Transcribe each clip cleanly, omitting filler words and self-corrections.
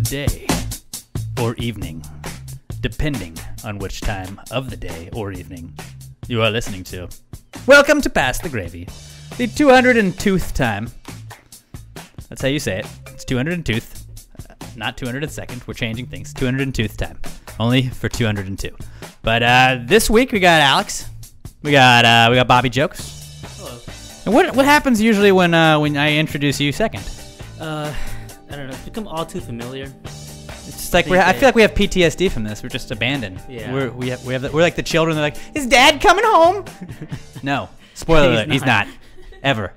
day or evening, depending on which time of the day or evening you are listening to. Welcome to Pass the Gravy, the 202th time. That's how you say it. It's 202th, not 202nd. We're changing things. 202th time, only for 202. But this week we got Alex, we got Bobby Jokes. Hello. And what happens usually when I introduce you second? I don't know. It's become all too familiar. It's just like I feel like we have PTSD from this. We're just abandoned. Yeah. We're like the children. They're like, is Dad coming home? No. Spoiler alert. He's not. Ever.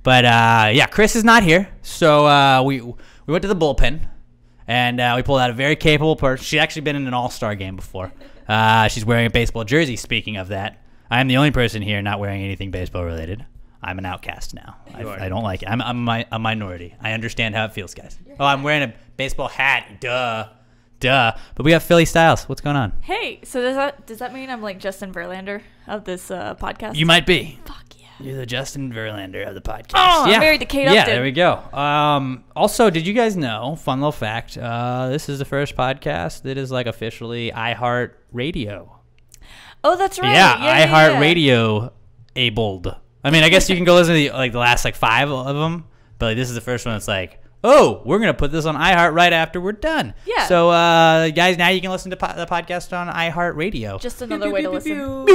But yeah, Chris is not here. So we went to the bullpen and we pulled out a very capable person. She's actually been in an all-star game before. She's wearing a baseball jersey. Speaking of that, I am the only person here not wearing anything baseball related. I'm an outcast now. I don't like it. I'm a minority. I understand how it feels, guys. I'm wearing a baseball hat. Duh. But we got Philly Styles. What's going on? Hey, so does that mean I'm like Justin Verlander of this podcast? You might be. Fuck yeah. You're the Justin Verlander of the podcast. Oh, I'm married to Kate Upton. Yeah, there we go. Also, did you guys know, fun little fact, this is the first podcast that is like officially iHeart Radio. Oh, that's right. Yeah, iHeart Radio abled. I mean, I guess you can go listen to the last 5 of them, but this is the first one that's like, oh, we're going to put this on iHeart right after we're done. Yeah. So, guys, now you can listen to the podcast on iHeart Radio. Just another way to listen.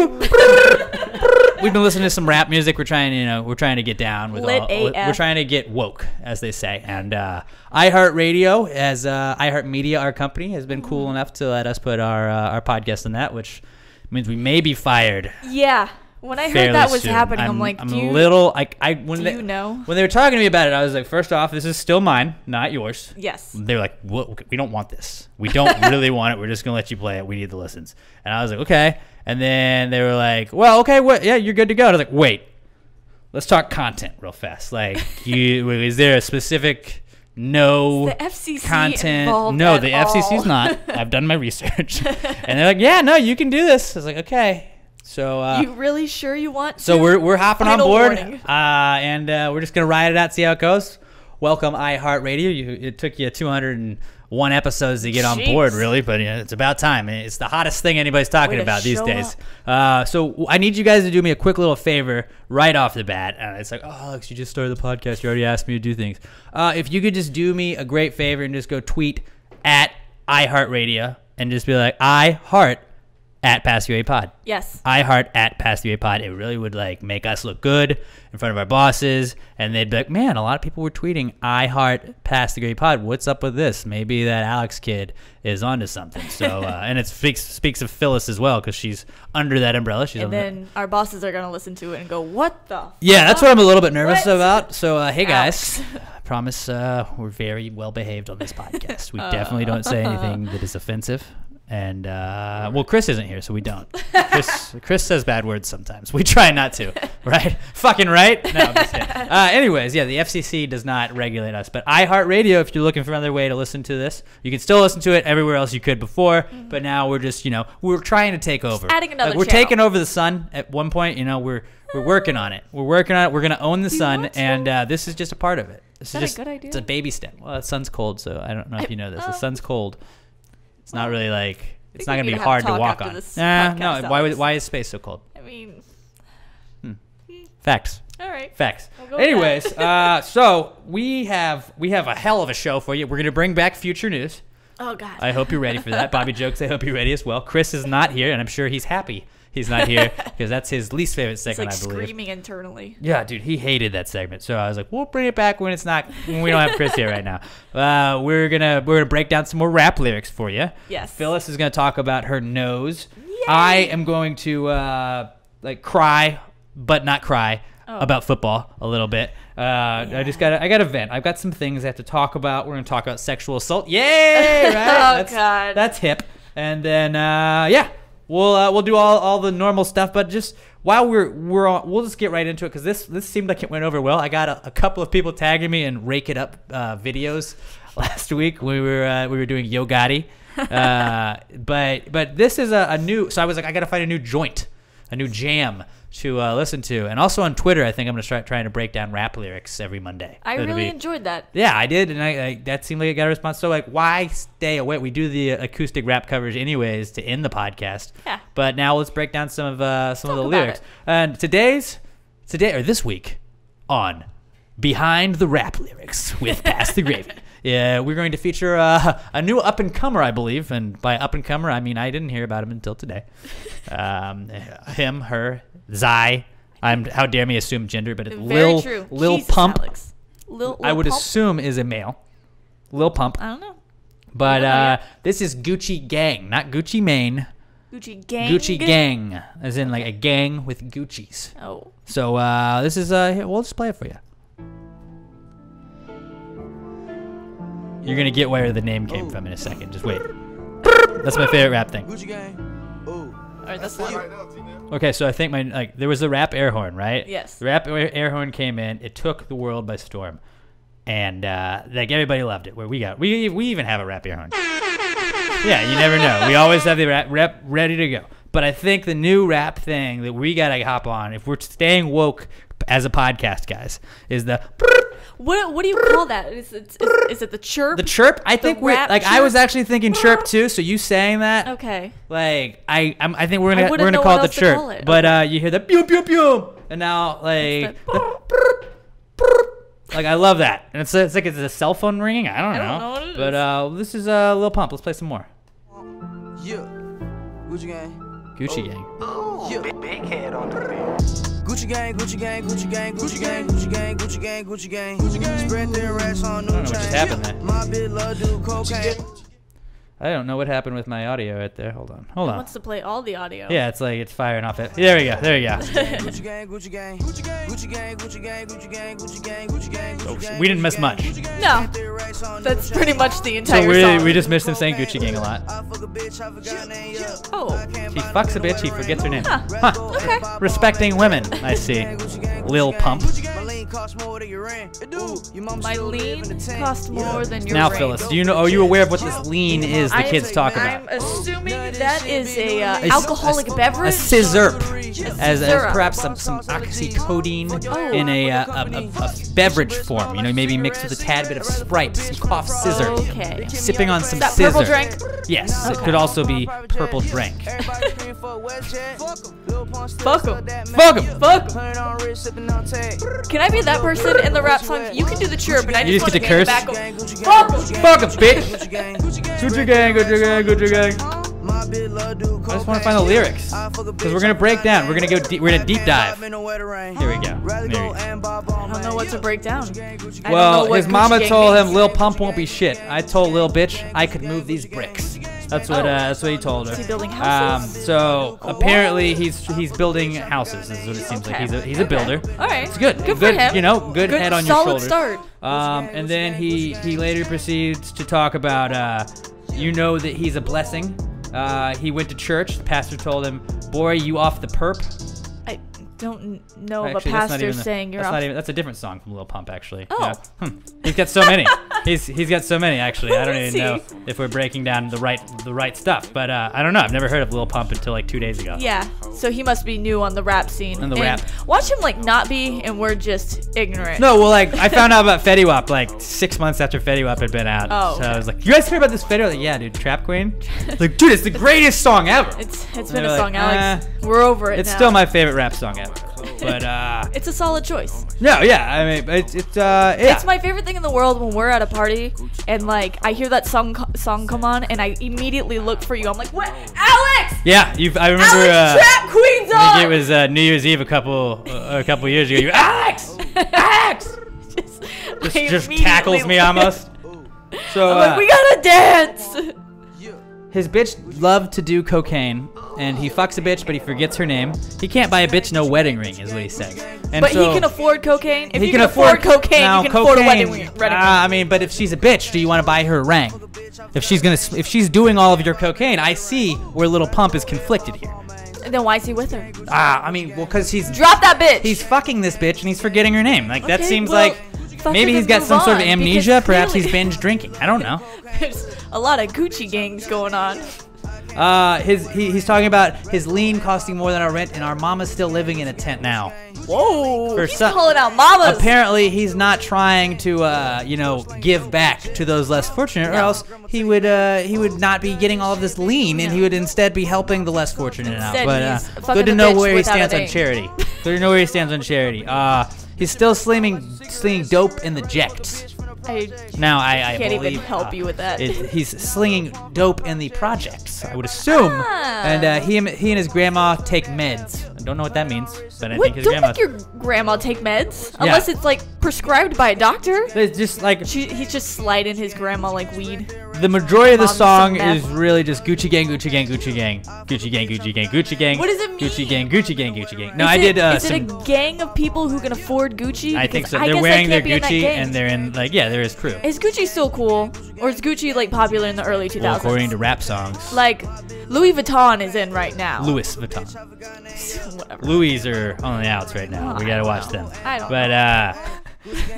We've been listening to some rap music. We're trying to get down with Lit AF. We're trying to get woke, as they say. And iHeart Radio, as iHeart Media, our company, has been cool enough to let us put our podcast on that, which means we may be fired. Yeah. When I heard that was happening, I'm like, do you know? When they were talking to me about it, I was like, first off, this is still mine, not yours. Yes. They were like, we don't want this. We don't really want it. We're just going to let you play it. We need the listens. And I was like, okay. And then they were like, well, okay, yeah, you're good to go. And I was like, wait, let's talk content real fast. Like, is there a specific the FCC content? Involved No, at the all? FCC's not. I've done my research. And they're like, yeah, no, you can do this. I was like, okay. So you really sure you want to? So we're hopping on Final board, warning. and we're just gonna ride it out, see how it goes. Welcome iHeartRadio. It took you 201 episodes to get on board, really, but it's about time. It's the hottest thing anybody's talking about these days. So I need you guys to do me a quick little favor right off the bat. It's like, oh, Alex, you just started the podcast. You already asked me to do things. If you could just do me a great favor and just go tweet at iHeartRadio and just be like, iHeart at Pass the Pod. Yes. iHeart at Pass the Pod. It really would make us look good in front of our bosses, and they'd be like, man, a lot of people were tweeting iHeart Pass the Pod. What's up with this? Maybe that Alex kid is onto something. So and it speaks of Phyllis as well, because she's under that umbrella. Then our bosses are gonna listen to it and go, what the Yeah, that's what I'm a little bit nervous about. So hey Ouch. guys, I promise we're very well behaved on this podcast. We definitely don't say anything that is offensive. And well, Chris isn't here, so we don't. Chris says bad words sometimes. We try not to, right? Fucking right? No, I'm just kidding. Anyways, yeah, the FCC does not regulate us, but iHeartRadio, if you're looking for another way to listen to this, you can still listen to it everywhere else you could before. But now we're just, we're trying to take over. Just adding another We're channel. taking over the Sun at one point. We're working on it. We're gonna own the Sun, and this is just a part of it. Is that a good idea? It's a baby step. Well, the sun's cold, so I don't know if you know this. The sun's cold. It's not really it's not going to be hard to walk on. No, why is space so cold? I mean, Facts. all right. Facts. I'll go with Anyways, that. so we have a hell of a show for you. We're going to bring back future news. Oh, God. I hope you're ready for that. Bobby Jokes, I hope you're ready as well. Chris is not here, and I'm sure he's happy he's not here because that's his least favorite segment, I believe. Screaming internally. Yeah, dude, he hated that segment. So I was like, we'll bring it back when we don't have Chris here right now. We're gonna break down some more rap lyrics for you. Yes. Phyllis is gonna talk about her nose. Yay. I am going to cry, but not cry about football a little bit. I got to vent. I've got some things I have to talk about. We're gonna talk about sexual assault. Yay! Right? God. That's hip. And then We'll do all the normal stuff, but just while we're on, we'll just get right into it because this seemed like it went over well. I got a couple of people tagging me and Rake It Up videos last week when we were doing Yo Gotti, but this is a new. So I was like, I got to find a new joint. new jam to listen to. And also on Twitter, I think I'm going to start trying to break down rap lyrics every Monday. I really enjoyed that. Yeah, I did, and I that seemed like it got a response. So, like, why stay away? We do the acoustic rap covers anyways to end the podcast. Yeah. But now let's break down some of the lyrics. And this week on Behind the Rap Lyrics with Pass the Gravy. Yeah, we're going to feature a new up-and-comer, I believe. And by up-and-comer, I mean I didn't hear about him until today. Him, her, Zai. How dare me assume gender, but it's Lil Pump. Alex. I would assume is a male. Lil Pump. I don't know. But this is Gucci Gang, not Gucci Mane. Gucci Gang? Gucci Gang, as in like a gang with Guccis. Oh. So this is, we'll just play it for you. You're going to get where the name came from in a second. Just wait. That's my favorite rap thing. Gucci Gang. Oh. All right, that's fine. Okay, so I think there was the rap air horn, right? Yes. The rap air horn came in. It took the world by storm. And everybody loved it. We even have a rap air horn. Yeah, you never know. We always have the rap ready to go. But I think the new rap thing that we gotta hop on, if we're staying woke as a podcast, guys, is the. What do you call that? Is it the chirp? The chirp? I think we're like chirp? I was actually thinking chirp too. So you saying that? Okay. I think we're gonna call it the chirp. But you hear the pew pew pew, and now like. Like, I love that. And it's like it's a cell phone ringing. I don't know what it is. But this is Lil Pump. Let's play some more. Yeah. Gucci Gang. Gucci Gang. Yeah. Big head on the beat. Gucci Gang, Gucci Gang, Gucci Gang, Gucci Gang, Gucci Gang, Gucci Gang, Gucci Gang, Gucci Gang. Spread their racks on new chain. I don't know what just happened there. My bitch love do cocaine. I don't know what happened with my audio right there. Hold on. It wants to play all the audio. Yeah, it's like it's firing off it. There we go. Gucci Gang, Gucci Gang, Gucci Gang, Gucci Gang, Gucci Gang, Gucci Gang, Gucci Gang, Gucci Gang. Oh, we didn't miss much. No, that's pretty much the entire song. We just missed him saying Gucci Gang a lot. Oh. He fucks a bitch, he forgets her name. Huh. Okay. Respecting women, I see. Lil Pump. My lean costs more than your rent. My lean cost more than your Now, rent. Phyllis, are you aware of what this lean is the kids talk about? I'm assuming that is a alcoholic beverage. A scissor, as perhaps some oxycodone in a beverage form. Maybe mixed with a tad bit of Sprite, some cough scissor. Okay. Sipping on some Is that scissor. purple drink? Yes, Okay. it could also be purple drink. Fuck 'em. Fuck 'em. Fuck 'em. Can I be that person in the rap song? You can do the chirp, and I You just just want get to to curse? back 'em. Fuck 'em. Fuck 'em, bitch. Gucci gang, Gucci gang, Gucci gang. I just want to find the lyrics because we're gonna break down. We're gonna deep dive. Here we go. I don't know what to break down. Well, his mama told him Lil Pump won't be shit. I told Lil Bitch I could move these bricks. That's what he told her. Is he building houses? So apparently he's building houses. Is what it seems like. He's a builder. All right. It's good. Good for him. Good head on your solid shoulders. start. And then he later proceeds to talk about that he's a blessing. He went to church. The pastor told him, "Boy, you off the perp." I don't know of a Actually, that's not pastor even saying you're that's off. not even. That's a different song from Lil Pump, actually. Oh. Yeah. He's got so many. He's got so many. Actually, I don't Is even know he? if we're breaking down the right stuff. But I don't know. I've never heard of Lil Pump until like 2 days ago. Yeah, so he must be new on the rap scene. On the and rap. Watch him not be, and we're just ignorant. No, well, I found out about Fetty Wap 6 months after Fetty Wap had been out. Oh, So I was like, "You guys hear about this Fetty Wap?" Like, yeah, dude, Trap Queen. Like, dude, it's the greatest song ever. It's been they're a like, song, Alex. We're over it It's now. still my favorite rap song ever. But It's a solid choice. no, yeah, I mean, it's yeah. It's my favorite thing in the world when we're at a party and I hear that song come on and I immediately look for you. I'm like, what, Alex? Yeah, I remember. Alex, Trap Queen's on. I think it was New Year's Eve a couple years ago. Alex, Alex, just tackles me almost. So I'm like, we gotta dance. his bitch loved to do cocaine, and he fucks a bitch, but he forgets her name. He can't buy a bitch no wedding ring, is what he's saying. And But so, he can afford cocaine. If he you can afford cocaine, now, you can afford a cocaine, wedding ring. I mean, but if she's a bitch, do you want to buy her a ring? If she's doing all of your cocaine, I see where Lil Pump is conflicted here. Then why is he with her? I mean, well, because Drop that bitch. he's fucking this bitch and he's forgetting her name. Like that Okay, seems well, like fuck maybe her he's and got move some sort of on, amnesia. because Perhaps clearly- he's binge drinking. I don't know. There's a lot of Gucci gangs going on. He's talking about his lean costing more than our rent, and our mama's still living in a tent now. Whoa, For he's some- calling out mamas. Apparently, he's not trying to, give back to those less fortunate, or else he would not be getting all of this lean, and he would instead be helping the less fortunate out. Instead, But he's fucking good to a know bitch where he without stands a on name. charity. Good to know where he stands on charity. He's still slinging dope in the jects. I Now I can't believe, even help you with that. He's slinging dope in the projects, I would assume. And he and his grandma take meds. I don't know what that means, but I think his don't grandma. make your grandma take meds unless it's like prescribed by a doctor. It's just like He's just sliding his grandma like weed. the majority of the Mom's song some is meth. really just Gucci gang, Gucci gang, Gucci gang, Gucci gang, Gucci gang, Gucci gang. What does it mean? Gucci gang, Gucci gang, Gucci gang. No, Is I it- did Is some. it a gang of people who can afford Gucci? I think Because so. I They're guess I wearing their can't be in that Gucci gang. and they're in there is crew. Is Gucci still cool, or is Gucci like popular in the early 2000s? Well, according to rap songs, like Louis Vuitton is in right now. Louis Vuitton. Whatever. Louis are on the outs right now. We gotta watch them. I don't But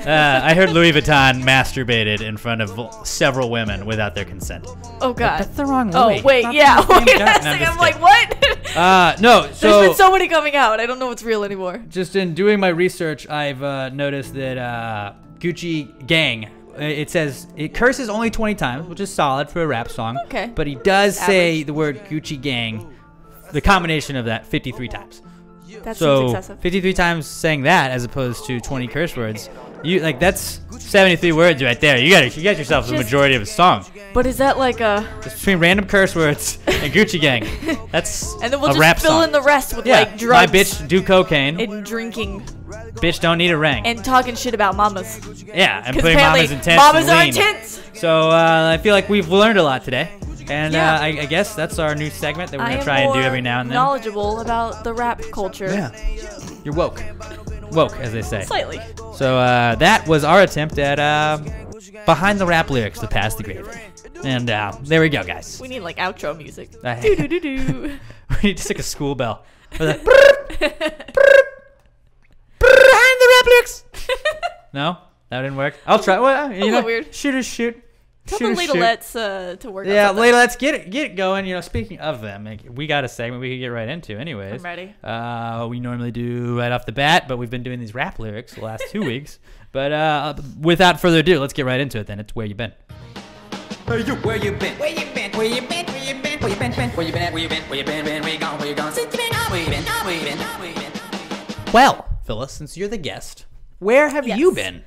I heard Louis Vuitton masturbated in front of several women without their consent. Oh God. That's the wrong Oh Louis. wait, Not yeah. the same Wait guy. a No, I'm second. just I'm like, kidding. what? No, There's so been so many coming out. I don't know what's real anymore. just in doing my research, I've noticed that Gucci Gang. It says it curses only 20 times, which is solid for a rap song. Okay. But he does say Average. the word Gucci Gang, the combination of that, 53 times. That So seems excessive. 53 times saying that as opposed to 20 curse words. That's 73 words right there. You got yourself the Just- majority of a song. But is that like a? It's between random curse words and Gucci Gang. That's And then we'll a just rap fill song. in the rest with yeah, like drugs. my bitch do cocaine. And drinking Bitch don't need a ring. and talking shit about mamas. Yeah, and 'Cause putting apparently mamas in tents mamas and are lean. intense. So I feel like we've learned a lot today. And Yeah. I guess that's our new segment that we're I going to am try and do more every now and then. knowledgeable about the rap culture. Yeah. You're woke. Woke, as they say. Slightly. So that was our attempt at behind the rap lyrics to pass the gravy. And there we go, guys. We need like outro music. I- Do do do do. We need to stick a school bell. Behind the rap lyrics. No, that didn't work. I'll try. Well, you know, little weird. Shoot is shoot. Tell Shoot the is shoot. Ladalettes to work. Yeah, on something. Layla, let's get it going. Speaking of them, we got a segment we could get right into. Anyways, I'm ready. We normally do right off the bat, but we've been doing these rap lyrics the last 2 weeks. But without further ado, let's get right into it. Then it's where you been. Where you been? Where you been? Where you been? Where you been? Where you been? Where you been? Where you been? Where you been? Where you been? Where you gone? Where you gone? Since you been up? Where you been? Where you been? Where you been? Well, Phyllis, since you're the guest, where have Yes. you been?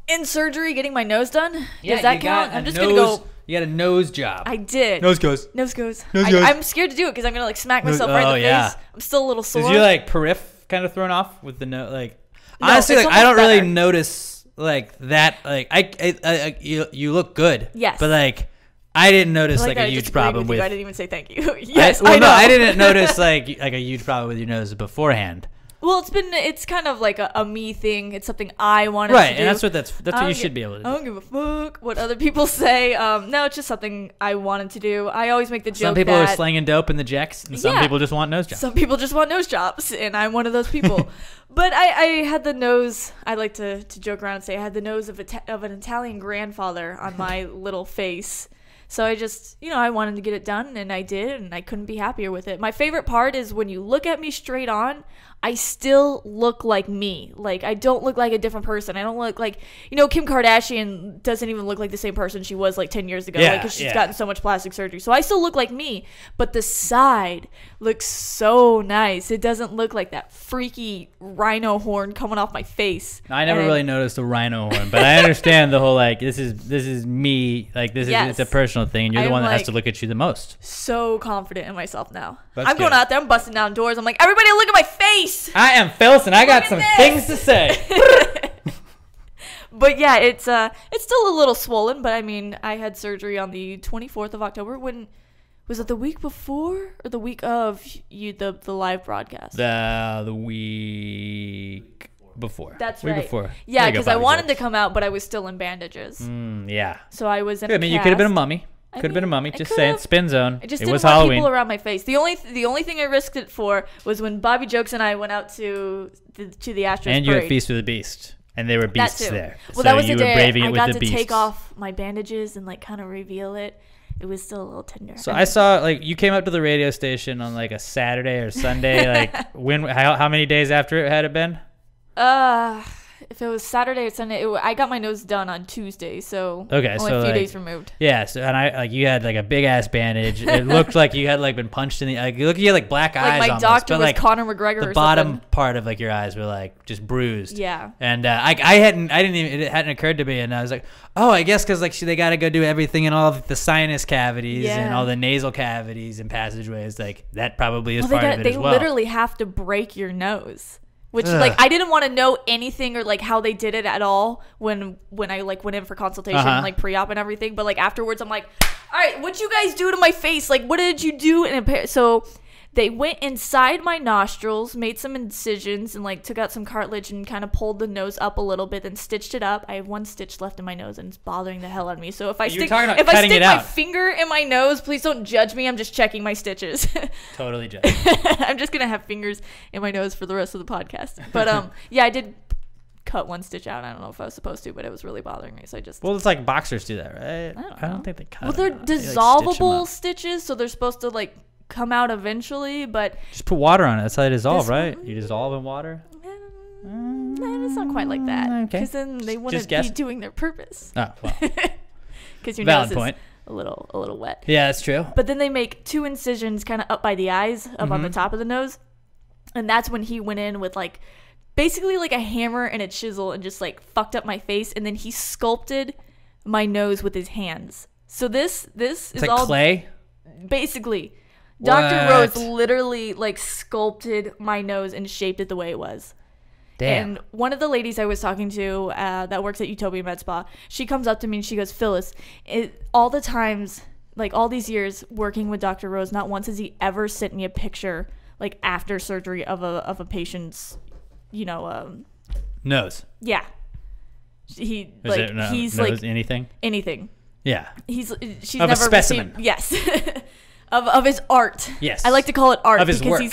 In surgery, getting my nose done. Yeah, Does that you got count? a I'm just nose- gonna go. You got a nose job. I did. Nose goes. Nose goes. Nose goes. I'm scared to do it because I'm gonna like smack myself right in oh, the yeah. face. I'm still a little sore. Is your periph kind of thrown off with the nose? Like, No, honestly, it's like I don't almost really better. notice like that. Like you look good. Yes. But like I didn't notice I like that a I huge just agreed problem with you. with. I didn't even say thank you. Yes, well, I know. no, I didn't notice like a huge problem with your nose beforehand. Well, it's kind of like a me thing. It's something I wanted Right, to do. and that's what I you don't should be able to I do. don't give a fuck what other people say. No, it's just something I wanted to do. I always make the joke Some people that are slanging dope in the jacks, and some Yeah. people just want nose jobs. some people just want nose jobs, and I'm one of those people. But I had the nose. I like to joke around and say I had the nose of an Italian grandfather on my little face. So I just, I wanted to get it done, and I did, and I couldn't be happier with it. My favorite part is when you look at me straight on, I still look like me. Like, I don't look like a different person. I don't look like, Kim Kardashian doesn't even look like the same person she was like 10 years ago. Yeah, because she's yeah. gotten so much plastic surgery. So I still look like me, but the side looks so nice. It doesn't look like that freaky rhino horn coming off my face. I never And really noticed the rhino horn, but I understand the whole like this is me, like this Yes. is it's a personal thing, and you're the I'm one that has like- to look at you the most. So confident in myself now. That's I'm going good. out there, I'm busting down doors. I'm like, everybody look at my face. I am Phyllis, and I got at some this. things to say. But yeah, it's still a little swollen, but I mean, I had surgery on the 24th of October. When was it, the week before or the week of the live broadcast? The week before. That's week right. Before. Yeah, There you go, because I Bobby wanted to jokes. come out, but I was still in bandages. Yeah. So I was in. I mean, you could have been a mummy. I Could have been a mean, mummy. I Just could've. saying. Spin zone. I just It didn't was want Halloween. people around my face. The only thing I risked it for was when Bobby Jokes and I went out to the Astros And you had parade. Feast with the Beast, and there were That beasts too. there. Well, so that was you the were day braving I it got with to the beasts. take off my bandages and like kind of reveal it. it was still a little tender. So I saw like you came up to the radio station on like a Saturday or Sunday. Like how many days after it had it been? If it was Saturday or Sunday, I got my nose done on Tuesday, so okay, only so a few like, days removed. Yeah, so and I like you had like a big ass bandage. It looked like you had like been punched in the like you had like black eyes. Like my almost, doctor but, was like, Conor McGregor. the or bottom something. part of like your eyes were like just bruised. Yeah. And I didn't even it hadn't occurred to me, and I was like, oh, I guess because like they got to go do everything in all the sinus cavities and all the nasal cavities and passageways. Like that probably is part of it they as well. literally have to break your nose. Which like I didn't want to know anything or like how they did it at all when I like went in for consultation like pre-op and everything, but like afterwards I'm like, all right, what'd you guys do to my face? Like what did you do? And so they went inside my nostrils, made some incisions, and like took out some cartilage and kind of pulled the nose up a little bit, then stitched it up. I have one stitch left in my nose, and it's bothering the hell out of me. So if I stick my finger in my nose, please don't judge me. I'm just checking my stitches. Totally judge. I'm just gonna have fingers in my nose for the rest of the podcast. But yeah, I did cut one stitch out. I don't know if I was supposed to, but it was really bothering me, so I just. Well, it's like boxers do that, right? I don't think they cut. Well, they're them out. They, dissolvable like, stitches, so they're supposed to like come out eventually, but just put water on it. That's how they dissolve, right? You dissolve in water. It's not quite like that, because then they wouldn't be doing their purpose. Oh, well. Because your Valid nose point. is a little wet. Yeah, that's true. But then they make 2 incisions kind of up by the eyes, up on the top of the nose, and that's when he went in with like basically like a hammer and a chisel and just like fucked up my face, and then he sculpted my nose with his hands. So this is like all clay. Basically. Dr. What? Rose literally like sculpted my nose and shaped it the way it was. Damn. And one of the ladies I was talking to that works at Utopia Med Spa, she comes up to me and she goes, Phyllis, all the times, like all these years working with Dr. Rose, not once has he ever sent me a picture like after surgery of a patient's, Nose. Yeah. He's nose, like anything. Yeah. She's of never a specimen. Yes. of his art. Yes. I like to call it art of his because work.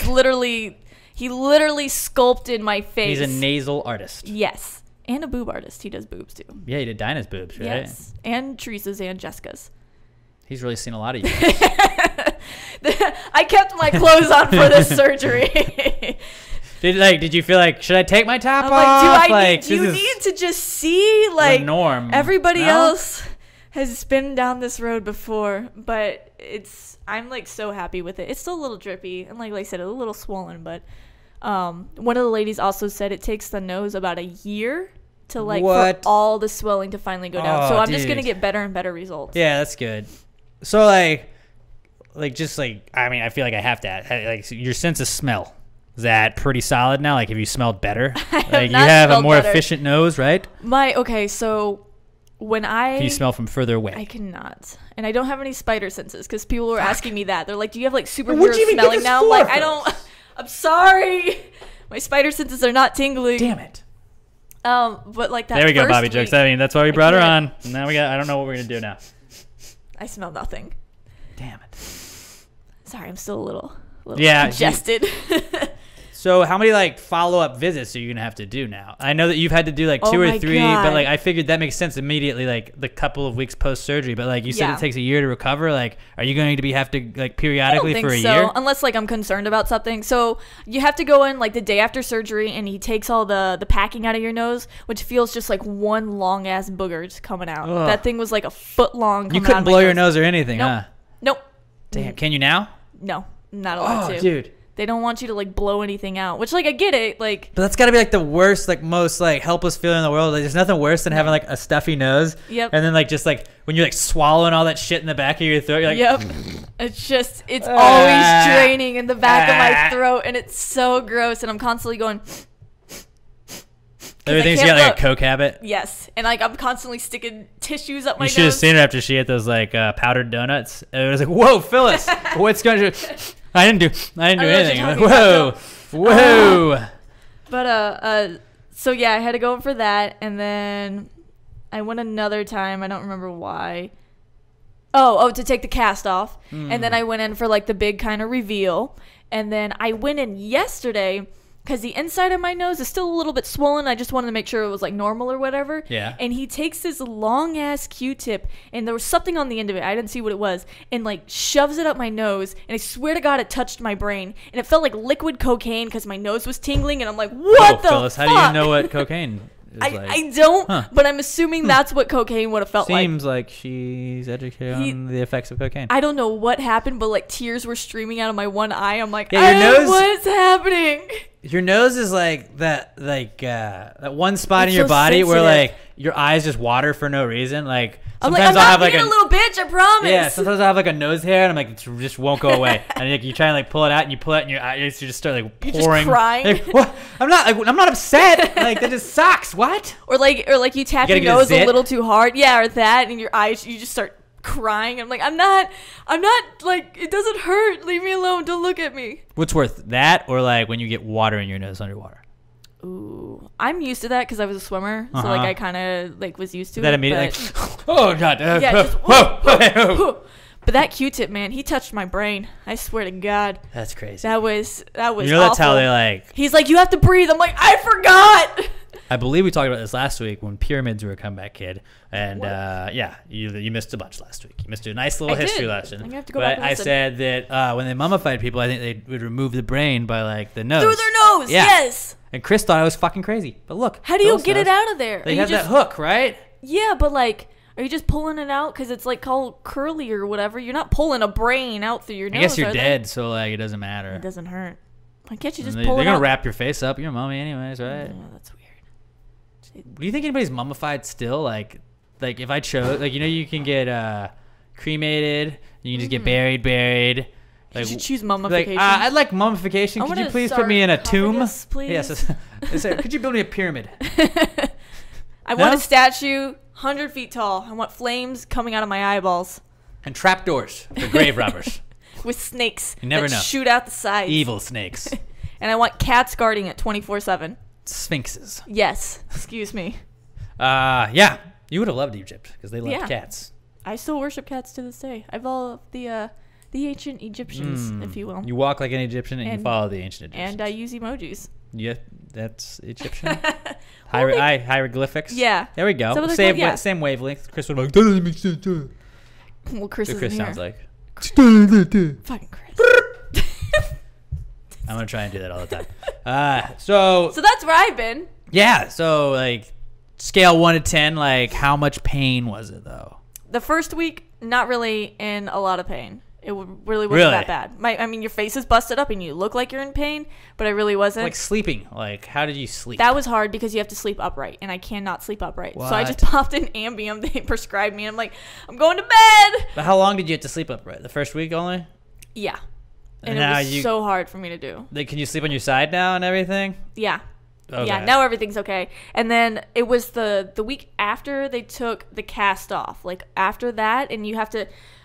he literally sculpted my face. He's a nasal artist. Yes. And a boob artist. He does boobs too. Yeah, he did Dinah's boobs, right? Yes. And Teresa's and Jessica's. He's really seen a lot of you. I kept my clothes on for this surgery. Did you feel like, should I take my top I'm off? do you need to just see like the norm. Everybody else has been down this road before, but I'm like so happy with it. It's still a little drippy and like I said, a little swollen, but one of the ladies also said it takes the nose about a year to like for all the swelling to finally go down. So I'm just gonna get better and better results. Yeah, that's good. So I feel like I have to like your sense of smell. Is that pretty solid now? Like, have you smelled better? Like, you have a more efficient nose, right? So when Can you smell from further away? I cannot. And I don't have any spider senses because people were asking me that. They're like, do you have like superhero smelling now? I'm like, I don't. I'm sorry. My spider senses are not tingling. Damn it. But like that. There we go, Bobby Jokes. I mean, that's why we brought her on. Now I don't know what we're going to do now. I smell nothing. Damn it. Sorry, I'm still a little congested. So how many like follow-up visits are you gonna have to do now? I know that you've had to do like 2 or 3, but like I figured that makes sense immediately, like the couple of weeks post-surgery. But like you said, it takes a year to recover. Like, are you going to have to like periodically for a year? Unless like I'm concerned about something. So you have to go in like the day after surgery, and he takes all the packing out of your nose, which feels just like one long ass booger just coming out. Ugh. That thing was like a foot long. You couldn't blow your nose or anything, huh? Nope. Damn. Can you now? No, not allowed to. Dude. They don't want you to like blow anything out, which like I get it, like. But that's got to be like the worst, like most like helpless feeling in the world. Like, there's nothing worse than having like a stuffy nose. Yep. And then like just like when you're like swallowing all that shit in the back of your throat, you're like. Yep. It's always draining in the back of my throat, and it's so gross, and I'm constantly going. Everything's got like a coke habit. Yes, and like I'm constantly sticking tissues up my nose. You should have seen her after she ate those like powdered donuts. It was like, whoa, Phyllis, what's going on? I didn't do anything. Like, whoa. But so yeah, I had to go in for that, and then I went another time. I don't remember why. Oh, to take the cast off, and then I went in for like the big kind of reveal, and then I went in yesterday, because the inside of my nose is still a little bit swollen. I just wanted to make sure it was like normal or whatever. Yeah. And he takes this long ass Q-tip, and there was something on the end of it. I didn't see what it was, and like shoves it up my nose. And I swear to God, it touched my brain, and it felt like liquid cocaine because my nose was tingling. And I'm like, what the Phyllis, fuck? how do you know what cocaine is like? I don't, but I'm assuming that's what cocaine would have felt like. Seems like she's educated on the effects of cocaine. I don't know what happened, but like tears were streaming out of my one eye. I'm like, Yeah, your nose- what's happening? Your nose is like that one spot It's in your so body where sensitive. like your eyes just water for no reason. Like I'm like, sometimes I'm I'll not have like being a little bitch, I promise. yeah. Sometimes I have like a nose hair and I'm like, it just won't go away. And like, you try and like pull it out and you pull it and your eyes you just start like You're just pouring. crying. Like, what? I'm not upset. Like that just sucks. What? Or like you tap You your gotta get a nose a zit? little too hard. Yeah, or that, and your eyes, you just start crying. I'm like, I'm not, like, it doesn't hurt. Leave me alone. Don't look at me. What's worse, that or like when you get water in your nose underwater? Ooh, I'm used to that because I was a swimmer. So like I kind of like was used to That it. immediately but- like, oh god. Yeah, just, whoa. But that Q-tip, man, he touched my brain. I swear to God. That's crazy. That was You know awful. that's how they like. He's like, you have to breathe. I'm like, I forgot. I believe we talked about this last week when pyramids were a comeback kid, and yeah, you missed a bunch last week. You missed a nice little I history did. lesson. I'm gonna have to go but back and I listen. said that when they mummified people, I think they would remove the brain by like the nose. Through their nose. Yeah. Yes. And Chris thought I was fucking crazy. But look, How do you Phyllis get it knows. out of there? They Are have you that hook, right? Yeah, but like, are you just pulling it out because it's like called curly or whatever? You're not pulling a brain out through your nose. I guess you're are they? dead, so like it doesn't matter. It doesn't hurt. Why can't you just And pull they're it gonna out? wrap your face up. You're a mummy, anyways, right? Yeah, that's weird. Do you think anybody's mummified still? Like if I chose, like you can get cremated, you can just get buried. You Like, should choose like, mummification. I'd like mummification. I Could you want a please put me in a tomb? sarcophagus, please. Yes. Could you build me a pyramid? I want No? a statue 100 feet tall. I want flames coming out of my eyeballs And trapdoors for grave robbers. with snakes You never that know. shoot out the sides. Evil snakes. And I want cats guarding it 24/7. Sphinxes. Yes. Excuse me. Yeah. You would have loved Egypt because they loved Yeah. cats. I still worship cats to this day. I follow the ancient Egyptians, if you will. You walk like an Egyptian and you And- follow the ancient Egyptians. And I use emojis. Yeah, that's Egyptian. Hieroglyphics. Yeah. There we go. Is that what they're Same, called? Yeah. same wavelength. Chris would be like, that doesn't make sense. Well, Chris What is Chris in here. sounds like. Fucking Chris. I'm going to try and do that all the time. So So that's where I've been. yeah. So like scale 1 to 10, like how much pain was it though? The first week, not really in a lot of pain. It really wasn't Really? that bad. I mean, your face is busted up and you look like you're in pain, but I really wasn't. Like sleeping. Like how did you sleep? That was hard because you have to sleep upright, and I cannot sleep upright. So I just What? popped in Ambien. They prescribed me, and I'm like, I'm going to bed. But how long did you have to sleep upright? The first week only? Yeah. And And it now was you- so hard for me to do. Like, can you sleep on your side now and everything? Yeah. Okay. Yeah, now everything's okay. And then it was the week after they took the cast off. Like after that, and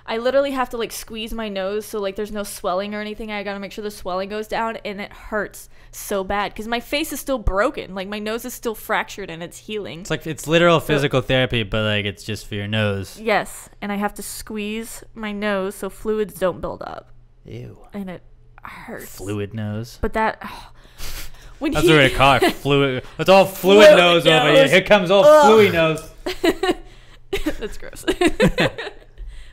I literally have to like squeeze my nose so like there's no swelling or anything. I gotta make sure the swelling goes down, and it hurts so bad because my face is still broken. Like my nose is still fractured and it's healing. It's like it's literal physical therapy, but like it's just for your nose. Yes, and I have to squeeze my nose so fluids don't build up, Ew. and it hurts. Fluid nose. But that when That's what we're gonna call it. Fluid. It's all fluid, Fluid nose over here. nose. Here comes all Ugh. fluid nose. That's gross.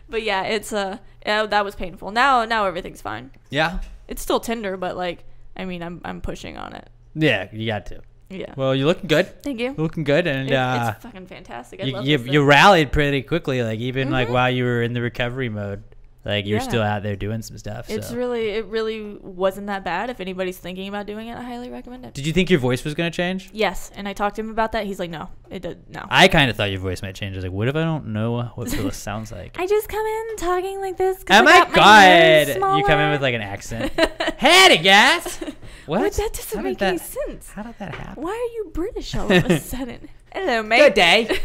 But yeah, it's that was painful. Now everything's fine. Yeah. It's still tender, but like I mean, I'm pushing on it. Yeah, you got to. Yeah. Well, you're looking good. Thank you. You're looking good, and It's fucking fantastic. I love you this you thing. rallied pretty quickly. Like even like Mhm. while you were in the recovery mode, like you were Yeah. still out there doing some stuff. It So. really wasn't that bad. If anybody's thinking about doing it, I highly recommend it. Did you think your voice was gonna change? Yes, and I talked to him about that. He's like, no, it did no. I kind of thought your voice might change. I was like, what if I don't know what Phyllis sounds like? I just come in talking like this. 'cause Oh I my got my nose god! You come in smaller. with like an accent. Howdy, guys. What? But that doesn't How did make that- any sense. How did that happen? Why are you British all of a sudden? Hello, mate. Good day.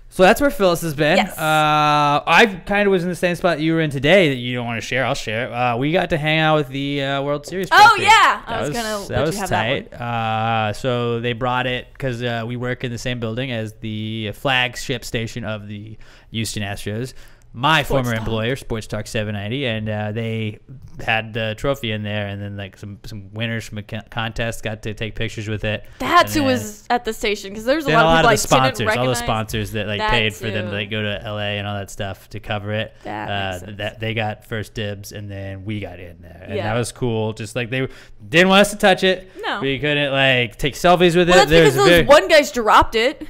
So that's where Phyllis has been. Yes. I kind of was in the same spot you were in today that you don't want to share. I'll share. We got to hang out with the World Series. Oh, post game. yeah. I That was gonna that let was you have tight. that So they brought it because we work in the same building as the flagship station of the Houston Astros. my Sports former Talk. employer, Sports Talk 790, and they had the trophy in there, and then like some winners from a contest got to take pictures with it. That's And who then- was at the station because there's a Then lot of people the I sponsors, didn't all the recognize. sponsors that like That paid for them to too. like go to LA and all that stuff to cover it. That makes sense. That they got first dibs, and then we got in there, and Yeah. that was cool. Just like they didn't want us to touch it. No. We couldn't like take selfies with Well, it. that's because those one guys dropped it.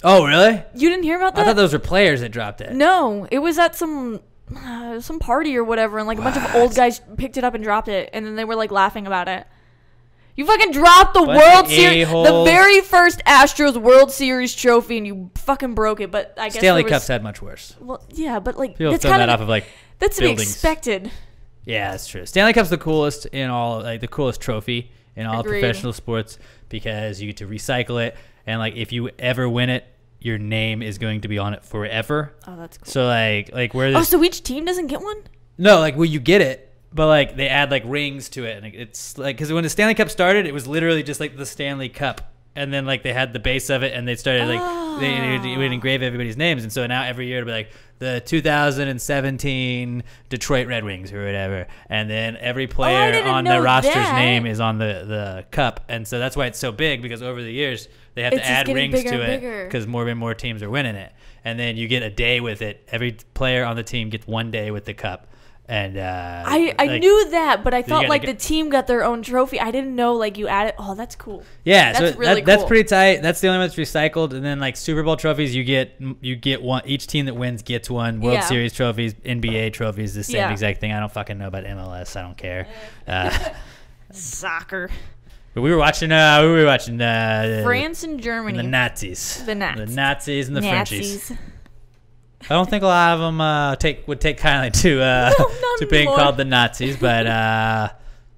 Oh, really? You didn't hear about I that? thought those were players that dropped it. No, it was at some party or whatever, and like a bunch of old guys picked it up and dropped it, and then they were like laughing about it. You fucking dropped the Bunch World of Series, the a-holes. very first Astros World Series trophy, and you fucking broke it. But I guess Stanley there was, Cups had much worse. Well, yeah, but like People that's film kind that of off of like that's to be buildings. expected. Yeah, that's true. Stanley Cup's the coolest in all, like the coolest trophy in all Agreed. professional sports because you get to recycle it, and like if you ever win it, your name is going to be on it forever. Oh, that's cool. So like where Oh, this, so each team doesn't get one? no, like well you get it, but like they add like rings to it, and it's like because when the Stanley Cup started, it was literally just like the Stanley Cup. And then like they had the base of it, and they started like they would engrave everybody's names, and so now every year it'll be like the 2017 Detroit Red Wings or whatever, and then every player didn't on the know roster's that. name is on the cup, and so that's why it's so big because over the years they have It's to just add getting rings bigger to and it bigger. because more and more teams are winning it, and then you get a day with it. Every player on the team gets one day with the cup. And I like, knew that, but I thought gotta like get- the team got their own trophy. I didn't know like you added. Oh, that's cool. Yeah, That's so really that's cool. pretty tight. That's the only one that's recycled. And then like Super Bowl trophies, you get one. Each team that wins gets one. World Yeah. Series trophies, NBA trophies, the same Yeah. exact thing. I don't fucking know about MLS. I don't care. Soccer. But we were watching. France and Germany. the Nazis. The Nazis. The Nazis and the Frenchies. Nazis. I don't think a lot of them would take kindly to not to being anymore. called the Nazis, but I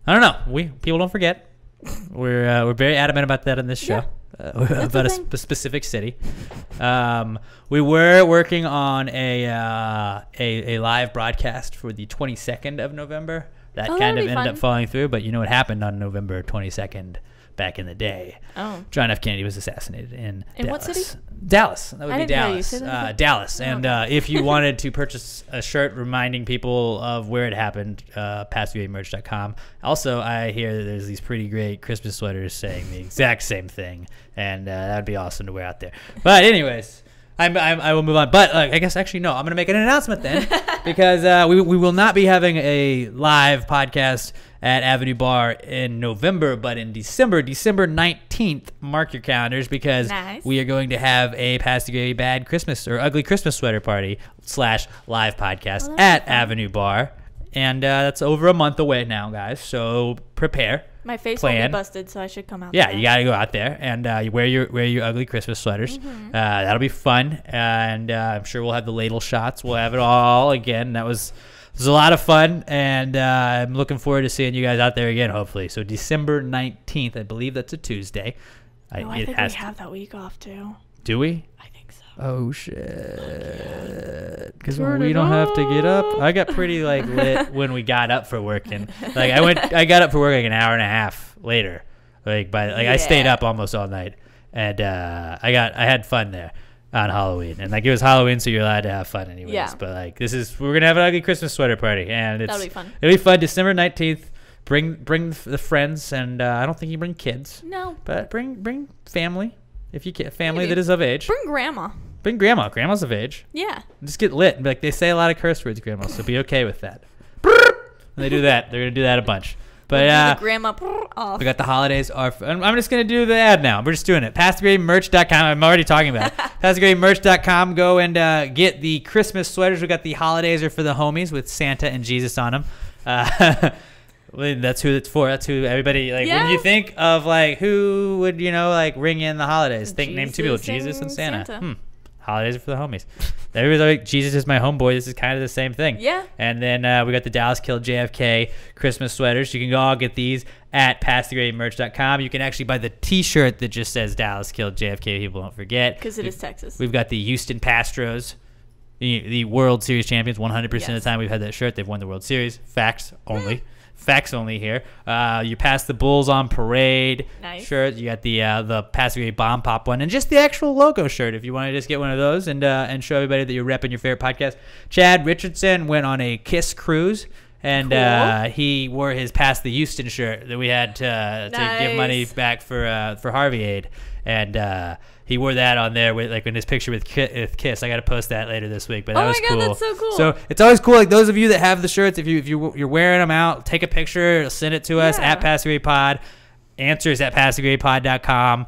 don't know. People don't forget. We're very adamant about that in this show. About thing. a specific city. We were working on a live broadcast for the 22nd of November. That Oh, kind that'd of be ended fun. up falling through, but you know what happened on November 22nd back in the day? Oh. John F. Kennedy was assassinated in In Dallas. what city? Dallas. That would I be didn't hear you Dallas. say that. Oh, Dallas. And if you wanted to purchase a shirt reminding people of where it happened, passthroughmerch.com. Also, I hear that there's these pretty great Christmas sweaters saying the exact same thing, and that would be awesome to wear out there. But anyways, I will move on. But I guess actually no, I'm going to make an announcement then because we will not be having a live podcast at Avenue Bar in November, but in December 19th, mark your calendars because Nice. we are going to have a Pass the Gravy Bad Christmas or Ugly Christmas Sweater Party / live podcast at Avenue Bar. And that's over a month away now, guys. So prepare. My face will Plan. be busted, so I should come out. Yeah, there. you got to go out there and you wear your ugly Christmas sweaters. That'll be fun, and I'm sure we'll have the ladle shots. We'll have it all again. It was a lot of fun, and I'm looking forward to seeing you guys out there again. Hopefully, so December 19th, I believe that's a Tuesday. I think we have that week off too. Do we? I think so. Oh shit! Because we don't have to get up. I got pretty lit when we got up for work, and I got up for work like an hour and a half later. I stayed up almost all night, and I had fun there on Halloween, and it was Halloween, so you're allowed to have fun anyways. Yeah. But we're gonna have an ugly Christmas sweater party, and That'll be fun. It'll be fun. December 19th. Bring the friends, and I don't think you bring kids, No. but bring family. If you can, family Maybe. that is of age. Bring grandma. Bring grandma. Grandma's of age. Yeah. Just get lit. They say a lot of curse words, grandma, so be okay with that. When they do that, they're going to do that a bunch. But Do the grandma off. we got the holidays. I'm just going to do the ad now. We're just doing it. PassTheGraveMerch.com. I'm already talking about it. PassTheGraveMerch.com. Go and get the Christmas sweaters. We got the holidays are for the homies with Santa and Jesus on them. That's who it's for. That's who everybody when Yeah. you think of who would ring in the holidays. Name two people: Jesus Jesus and and Santa. Santa. Holidays are for the homies. Everybody's like, Jesus is my homeboy. This is kind of the same thing. Yeah. And then we got the Dallas Killed JFK Christmas sweaters. You can go all get these at PassTheGraveMerch.com. You can actually buy the T-shirt that just says Dallas Killed JFK. People don't forget Because it is Texas. We've got the Houston Pastros, the World Series champions. 100% of the Yes. time we've had that shirt. They've won the World Series. Facts only. facts only here. You passed the Bulls on Parade shirt. You got the Pass Away Bomb Pop one, and just the actual logo shirt if you want to just get one of those and show everybody that you're repping your favorite podcast. Chad Richardson went on a Kiss cruise. And Cool. he wore his Pass the Houston shirt that we had to give money back for Harvey Aid. And he wore that on there with in his picture with Kiss. I got to post that later this week. But that was cool. That's so cool. So it's always cool. Like those of you that have the shirts, if you're wearing them out, take a picture, send it to us at PassAwayPod. Answers at PassAwayPod.com.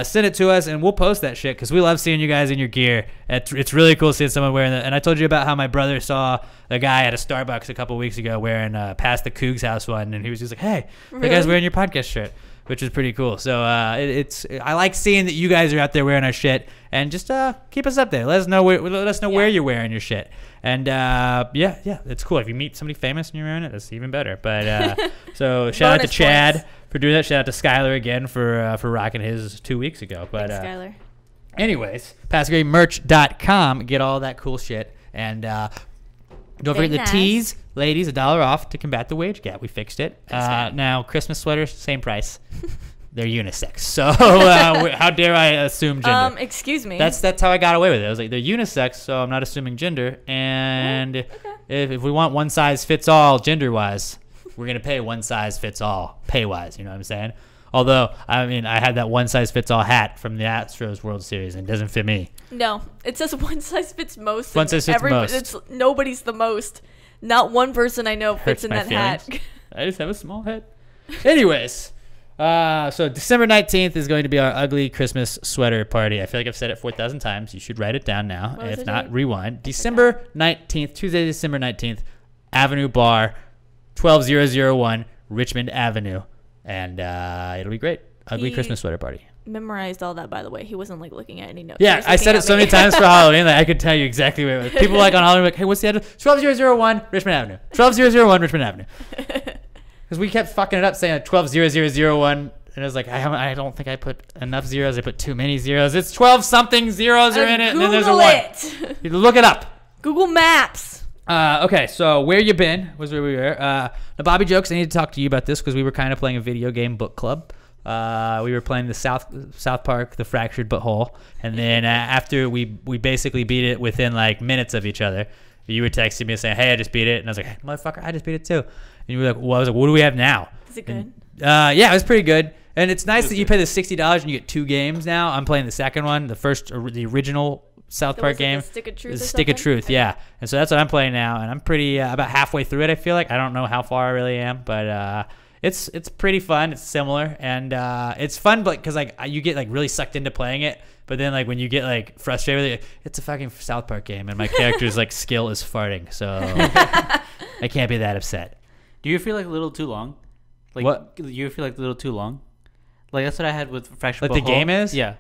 Send it to us, and we'll post that shit because we love seeing you guys in your gear. It's really cool seeing someone wearing that. And I told you about how my brother saw a guy at a Starbucks a couple weeks ago wearing Pass the Cougs House one, and he was just like, "Hey, the guy's wearing your podcast shirt," which is pretty cool. So I like seeing that you guys are out there wearing our shit, and just keep us up there. Let us know where you're wearing your shit. And it's cool. If you meet somebody famous and you're wearing it, that's even better. But so shout out to Chad points for doing that. Shout out to Skylar again for rocking his 2 weeks ago. But Thanks, Skylar. anyways, PassAwayMerch.com. Get all that cool shit. And don't forget the tees, ladies, $1 off to combat the wage gap. We fixed it. Now Christmas sweaters, same price. They're unisex. So how dare I assume gender? Excuse me. That's how I got away with it. I was like, they're unisex, so I'm not assuming gender. And if we want one size fits all gender-wise, we're going to pay one size fits all pay-wise. You know what I'm saying? Although, I mean, I had that one size fits all hat from the Astros World Series, and it doesn't fit me. No, it says one size fits most. One size fits most. Nobody's the most. Not one person I know fits in that hat. I just have a small head. Anyways. So December 19th is going to be our ugly Christmas sweater party. I feel like I've said it 4,000 times. You should write it down now. And if not, rewind. December 19th, Tuesday, December 19th, Avenue Bar, 12001 Richmond Avenue. And it'll be great. Ugly Christmas sweater party. Memorized all that, by the way. He wasn't looking at any notes. Yeah, I said it so many times for Halloween. I could tell you exactly where it was. People on Halloween hey, what's the address? 12001 Richmond Avenue. 12001 Richmond Avenue. Because we kept fucking it up saying 120001, and I was like, I don't think I put enough zeros. I put too many zeros. It's 12 something zeros are in it, and then there's a 1. You look it up. Google Maps. Okay, so Where You Been was where we were. The Bobby Jokes, I need to talk to you about this because we were kind of playing a video game book club. We were playing the South Park, The Fractured But Whole, and then after we basically beat it within like minutes of each other, you were texting me saying, "Hey, I just beat it," and I was like, "Hey, motherfucker, I just beat it too." And you were like, well, I was like, "What do we have now?" Is it good? And, yeah, it was pretty good. And it's nice that you pay the $60 and you get 2 games now. I'm playing the second one, the original South Park game. Stick of Truth. Stick of Truth, yeah. And so that's what I'm playing now, and I'm pretty about halfway through it. I feel like I don't know how far I really am, but it's pretty fun. It's similar, and it's fun, but because like you get like really sucked into playing it. But then, like, when you get, like, frustrated with it, it's a fucking South Park game, and my character's, like, skill is farting, so I can't be that upset. Do you feel like a little too long? Like, what? Do you feel like a little too long? Like, that's what I had with Fractured Like the game is? Yeah.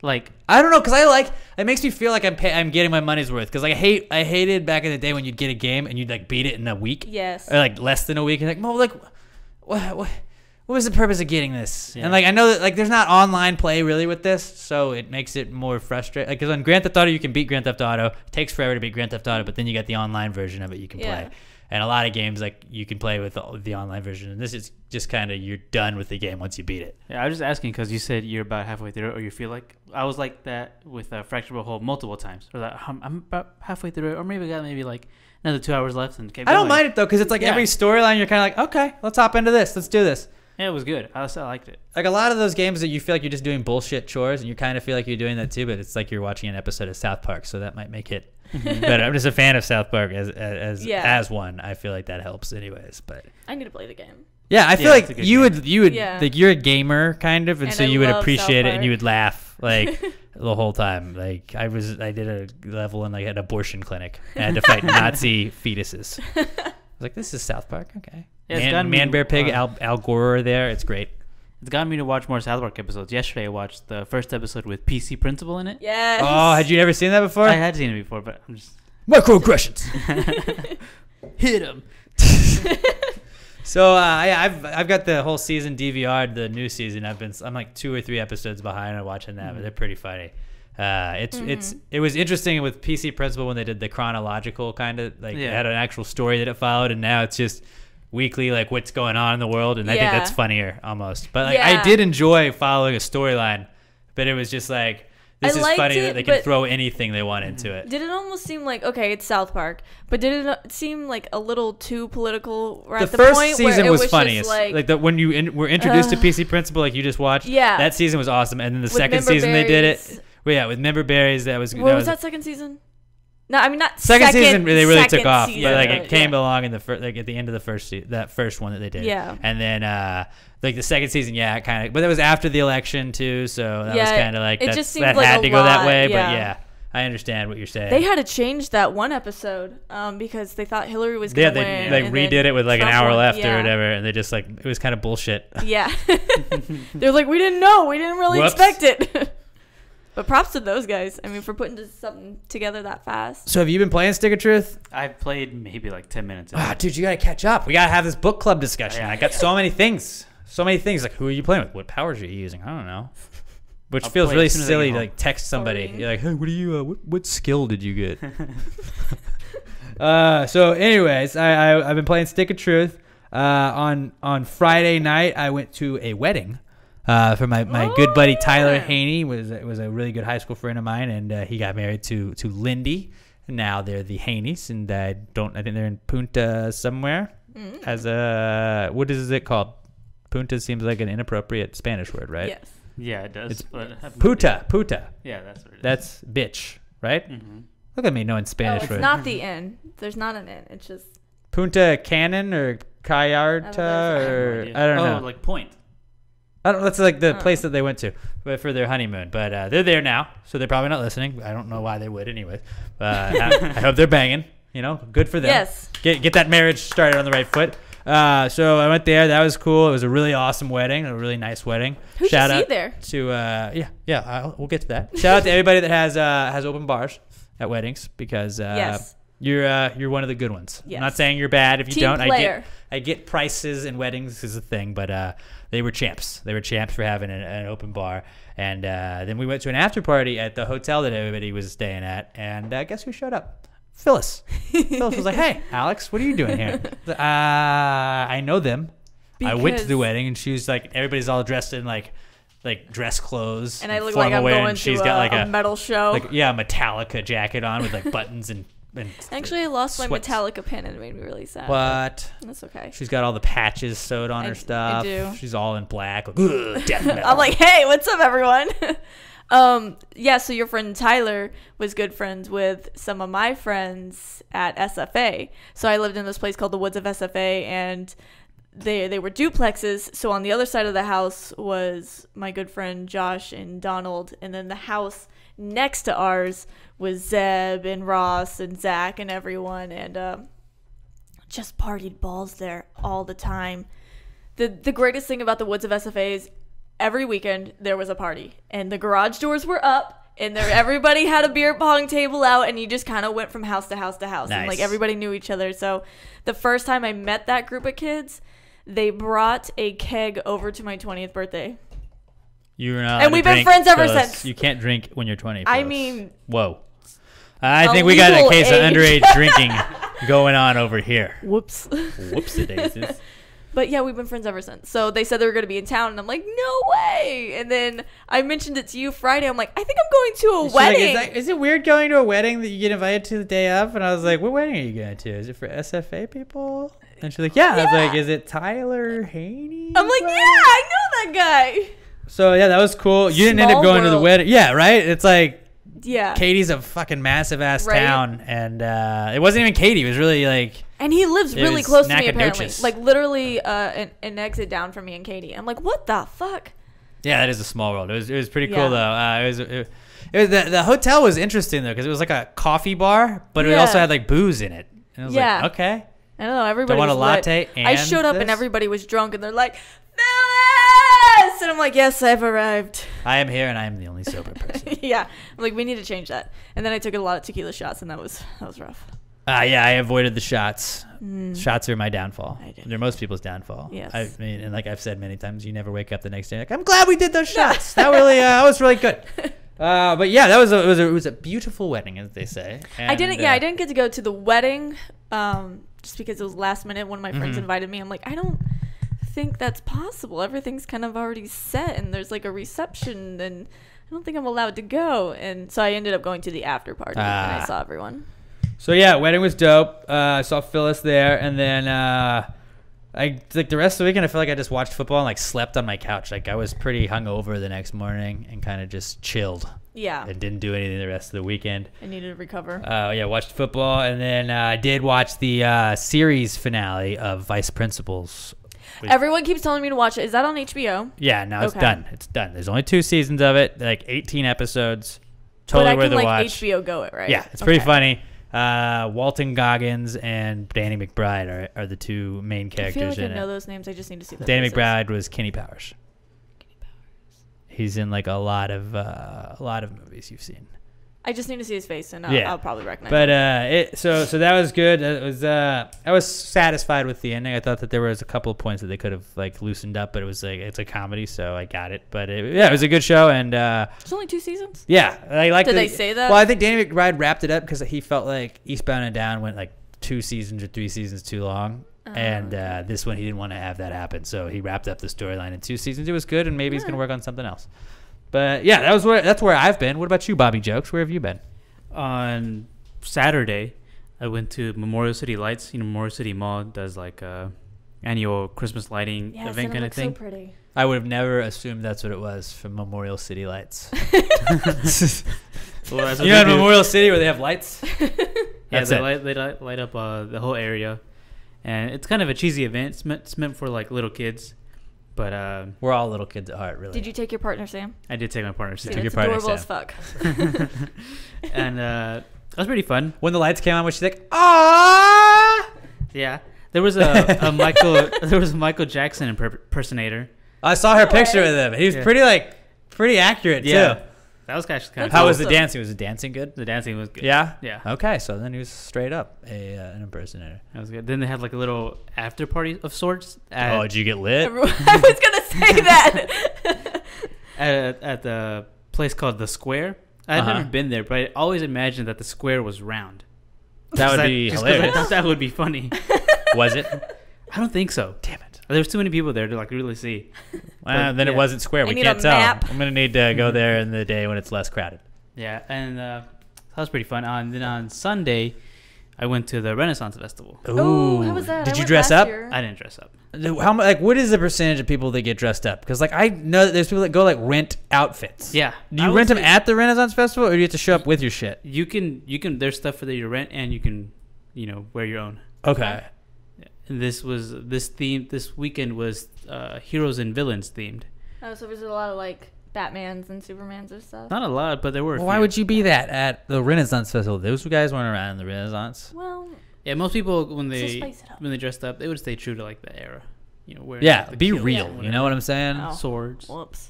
Like, I don't know, because it makes me feel like I'm getting my money's worth. Because, like, I hated back in the day when you'd get a game and you'd, like, beat it in a week. Yes. Or, like, less than a week. And, like, well, like, what was the purpose of getting this? Yeah. And like I know that like there's not online play really with this, so it makes it more frustrating. Because on Grand Theft Auto you can beat Grand Theft Auto. It takes forever to beat Grand Theft Auto, but then you got the online version of it you can play. And a lot of games like you can play with the online version. And this is just kind of you're done with the game once you beat it. Yeah, I was just asking because you said you're about halfway through it, or you feel like I was like that with Fractured But Whole multiple times. Or like I'm about halfway through it, or maybe I got like another 2 hours left and kept I don't going. mind it though because it's like every storyline you're kind of like, okay, let's hop into this, let's do this. Yeah, it was good. I liked it. Like a lot of those games that you feel like you're just doing bullshit chores, and you kind of feel like you're doing that too, but it's like you're watching an episode of South Park, so that might make it better. I'm just a fan of South Park as one. I feel like that helps, anyways. But I need to play the game. Yeah, I feel like you would Yeah. like you're a gamer kind of, and so I you would love appreciate South it and you would laugh like the whole time. Like I did a level in like an abortion clinic. I had to fight Nazi fetuses. I was like, this is South Park, okay. Yeah, Man, Bear, Pig, Al Gore are there. It's great. It's gotten me to watch more South Park episodes. Yesterday I watched the first episode with PC Principal in it. Yes. Oh, had you never seen that before? I had seen it before, but I'm just microaggressions. hit him. So yeah, I've got the whole season DVR'd, the new season. I'm like 2 or 3 episodes behind on watching that, but they're pretty funny. It was interesting with PC Principal when they did the chronological kind of like it had an actual story that it followed, and now it's just weekly, like what's going on in the world, and I think that's funnier almost. But like, Yeah. I did enjoy following a storyline, but it was just like, this I is liked funny it, that they can but- throw anything they want into it. Did it almost seem like, okay, it's South Park, but did it seem like a little too political? Or The at the first point where season it was just funniest. Like when you were introduced to PC Principal, like you just watched. Yeah. That season was awesome, and then the With second Member season they did Berries. it. Well, yeah, with Member Berries, that was. What was that second season? No, I mean not Second season they really took second off, season, but like it but came yeah. along in the like at the end of the that first one that they did. Yeah. And then like the second season, yeah, kind of, but that was after the election too, so that was Yeah, kind of like it that, just seemed that like had a to go that lot, way. yeah. But yeah, I understand what you're saying. They had to change that one episode because they thought Hillary was yeah, gonna they win. like and redid then it with like an Trump hour won. left Yeah. or whatever, and they just like it was kind of bullshit. Yeah. They're like, we didn't know. We didn't really Whoops. expect it. But props to those guys. I mean, for putting something together that fast. So have you been playing Stick of Truth? I've played maybe like 10 minutes. Ah, dude, you gotta catch up. We gotta have this book club discussion. Yeah. I got so many things. Like, who are you playing with? What powers are you using? I don't know. Which I'll feels play really as soon as I silly get to home. like text somebody. Farting. You're like, hey, what do you? What skill did you get? So, anyways, I've been playing Stick of Truth. On Friday night, I went to a wedding. For my good buddy Tyler Haney. It was a really good high school friend of mine, and he got married to Lindy. Now they're the Haneys, and I think they're in Punta somewhere. As a what is it called? Punta seems like an inappropriate Spanish word, right? Yes. Yeah, it does. It's but I have no Puta. idea. Yeah, that's what it is. That's bitch, right? Mm-hmm. Look at me knowing Oh, Spanish it's words. not the N. There's not an N. It's just. Punta Cannon or Callarta or I don't know. Like point. I don't. That's like the place that they went to for their honeymoon. But they're there now, so they're probably not listening. I don't know why they would, anyway. I hope they're banging. You know, good for them. Yes. Get that marriage started on the right foot. So I went there. That was cool. It was a really awesome wedding. A really nice wedding. Who'd Shout you see out there? to we'll get to that. Shout out to everybody that has open bars at weddings because Yes. you're one of the good ones. Yes. I'm not saying you're bad if you Team don't. player. I get prices and weddings is a thing, but they were champs. They were champs for having an open bar. And then we went to an after party at the hotel that everybody was staying at. And guess who showed up? Phyllis. Phyllis was like, "Hey, Alex, what are you doing here?" I know them. I went to the Because- wedding, and she was like, everybody's all dressed in like dress clothes. And I look like formal I'm wear, going and she's to got like a metal show. a Metallica jacket on with like buttons and Actually, I lost my sweats. Metallica pin and it made me really sad. What? That's okay. She's got all the patches sewed on I her stuff. do. She's all in black. Like, "Ugh, death metal." I'm like, hey, what's up, everyone? Yeah, so your friend Tyler was good friends with some of my friends at SFA. So I lived in this place called the Woods of SFA, and they were duplexes. So on the other side of the house was my good friend Josh and Donald, and then the house next to ours was Zeb and Ross and Zach and everyone, and just partied balls there all the time. The greatest thing about the Woods of SFA is every weekend there was a party, and the garage doors were up, and everybody had a beer pong table out, and you just kind of went from house to house to house, and like Nice. everybody knew each other. So the first time I met that group of kids, they brought a keg over to my 20th birthday. You're not. And allowed we've to been drink, friends ever Phyllis. since. You can't drink when you're 20. I Phyllis. mean, whoa. I think we got a legal case of age. underage drinking going on over here. whoops. Whoopsie daisies. But yeah, we've been friends ever since. So they said they were going to be in town, and I'm like, no way. And then I mentioned it to you Friday. I'm like, I think I'm going to a She's like, wedding. is it weird going to a wedding that you get invited to the day of? And I was like, what wedding are you going to? Is it for SFA people? And she's like, yeah. I was like, is it Tyler Haney? I'm like, yeah, I know that guy. So yeah, that was cool. You didn't end up Small going to the world. wedding. Yeah, right? It's like Yeah. Katie's a fucking massive ass Right? town. And it wasn't even Katie. It was really like, And he lives It really was close to me, apparently. Nacogdoches. Like, literally an exit down from me and Katie. I'm like, what the fuck? yeah, that is a small world. It was pretty cool Yeah. though. It was the hotel was interesting though because it was like a coffee bar, but it Yeah. also had like booze in it. And I was Yeah. like, okay. I don't know. Everybody want was a lit. latte I and showed up and this? everybody was drunk, and they're like, Phyllis! And I'm like, yes, I've arrived. I am here and I am the only sober person. Yeah. I'm like, we need to change that. And then I took a lot of tequila shots, and that was rough. Yeah, I avoided the shots. Shots are my downfall. I did. They're most people's downfall. Yes. I mean, and like I've said many times, you never wake up the next day like, I'm glad we did those shots. That really, that was really good. But yeah, that was a beautiful wedding, as they say. I didn't get to go to the wedding. just because it was last minute. One of my friends invited me. I'm like, I don't think that's possible. Everything's kind of already set, and there's like a reception, and I don't think I'm allowed to go. And so I ended up going to the after party, and I saw everyone. So yeah, wedding was dope. I saw Phyllis there, and then the rest of the weekend I feel like I just watched football and like slept on my couch. Like I was pretty hungover the next morning and kind of just chilled. Yeah. And didn't do anything the rest of the weekend. I needed to recover. Yeah, watched football, and then I did watch the series finale of Vice Principals. Everyone keeps telling me to watch it. Is that on HBO? Yeah, now it's done. It's done. There's only 2 seasons of it, like 18 episodes. Totally worth a watch. But I can HBO Go it, right? Yeah, it's pretty funny. Walton Goggins and Danny McBride are the 2 main characters in it. I feel like I know those names. I just need to see those. Danny McBride was Kenny Powers. He's in like a lot of movies you've seen. I just need to see his face, and I'll probably recognize him. So that was good. It was I was satisfied with the ending. I thought that there was a couple of points that they could have like loosened up, but it was like it's a comedy, so I got it. But it was a good show, and it's only 2 seasons. Yeah, I like. Did they say that? Well, I think Danny McBride wrapped it up because he felt like Eastbound and Down went like 2 seasons or 3 seasons too long. And this one, he didn't want to have that happen, so he wrapped up the storyline in 2 seasons. It was good, and maybe he's going to work on something else. But yeah, that's where I've been. What about you, Bobby Jokes? Where have you been? On Saturday, I went to Memorial City Lights. Memorial City Mall does like a annual Christmas lighting event kind of thing. So pretty. I would have never assumed that's what it was from Memorial City Lights. Well, you know, in Memorial City where they have lights. Yeah, they light up the whole area. And it's kind of a cheesy event. It's meant for like little kids, but we're all little kids at heart, really. Did you take your partner Sam? I did take my partner Sam. It's adorable as fuck. And that was pretty fun. When the lights came on, was she like, "Ah"? Yeah, there was a Michael Jackson impersonator. I saw her picture with him. He was pretty accurate too. That was actually kind of How cool. was the dancing? Was the dancing good? The dancing was good. Yeah? Yeah. Okay, so then he was straight up an impersonator. That was good. Then they had like a little after party of sorts. Did you get lit? I was going to say that. at the place called The Square. I've never been there, but I always imagined that the square was round. That would be hilarious. I thought that would be funny. Was it? I don't think so. Damn it. There's too many people there to like really see. Well, then it wasn't square. We can't tell. Map. I'm going to need to go there in the day when it's less crowded. Yeah, and that was pretty fun. Then on Sunday, I went to the Renaissance Festival. Oh, how was that? Did you dress up? I didn't dress up. How like what is the percentage of people that get dressed up? Because like I know that there's people that go like rent outfits. Yeah. Do you rent them at the Renaissance Festival, or do you have to show up with your shit? You can. There's stuff for you to rent, and you can, wear your own. Okay. And this weekend was heroes and villains themed. Oh, so there's a lot of like Batmans and Supermans and stuff. Not a lot, but there were. Well, why would you be that at the Renaissance Festival? Those guys weren't around in the Renaissance. Well, yeah, most people when they spice it up. when they dressed up, they would stay true to like the era. Wearing, Yeah, like, the be kilt real. and You know what I'm saying? Oh. Swords. Whoops.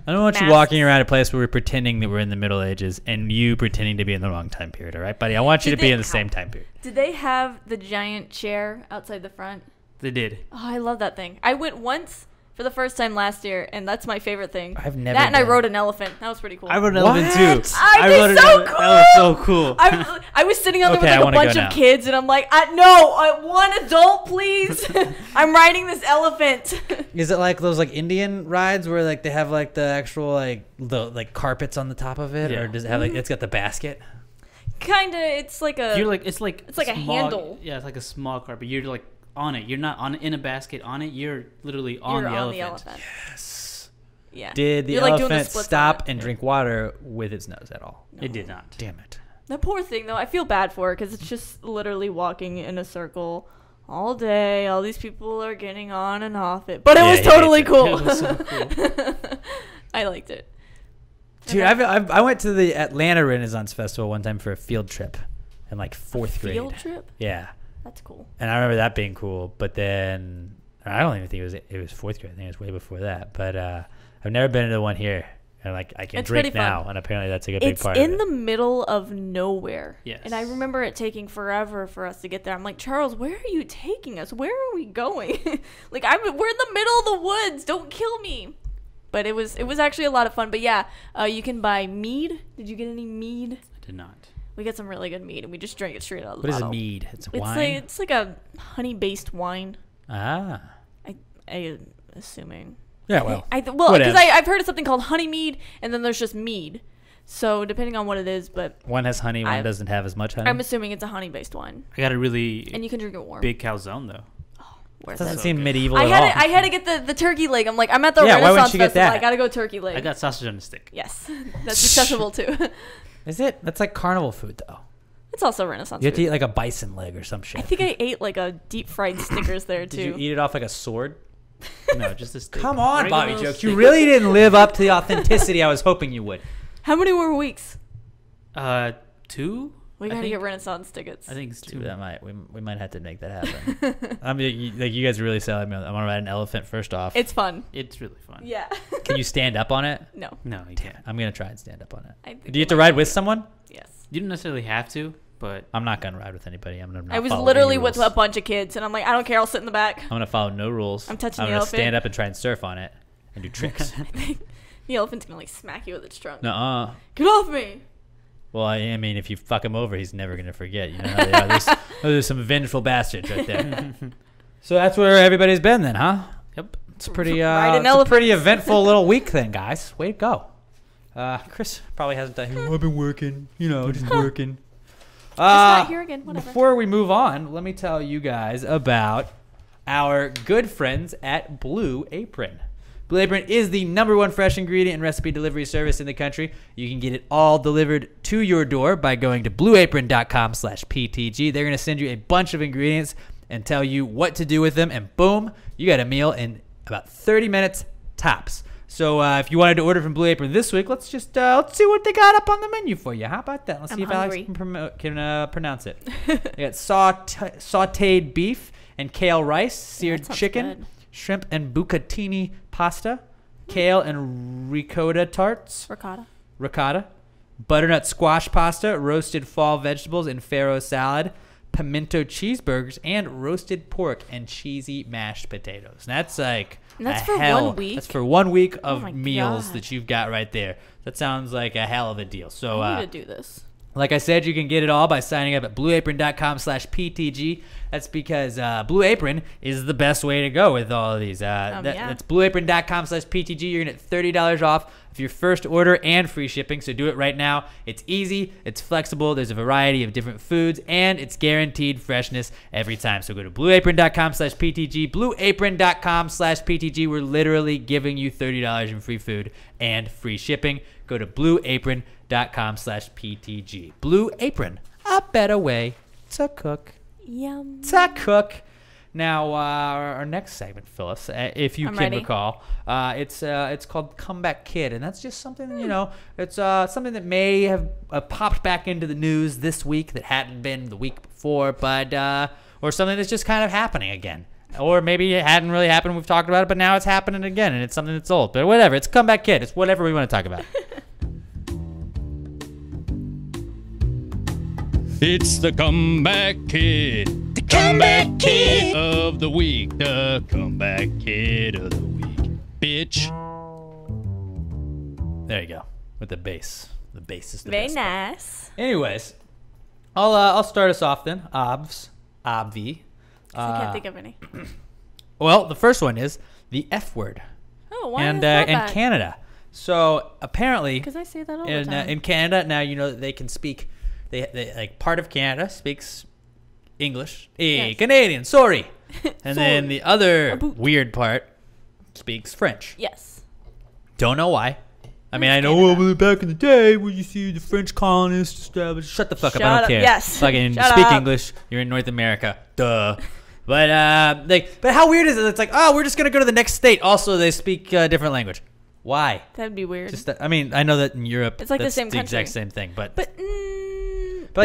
I don't want you Masks. walking around a place where we're pretending that we're in the Middle Ages and you pretending to be in the wrong time period, all right, buddy? I want you to be in the same time period. Did they have the giant chair outside the front? They did. Oh, I love that thing. I went once for the first time last year, and that's my favorite thing. I've never that, and I been. rode an elephant. That was pretty cool. I rode an elephant too. I rode did an so elephant. cool. That was so cool. I was sitting on there Okay, I with like a wanna bunch go of now. kids, and I'm like, no, one adult, please. I'm riding this elephant. Is it like those like Indian rides where like they have like the actual like carpets on the top of it, Yeah. or does it have like it's got the basket? Kinda. It's like a. It's like a handle. Yeah, it's like a small carpet. You're like on it. You're not on it in a basket on it. You're literally on the elephant. Yes. Yeah. Did the You're, like, doing the elephant splits stop on it. and drink water with its nose at all? It did not. Damn it. The poor thing, though, I feel bad for her because it's just literally walking in a circle all day. All these people are getting on and off it. But it was totally cool. It was so cool. I liked it. Dude, I went to the Atlanta Renaissance Festival one time for a field trip in like fourth grade. Field trip? Yeah. That's cool. And I remember that being cool, but then I don't even think it was fourth grade. I think it was way before that. But I've never been to the one here. And like I can It's drink pretty now, fun. and apparently that's like a big It's part of it. in the middle of nowhere. Yes. And I remember it taking forever for us to get there. I'm like, Charles, where are you taking us? Where are we going? Like we're in the middle of the woods. Don't kill me. But it was actually a lot of fun. But yeah, you can buy mead. Did you get any mead? I did not. We get some really good mead, and we just drink it straight out of the What is a bottle. mead? It's It's wine. like it's like a honey-based wine. Ah. I assuming. Yeah, well. Well, whatever. because I've heard of something called honey mead, and then there's just mead. So depending on what it is, but One has honey, one doesn't have as much honey. I'm assuming it's a honey-based wine, I got a really and you can drink it warm. big calzone though. Worth Doesn't it. seem medieval I at had all. I had to get the turkey leg. I'm like, I'm at the Yeah, why wouldn't Renaissance you get Festival. that? I gotta go turkey leg. I got sausage on a stick. Yes, that's accessible too. Is it? That's like carnival food, though. It's also Renaissance You have to food. eat like a bison leg or some I shit. think I ate like a deep fried Snickers there Did you too. eat it off like a sword? No, just a steak. Come on, Regular Bobby little Jokes. You steak. really didn't live up to the authenticity I was hoping you would. How many more weeks? 2. We I gotta think- get Renaissance tickets. I think it's 2. We might have to make that happen. I mean, you guys are really selling me. I want to ride an elephant first off. It's fun. It's really fun. Yeah. Can you stand up on it? No. No, you can't. I'm gonna try and stand up on I it. think Do you have it to might ride be- with someone? Yes. You don't necessarily have to, but I'm not gonna ride with anybody. I'm gonna. I was follow literally any with rules. a bunch of kids, and I'm like, I don't care. I'll sit in the back. I'm gonna follow no rules. I'm touching I'm the gonna elephant. stand up and try and surf on it and do tricks. The elephant's gonna like smack you with its trunk. Nuh-uh. Get off me! Well, I mean, if you fuck him over, he's never gonna forget. You know how they are. There's some vengeful bastards right there. So that's where everybody's been then, huh? yep. It's pretty, Riding it's a pretty elephants. eventful little week then, guys. Way to go. Chris probably hasn't done. I've been working, just working. Just not here again. Whatever. Before we move on, let me tell you guys about our good friends at Blue Apron. Blue Apron is the #1 fresh ingredient and recipe delivery service in the country. You can get it all delivered to your door by going to blueapron.com/PTG. They're going to send you a bunch of ingredients and tell you what to do with them, and boom, you got a meal in about 30 minutes tops. So if you wanted to order from Blue Apron this week, let's see what they got up on the menu for you. How about that? Let's I'm see if hungry. Alex can pronounce it. They got sautéed beef and kale rice, seared that sounds chicken, good. shrimp and bucatini pasta, kale and ricotta tarts, ricotta, butternut squash pasta, roasted fall vegetables and farro salad, pimento cheeseburgers, and roasted pork and cheesy mashed potatoes. That's like And that's a for hell. 1 week? That's for 1 week Oh of my meals God. that you've got right there. That sounds like a hell of a deal. So I need to do this. like I said, you can get it all by signing up at blueapron.com/PTG. That's because Blue Apron is the best way to go with all of these. Yeah. That's blueapron.com/PTG. You're going to get $30 off of your first order and free shipping. So do it right now. It's easy. It's flexible. There's a variety of different foods, and it's guaranteed freshness every time. So go to blueapron.com/PTG. Blueapron.com/PTG. We're literally giving you $30 in free food and free shipping. Go to blueapron.com/PTG. Blue Apron, a better way to cook. Yum. Now, our next segment, Phyllis, if you I'm can ready. recall, it's called Comeback Kid, and that's just something, it's something that may have popped back into the news this week that hadn't been the week before, but or something that's just kind of happening again. Or maybe it hadn't really happened, we've talked about it, but now it's happening again, and it's something that's old. But whatever, it's Comeback Kid. It's whatever we want to talk about. It's the Comeback Kid. The Comeback Kid of the week. The Comeback Kid of the week. Bitch. There you go, with the bass. The bass is the Very best. nice. Anyways, I'll start us off then. Obvi. I can't think of any. Well, the first one is the F word, Oh, why and is that in bad? Canada. So apparently, Because I say that all the time. in Canada now, they can speak. They like part of Canada speaks English. Hey, Yes. Canadian, sorry. And then Sorry. the other A boot. weird part speaks French. Yes. Don't know why. I mean, I That's know Canada. well, back in the day when you see the French colonists established. Shut the fuck up! I Shut don't up. care. Yes. Fucking Shut speak up. English. You're in North America. Duh. But but how weird is it? It's like, oh, we're just gonna go to the next state. Also, they speak a different language. Why? That'd be weird. Just I mean, I know that in Europe, It's like the that's same the exact country. same thing. But but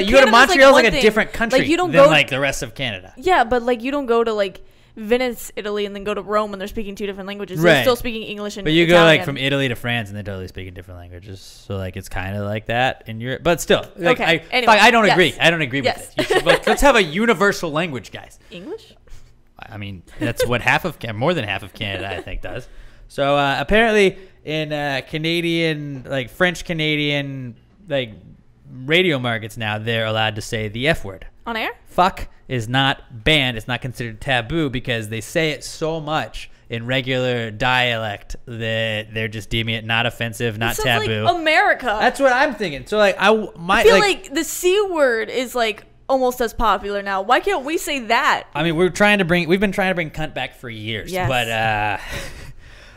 you go to Canada's, Montreal, it's one like a thing. different country Like, you don't than go like the rest of Canada. Yeah, but like you don't go to like Venice, Italy, and then go to Rome, and they're speaking 2 different languages. Right. They're still speaking English and But you go Italian. like from Italy to France, and they're totally speaking different languages. So like it's kind of like that in Europe. But still, like, Okay, anyway, I don't yes. agree. I don't agree Yes. with it. You should, let's have a universal language, guys. English. I mean, that's what more than half of Canada, I think, does. So apparently, in Canadian, like French Canadian, like radio markets now, they're allowed to say the F word. On air? Fuck is not banned. It's not considered taboo because they say it so much in regular dialect that they're just deeming it not offensive, not It sounds taboo. like America. That's what I'm thinking. So like I feel like the C word is like almost as popular now. Why can't we say that? I mean, we've been trying to bring cunt back for years. Yes. But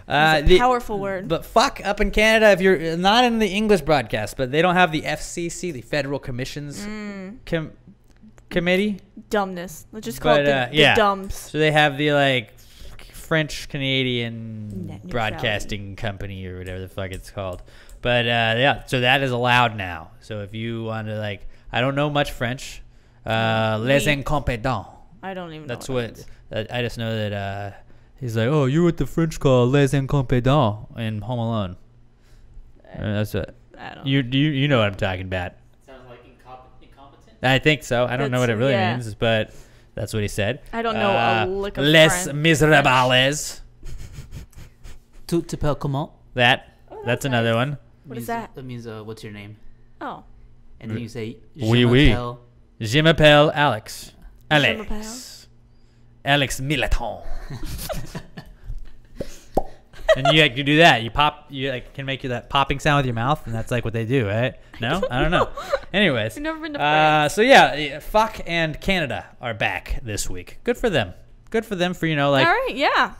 It's a powerful word. But fuck up in Canada, if you're not in the English broadcast, but they don't have the FCC, the Federal Commissions Committee. Dumbness. Let's just call it the dumbs. So they have the like French Canadian Broadcasting Company or whatever the fuck it's called. But so that is allowed now. So if you want to like, I don't know much French. Les incompetents. I don't even know. That's what I just know that he's like, oh, you're what the French call les incompetents in Home Alone. That's what. I don't You know what I'm talking about. Sounds like incompetent. I think so. I don't know what it really means, but that's what he said. I don't know a lick of Les French. miserables. Tout te pelle comment? That's another one. What is that? That means what's your name? Oh. And then you say Oui, oui. Je m'appelle Alex. m'appelle. Alex Militon. And you do that. You like can make that popping sound with your mouth, and that's like what they do, right? No, I don't know. Anyways, I've never been to France. So yeah, fuck and Canada are back this week. Good for them. Good for them for like. All right, yeah.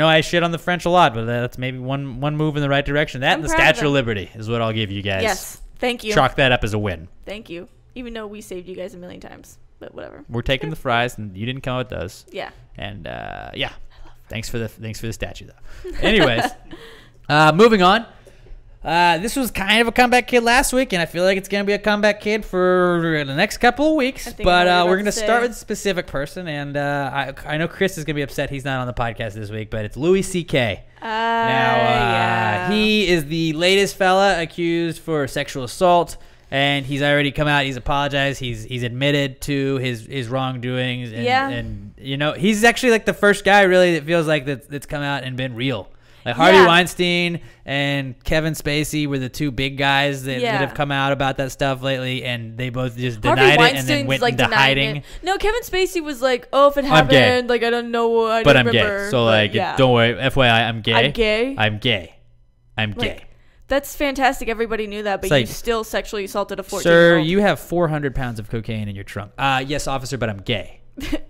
I shit on the French a lot, but that's maybe one move in the right direction. That I'm and the proud of Statue of them. Liberty is what I'll give you guys. Yes, thank you. Chalk that up as a win. Thank you. Even though we saved you guys a million times, but whatever. We're taking the fries, and you didn't come up with those. Yeah. And yeah, thanks for the statue though. Anyways, moving on. This was kind of a comeback kid last week, and I feel like it's gonna be a comeback kid for the next couple of weeks. But we're gonna start with a specific person, and I know Chris is gonna be upset he's not on the podcast this week, but it's Louis C.K. Now he is the latest fella accused for sexual assault. And he's already come out. He's apologized. He's admitted to his wrongdoings. And he's actually like the first guy really that feels like that's come out and been real. Like Harvey Weinstein and Kevin Spacey were the two big guys that have come out about that stuff lately, and they both just denied it and then went into hiding. It. No, Kevin Spacey was like, "Oh, if it happened, like I don't know, I don't remember." I'm gay. So like, don't worry. FYI, I'm gay. I'm gay. I'm gay. I'm gay. That's fantastic. Everybody knew that, but you still sexually assaulted a 14-year-old. Sir, you have 400 pounds of cocaine in your trunk. Yes, officer, but I'm gay.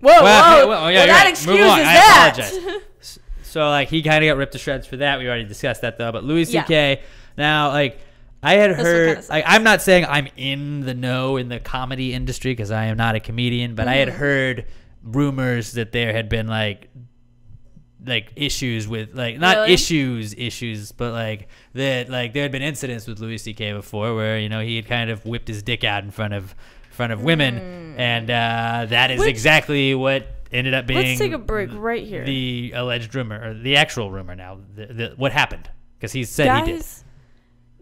Whoa. That excuses that. I apologize. So, like, he kind of got ripped to shreds for that. We already discussed that, though. But Louis C.K., now, like, I had heard, I'm not saying I'm in the know in the comedy industry because I am not a comedian, but I had heard rumors that there had been, like issues with not issues, but like that there had been incidents with Louis C.K. before where he had kind of whipped his dick out in front of women, and that is exactly what ended up being. Let's take a break right here. The alleged rumor or the actual rumor now. What happened? Because he said he did.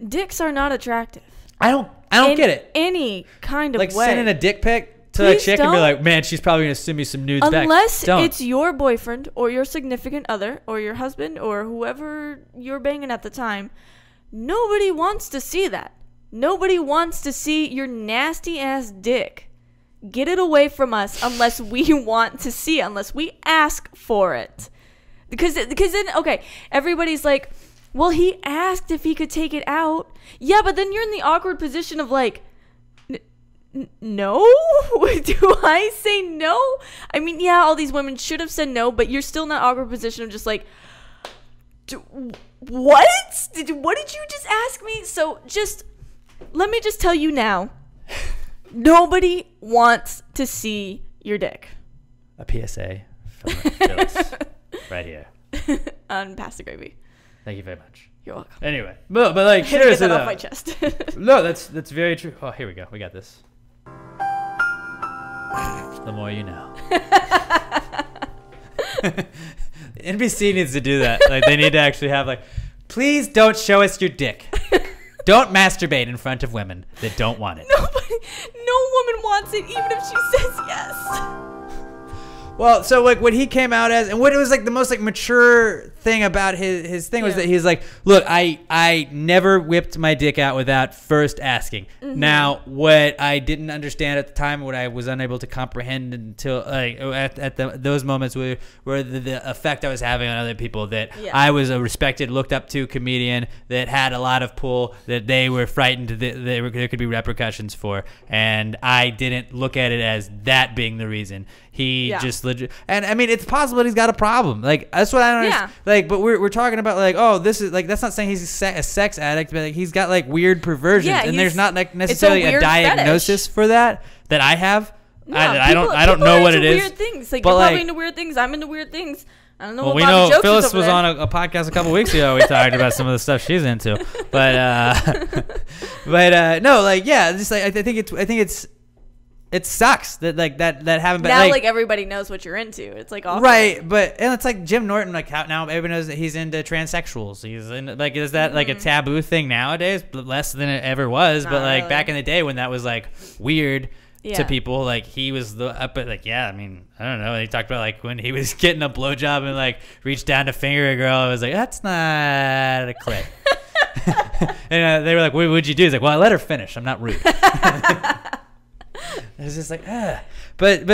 Dicks are not attractive. I don't get it. Any kind of like way. Sending a dick pic to a chick and be like, man, she's probably going to send me some nudes back. Unless it's your boyfriend or your significant other or your husband or whoever you're banging at the time, nobody wants to see that. Nobody wants to see your nasty ass dick. Get it away from us unless we want to see it, unless we ask for it. Because then, okay, everybody's like, well, he asked if he could take it out. Yeah, but then you're in the awkward position of like, no? Do I say no? I mean, yeah, all these women should have said no, but you're still in that awkward position of just like, what? What did you just ask me? So just, let me just tell you now, nobody wants to see your dick. A PSA from Phyllis right here. On Pasta Gravy. Thank you very much. You're welcome. Anyway, but like Get seriously that though. off my chest. No, that's very true. Oh, here we go. We got this. The more you know. NBC needs to do that. Like they need to actually have like, please don't show us your dick. Don't masturbate in front of women that don't want it. No woman wants it, even if she says yes. Well, so like what he came out as, and what it was like the most like mature thing about his thing was that he's like, look, I never whipped my dick out without first asking. Now, what I didn't understand at the time, what I was unable to comprehend until like at those moments were the effect I was having on other people. That I was a respected, looked up to comedian that had a lot of pull, that they were frightened that there could be repercussions for, and I didn't look at it as that being the reason. He just legit, and I mean, it's possible that he's got a problem. Like that's what I don't understand. Like, but we're talking about like, oh, this is like, that's not saying he's a sex addict, but like, he's got like weird perversions, and there's not like necessarily a diagnosis fetish for that I have. No, I don't know what it is. Weird things. Like, you're probably into weird things. I'm into weird things. I don't know. Well, what we Bobby know Phyllis was there. on a podcast a couple weeks ago. We talked about some of the stuff she's into, but no, like just like I think it sucks that like that happened. But now like everybody knows what you're into. It's like awful. Right, and it's like Jim Norton. Like how now everyone knows that he's into transsexuals. He's in like, is that like a taboo thing nowadays? Less than it ever was. But like really. Back in the day when that was like weird to people, like he was I mean, I don't know. He talked about like when he was getting a blowjob and like reached down to finger a girl. I was like, that's not a clit. And they were like, what would you do? He's like, well, I let her finish. I'm not rude. It's just like, but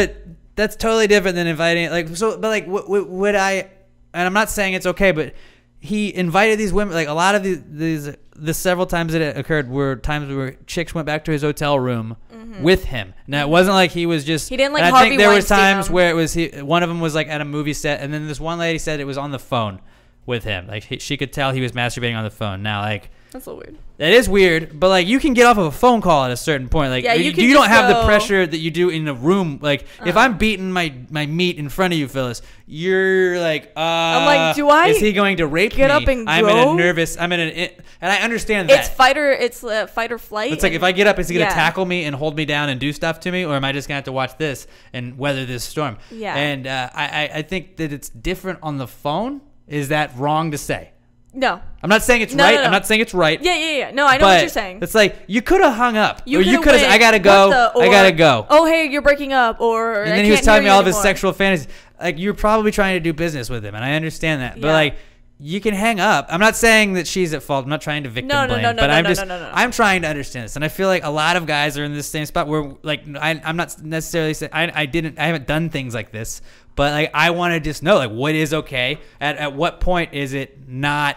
that's totally different than inviting like so. But like, would I? And I'm not saying it's okay, but he invited these women. Like a lot of the several times that it occurred were times where chicks went back to his hotel room with him. Now it wasn't like he was just. He didn't like. I Harvey think there Weinstein was times him. where it was one of them was like at a movie set, and then this one lady said it was on the phone with him. Like she could tell he was masturbating on the phone. Now like. That's a little weird. That is weird, but like you can get off of a phone call at a certain point. Like you don't have the pressure that you do in a room. Like if I'm beating my meat in front of you, Phyllis, you're like, I'm like, is he going to rape me? Get up and I'm go? and I understand that. It's fight or flight. It's like if I get up, is he going to tackle me and hold me down and do stuff to me, or am I just going to have to watch this and weather this storm? Yeah. And I think that it's different on the phone. Is that wrong to say? No. I'm not saying it's right. No. I'm not saying it's right. Yeah. No, I know what you're saying. It's like you could have hung up. You could have said, I gotta go. I gotta go. Oh, hey, you're breaking up. Or and then he was telling me all of his sexual fantasies. Like you're probably trying to do business with him, and I understand that. But like you can hang up. I'm not saying that she's at fault. I'm not trying to victim blame. But I'm trying to understand this, and I feel like a lot of guys are in this same spot where like I'm not necessarily saying I haven't done things like this, but like I want to just know like what is okay. At what point is it not?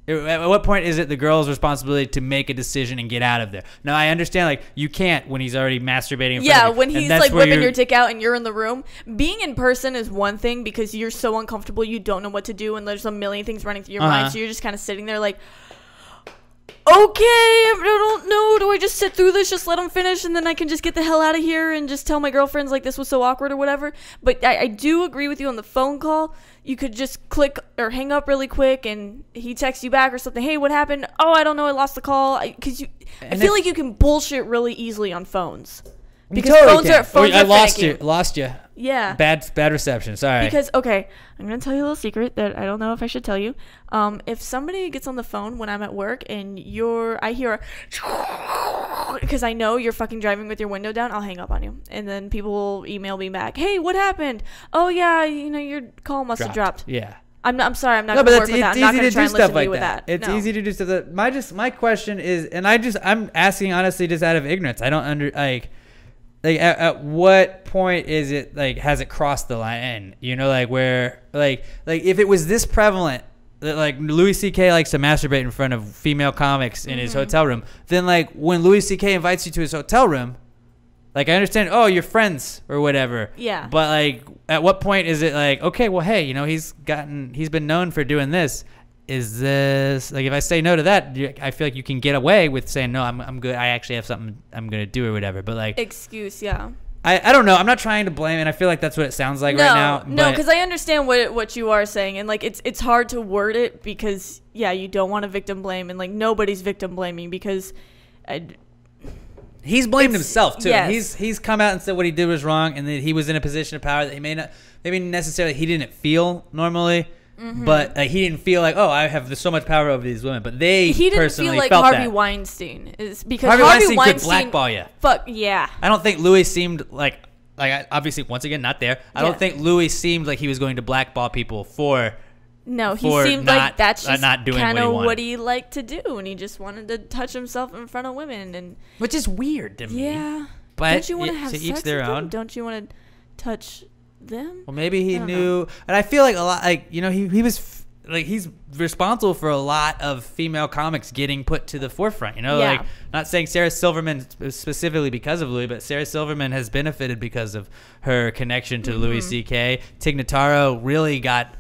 At what point is it the girl's responsibility to make a decision and get out of there? Now, I understand, like, you can't when he's already masturbating in front of you. When he's, like, whipping your dick out and you're in the room. Being in person is one thing because you're so uncomfortable, you don't know what to do, and there's a million things running through your mind, so you're just kind of sitting there like, okay, I don't know. Do I just sit through this, just let him finish, and then I can just get the hell out of here and just tell my girlfriends, like, this was so awkward or whatever? But I do agree with you on the phone call. You could just click or hang up really quick, and he texts you back or something. Hey, what happened? Oh, I don't know. I lost the call. I feel like you can bullshit really easily on phones. Because phones are lost you. Yeah. Bad reception. Sorry. Because, okay, I'm going to tell you a little secret that I don't know if I should tell you. If somebody gets on the phone when I'm at work and I hear because I know you're fucking driving with your window down, I'll hang up on you. And then people will email me back, hey, what happened? Oh, yeah, your call must have dropped. Yeah. I'm sorry, I'm not going to work with that. I'm not going to try and listen to you with that. It's easy to do stuff that. My question is, and I'm asking honestly just out of ignorance. I don't like at what point is it like has it crossed the line? Like where like if it was this prevalent that like Louis C.K. likes to masturbate in front of female comics in his hotel room, then like when Louis C.K. invites you to his hotel room, like I understand, oh, you're friends or whatever. Yeah. But like at what point is it like, okay, well, hey, he's been known for doing this. Is this like if I say no to that, I feel like you can get away with saying no, I'm good. I actually have something I'm gonna do or whatever. But like excuse, yeah. I don't know. I'm not trying to blame, and I feel like that's what it sounds like right now. No, because I understand what you are saying, and like it's hard to word it because you don't want to victim blame, and like nobody's victim blaming because he's blamed himself too. Yes. He's come out and said what he did was wrong, and that he was in a position of power that he maybe necessarily he didn't feel normally. Mm-hmm. But he didn't feel like, oh, I have so much power over these women. But he didn't feel like Harvey Weinstein is because Harvey Weinstein could blackball you. Fuck yeah. I don't think Louis seemed like obviously, once again, not there. I Yeah. don't think Louis seemed like he was going to blackball people for No, he for seemed not- like that's just not doing what kind he of wanted. what he liked to do, and he just wanted to touch himself in front of women. And which is weird to me. yeah, But don't you want to have to sex each their with them? own. Don't you want to touch them? Well, maybe he I don't knew, and I feel like a lot, like he was like he's responsible for a lot of female comics getting put to the forefront. Yeah. Like not saying Sarah Silverman specifically because of Louis, but Sarah Silverman has benefited because of her connection to Louis C.K. Tig Notaro really got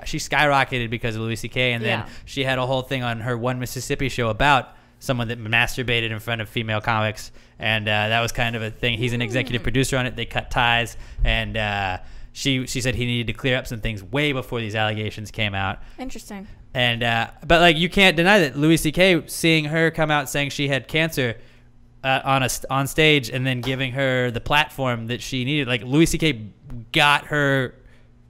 she skyrocketed because of Louis C.K. and then Yeah. she had a whole thing on her One Mississippi show about someone that masturbated in front of female comics, and that was kind of a thing. He's an executive producer on it. They cut ties, and she said he needed to clear up some things way before these allegations came out. Interesting. And but like you can't deny that Louis C.K. seeing her come out saying she had cancer on stage and then giving her the platform that she needed. Like Louis C.K. got her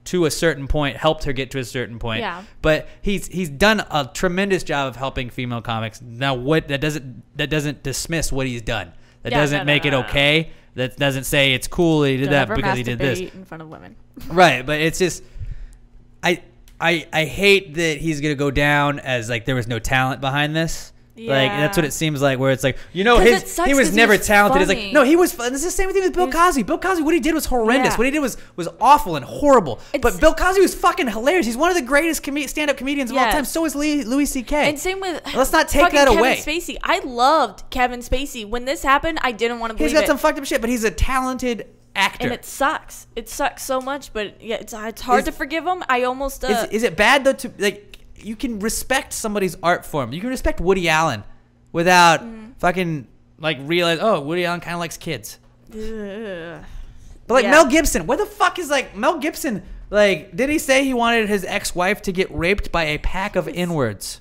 to a certain point, helped her get to a certain point. Yeah. But he's done a tremendous job of helping female comics. Now that doesn't dismiss what he's done. That Yeah, doesn't no, make it no. okay. That doesn't say it's cool that he did Don't that ever because he did this. masturbate in front of women. Right, but it's just I hate that he's gonna go down as like there was no talent behind this. Like that's what it seems like. Where it's like 'Cause it sucks he was 'cause he never was talented. It's funny. like no, he was. And it's the same thing with Bill Cosby. Bill Cosby, what he did was horrendous. Yeah. What he did was awful and horrible. But It's- Bill Cosby was fucking hilarious. He's one of the greatest stand-up comedians of all Yes. time. So is Louis C.K. And same with Let's not take fucking that Kevin away. Spacey. I loved Kevin Spacey. When this happened, I didn't want to believe He's got it. some fucked up shit, but he's a talented actor. And it sucks. It sucks so much, but yeah, it's hard to forgive him. I almost Is it bad though to like you can respect somebody's art form. You can respect Woody Allen without fucking like realize Woody Allen kind of likes kids. Ugh. But like Yeah. Mel Gibson, where the fuck is like Mel Gibson? Like did he say he wanted his ex-wife to get raped by a pack of N-words?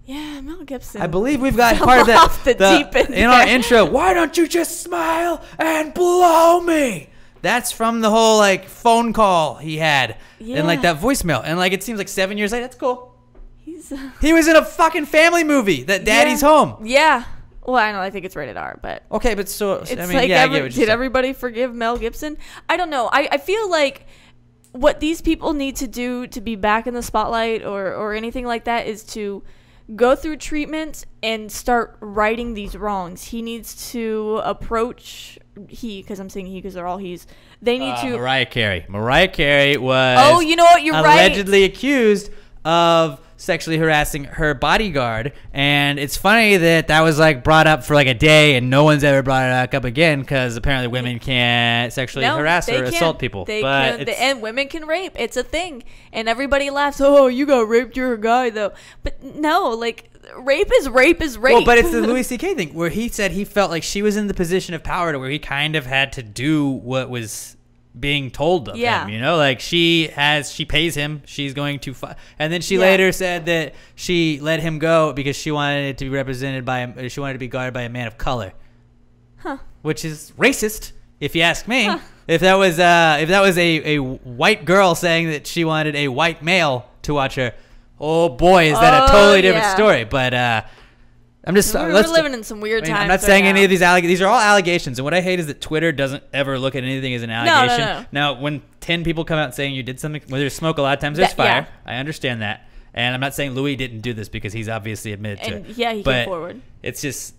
Yeah, Mel Gibson. I believe we've got Fell part of that off the deep end in our there. intro. Why don't you just smile and blow me? That's from the whole like phone call he had and like Yeah. that voicemail. And like it seems like 7 years later, that's cool. He's He was in a fucking family movie that Daddy's yeah. Home. Yeah. Well, I know. I think it's rated R, but Okay, but so it's I mean, like yeah, I get what you're did saying. everybody forgive Mel Gibson? I don't know. I feel like what these people need to do to be back in the spotlight or anything like that is to go through treatment and start righting these wrongs. He needs to approach because I'm saying he because they're all he's. They need to. Mariah Carey. Mariah Carey was. Oh, you know what? You're right. allegedly accused of sexually harassing her bodyguard, and it's funny that was like brought up for like a day, and no one's ever brought it back up again because apparently women can't sexually harass they or can. assault people. They but can, it's- and women can rape. It's a thing, and everybody laughs. Oh, you got raped. You're a guy, though. But no, like rape is rape. well, but it's the Louis C.K. thing where he said he felt like she was in the position of power to where he kind of had to do what was being told of Yeah. him, like she pays him, she's going to and then she Yeah. later said that she let him go because she wanted it to be she wanted to be guarded by a man of color, which is racist if you ask me. If that was a white girl saying that she wanted a white male to watch her, oh boy, is that a totally different yeah. story. But I'm just we're let's- living in some weird times. I'm not right saying now. any of these these are all allegations, and what I hate is that Twitter doesn't ever look at anything as an allegation. no. Now, when 10 people come out saying you did something, when there's smoke, a lot of times there's That- fire. yeah. I understand that, and I'm not saying Louis didn't do this because he's obviously admitted to And it. yeah, he but came forward. It's just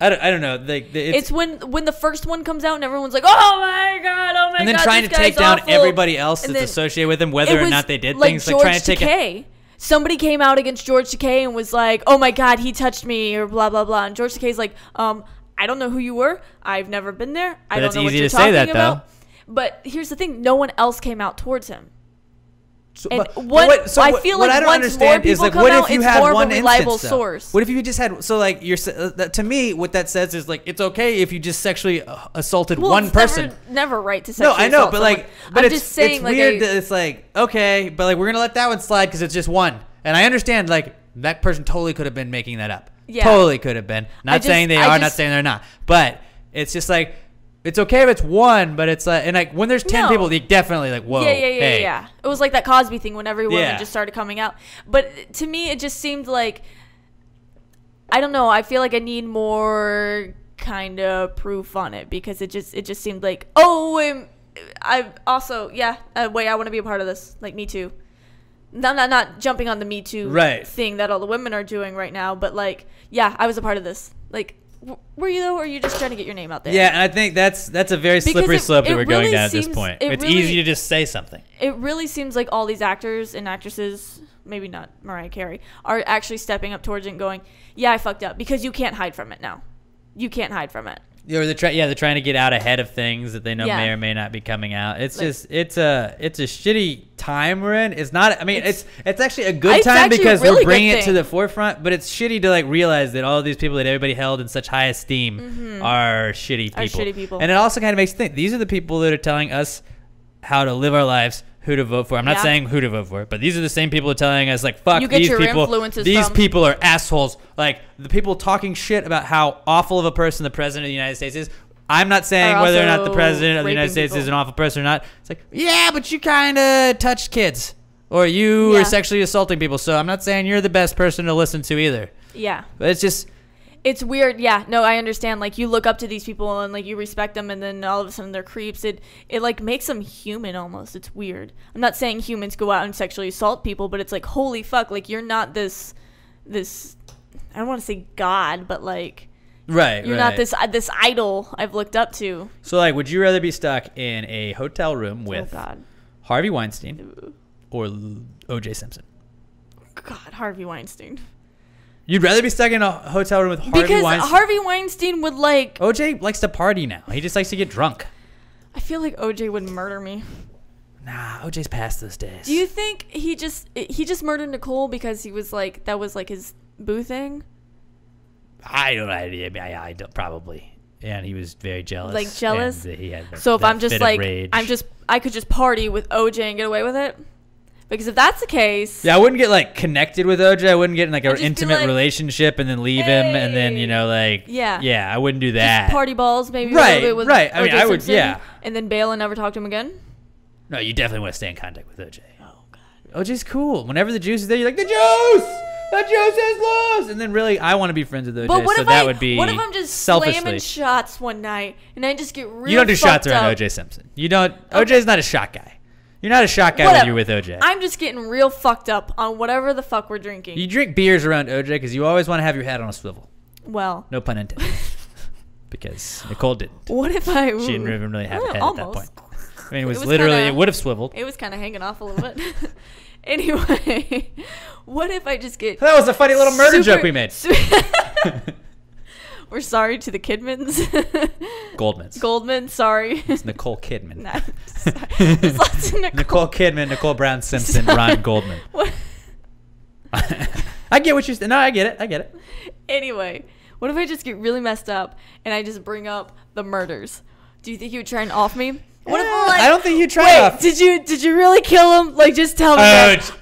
I don't know. It's when the first one comes out and everyone's like, "Oh my god, oh my god!" and then trying to this take guy's down awful. everybody else And that's then associated with him, whether it or was not they did like things, George like trying to take it. Takei. Somebody came out against George Takei and was like, "Oh my god, he touched me," or blah blah blah. And George Takei's like, I don't know who you were. I've never been there. I But don't it's know what easy you're to say talking that, though. about." But here's the thing: no one else came out towards him. So, And but what- I what- feel what like I don't once understand more is people like, come what out, if you it's had more of a one reliable instance, though? source. What if you just had like to me what that says is like it's okay if you just sexually assaulted Well, one it's person. never right to No, sexually I know, assault but someone. like, but I'm it's just saying, it's like, weird that it's like okay, but like we're gonna let that one slide because it's just one, and I understand like that person totally could have been making that up. Yeah. Totally could have been. Not just- saying they I are, not just- saying they're not, but it's just like. It's okay if it's one, but it's like, and like when there's 10 No. people, they definitely like, whoa, hey. Yeah. It was like that Cosby thing when every woman Yeah. just started coming out. But to me, it just seemed like, I don't know. I feel like I need more kind of proof on it, because it just seemed like, oh, I also, wait, I want to be a part of this, like, Me Too. Not jumping on the Me Too thing that all the women are doing right now, but like, yeah, I was a part of this. Like, were you though, or are you just trying to get your name out there? Yeah, and I think that's a very slippery slope that we're going down at this point. It's easy to just say something. It really seems like all these actors and actresses, maybe not Mariah Carey, are actually stepping up towards it and going, yeah, I fucked up, because you can't hide from it now. You can't hide from it. Or they're trying to get out ahead of things that they know may or may not be coming out. It's like, it's a shitty time we're in. It's not. I mean, it's actually a good time because we're bringing it to the forefront. But it's shitty to like realize that all of these people that everybody held in such high esteem are shitty people. And it also kind of makes you think. These are the people that are telling us how to live our lives, who to vote for. I'm not saying who to vote for, but these are the same people telling us, like, fuck these people. These people are assholes. Like, the people talking shit about how awful of a person the president of the United States is. I'm not saying whether or not the president of the United States is an awful person or not. It's like, yeah, but you kind of touched kids. Or you were sexually assaulting people. So I'm not saying you're the best person to listen to either. Yeah. But it's just... It's weird. Yeah, no, I understand. Like, you look up to these people and, like, you respect them, and then all of a sudden they're creeps. It like, makes them human almost. It's weird. I'm not saying humans go out and sexually assault people, but it's like, holy fuck. Like, you're not this I don't want to say God, but, like... You're not this idol I've looked up to. So, like, would you rather be stuck in a hotel room with Harvey Weinstein or O.J. Simpson? God, Harvey Weinstein. You'd rather be stuck in a hotel room with Harvey Weinstein? Because Harvey Weinstein would, like... OJ likes to party now. He just likes to get drunk. I feel like OJ would murder me. Nah, OJ's past those days. Do you think he just murdered Nicole because he was like, that was like his boo thing? I don't know. I don't, probably. And he was very jealous. Like, jealous? He had so if I'm just like, I could just party with OJ and get away with it? Because if that's the case... Yeah, I wouldn't get, like, connected with OJ. I wouldn't get in, like, an intimate relationship and then leave him and then, you know, like... Yeah, I wouldn't do that. Just party balls, maybe. Right. I mean, I would, yeah. And then bail and never talk to him again? No, you definitely want to stay in contact with OJ. Oh, God. OJ's cool. Whenever the juice is there, you're like, the juice! The juice is loose! And then, really, I want to be friends with OJ, but so that would be what if I'm just slamming shots one night and I just get real You don't do shots around OJ Simpson. You don't... OJ's not a shot guy. You're not a shot guy when you're with OJ. I'm just getting real fucked up on whatever the fuck we're drinking. You drink beers around OJ because you always want to have your head on a swivel. Well. No pun intended. Because Nicole didn't. What if I... She didn't even really have a head at that point. I mean, it was it would have swiveled. It was kind of hanging off a little bit. Anyway, what if I just get... That was a funny little murder joke we made. We're sorry to the Kidmans. Goldmans, sorry. It's Nicole Kidman. There's lots of Nicole Kidman, Nicole Brown Simpson, Ron Goldman. What? I get what you're saying. No, I get it. Anyway, what if I just get really messed up and I just bring up the murders? Do you think you would try and off me? What if I'm like, I don't think you tried off. Did you really kill him? Like, just tell me.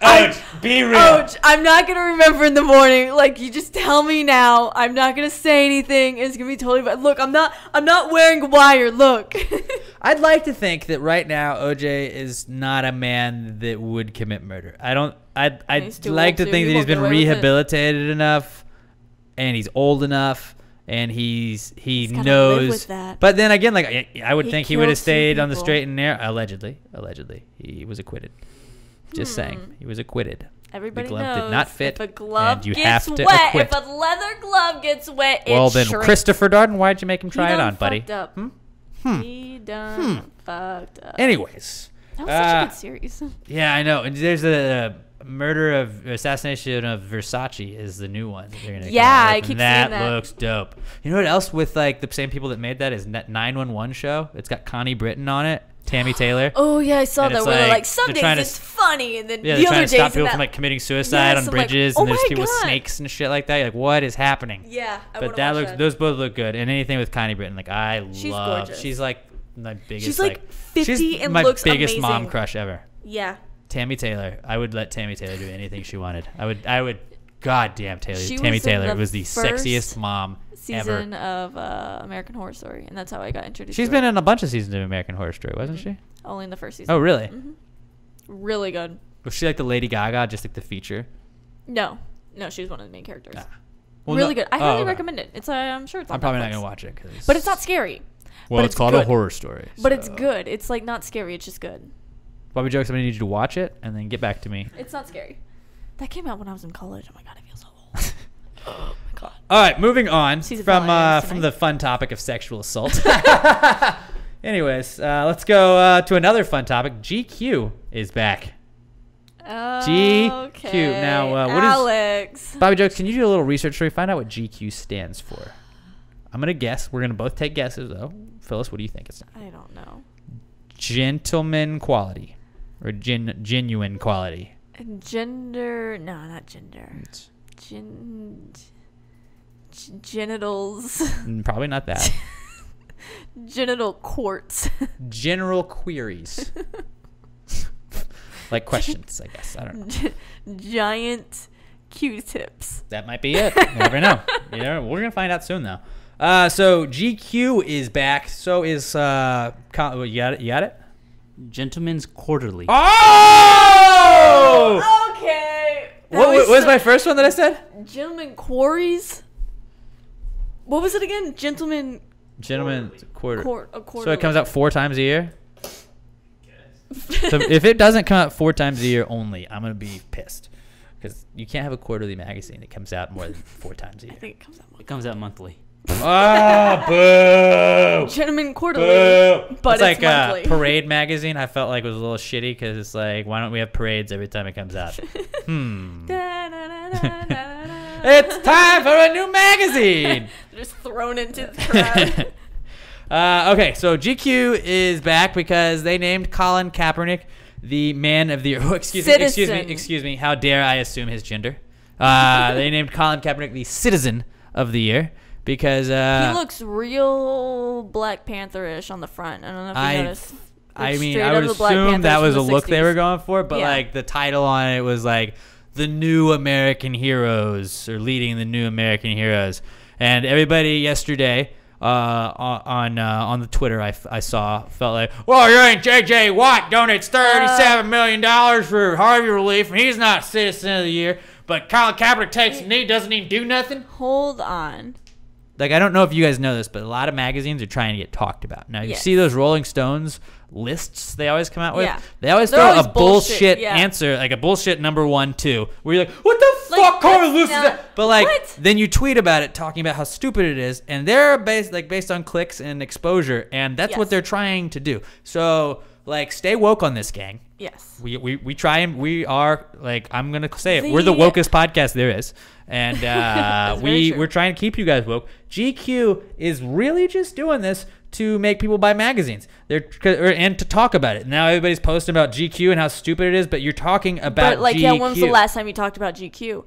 Ouch. Be real. Ouch. I'm not gonna remember in the morning. Like, you just tell me now. I'm not gonna say anything. It's gonna be totally bad. Look, I'm not wearing a wire. Look. I'd like to think that right now OJ is not a man that would commit murder. I'd like to think that he's been rehabilitated enough, and he's old enough. And he knows, but then again, like I would think he would have stayed on the straight and narrow. Allegedly, he was acquitted. Just saying, he was acquitted. Everybody the glove knows did not fit. If a glove and you gets have to wet, acquit. if a leather glove gets wet, well, it then shrinks. Christopher Darden, why'd you make him try it on, buddy? Up. He done fucked up. Anyways, that was such a good series. Yeah, I know. And there's a assassination of Versace is the new one. I keep seeing that. That looks dope. You know what else with like the same people that made that is that 911 show? It's got Connie Britton on it, Tammy Taylor. Oh yeah, I saw that. Where they're like, some days it's funny, and then the other days they're trying to stop people from like committing suicide on bridges, and there's people with snakes and shit like that. You're like, what is happening? Yeah, but those both look good, and anything with Connie Britton, like she's gorgeous. She's like my biggest. She's like 50 she's and my looks biggest amazing. mom crush ever. Yeah. Tammy Taylor. I would let Tammy Taylor do anything she wanted. I would. God damn, She Tammy was Taylor was the sexiest mom season ever. of American Horror Story, and that's how I got introduced. She's been in a bunch of seasons of American Horror Story, wasn't she? Only in the first season. Oh, really? Mm-hmm. Really good. Was she like the Lady Gaga, just like the feature? No, she was one of the main characters. Well, really no- good. I highly okay. recommend it. It's I'm sure it's on I'm probably not Netflix. gonna watch it, But it's not scary. Well, but it's it's called a good. horror story. But it's so- good. It's like not scary. It's just good. Bobby Jokes, I'm gonna need you to watch it and then get back to me. It's not scary. That came out when I was in college. Oh my god, I feel so old. Oh my god. All right, moving on Season from finale from tonight. the fun topic of sexual assault. Anyways, let's go to another fun topic. GQ is back. GQ. Now, what is Alex? Bobby Jokes? Can you do a little research for me? Find out what GQ stands for. I'm gonna guess. We're gonna both take guesses though. Phyllis, what do you think it's? I don't know. Gentleman quality, or genuine quality. Gender? No, not gender. Genitals. Probably not that. Genital quartz. General queries. Like questions, I guess. I don't know. Giant Q-tips. That might be it. You never know. Yeah, we're gonna find out soon though. So GQ is back. So is you got it? You got it? Gentleman's Quarterly. Oh! Okay. What was my first one that I said? Gentlemen Quarries? What was it again? Gentlemen Gentleman quarter. quarter. So it comes out 4 times a year. So if it doesn't come out 4 times a year only, I'm gonna be pissed because you can't have a quarterly magazine that comes out more than 4 times a I year. think it comes out. It comes out monthly. Oh, boo! Gentlemen Quarterly. Boo. But it's like it's monthly. Parade magazine. I felt like it was a little shitty because it's like, why don't we have parades every time it comes out? It's time for a new magazine. Just thrown into the crowd. Okay, so GQ is back because they named Colin Kaepernick the man of the year. Oh, excuse me. How dare I assume his gender? They named Colin Kaepernick the citizen of the year because he looks real Black Panther-ish on the front. I don't know if you noticed. I mean, Straight I out would of the Black assume Panthers that was a from the look they 60s. were going for, but Yeah. like the title on it was like the new American heroes or leading the new American heroes, and everybody yesterday on the Twitter I saw felt like, well, you ain't J.J. Watt donates $37 million for Harvey relief, and he's not citizen of the year, but Colin Kaepernick takes a knee, doesn't even do nothing. Hold on. Like, I don't know if you guys know this, but a lot of magazines are trying to get talked about. Now, you Yes. see those Rolling Stones lists they always come out with? Yeah. They always They're throw always a bullshit yeah. answer, like a bullshit number 1, 2, where you're like, what the Like, fuck kind of that's list is not- that? But, like, What? then you tweet about it, talking about how stupid it is, and they're based on clicks and exposure, and that's what Yes. they're trying to do. So, like, stay woke on this, gang. Yes. We try and we are, like, I'm gonna say it, we're the The- wokest podcast there is, and very true. we're trying to keep you guys woke. GQ is really just doing this to make people buy magazines. And to talk about it. Now everybody's posting about GQ and how stupid it is, but you're talking about But like, GQ. yeah, when was the last time you talked about GQ?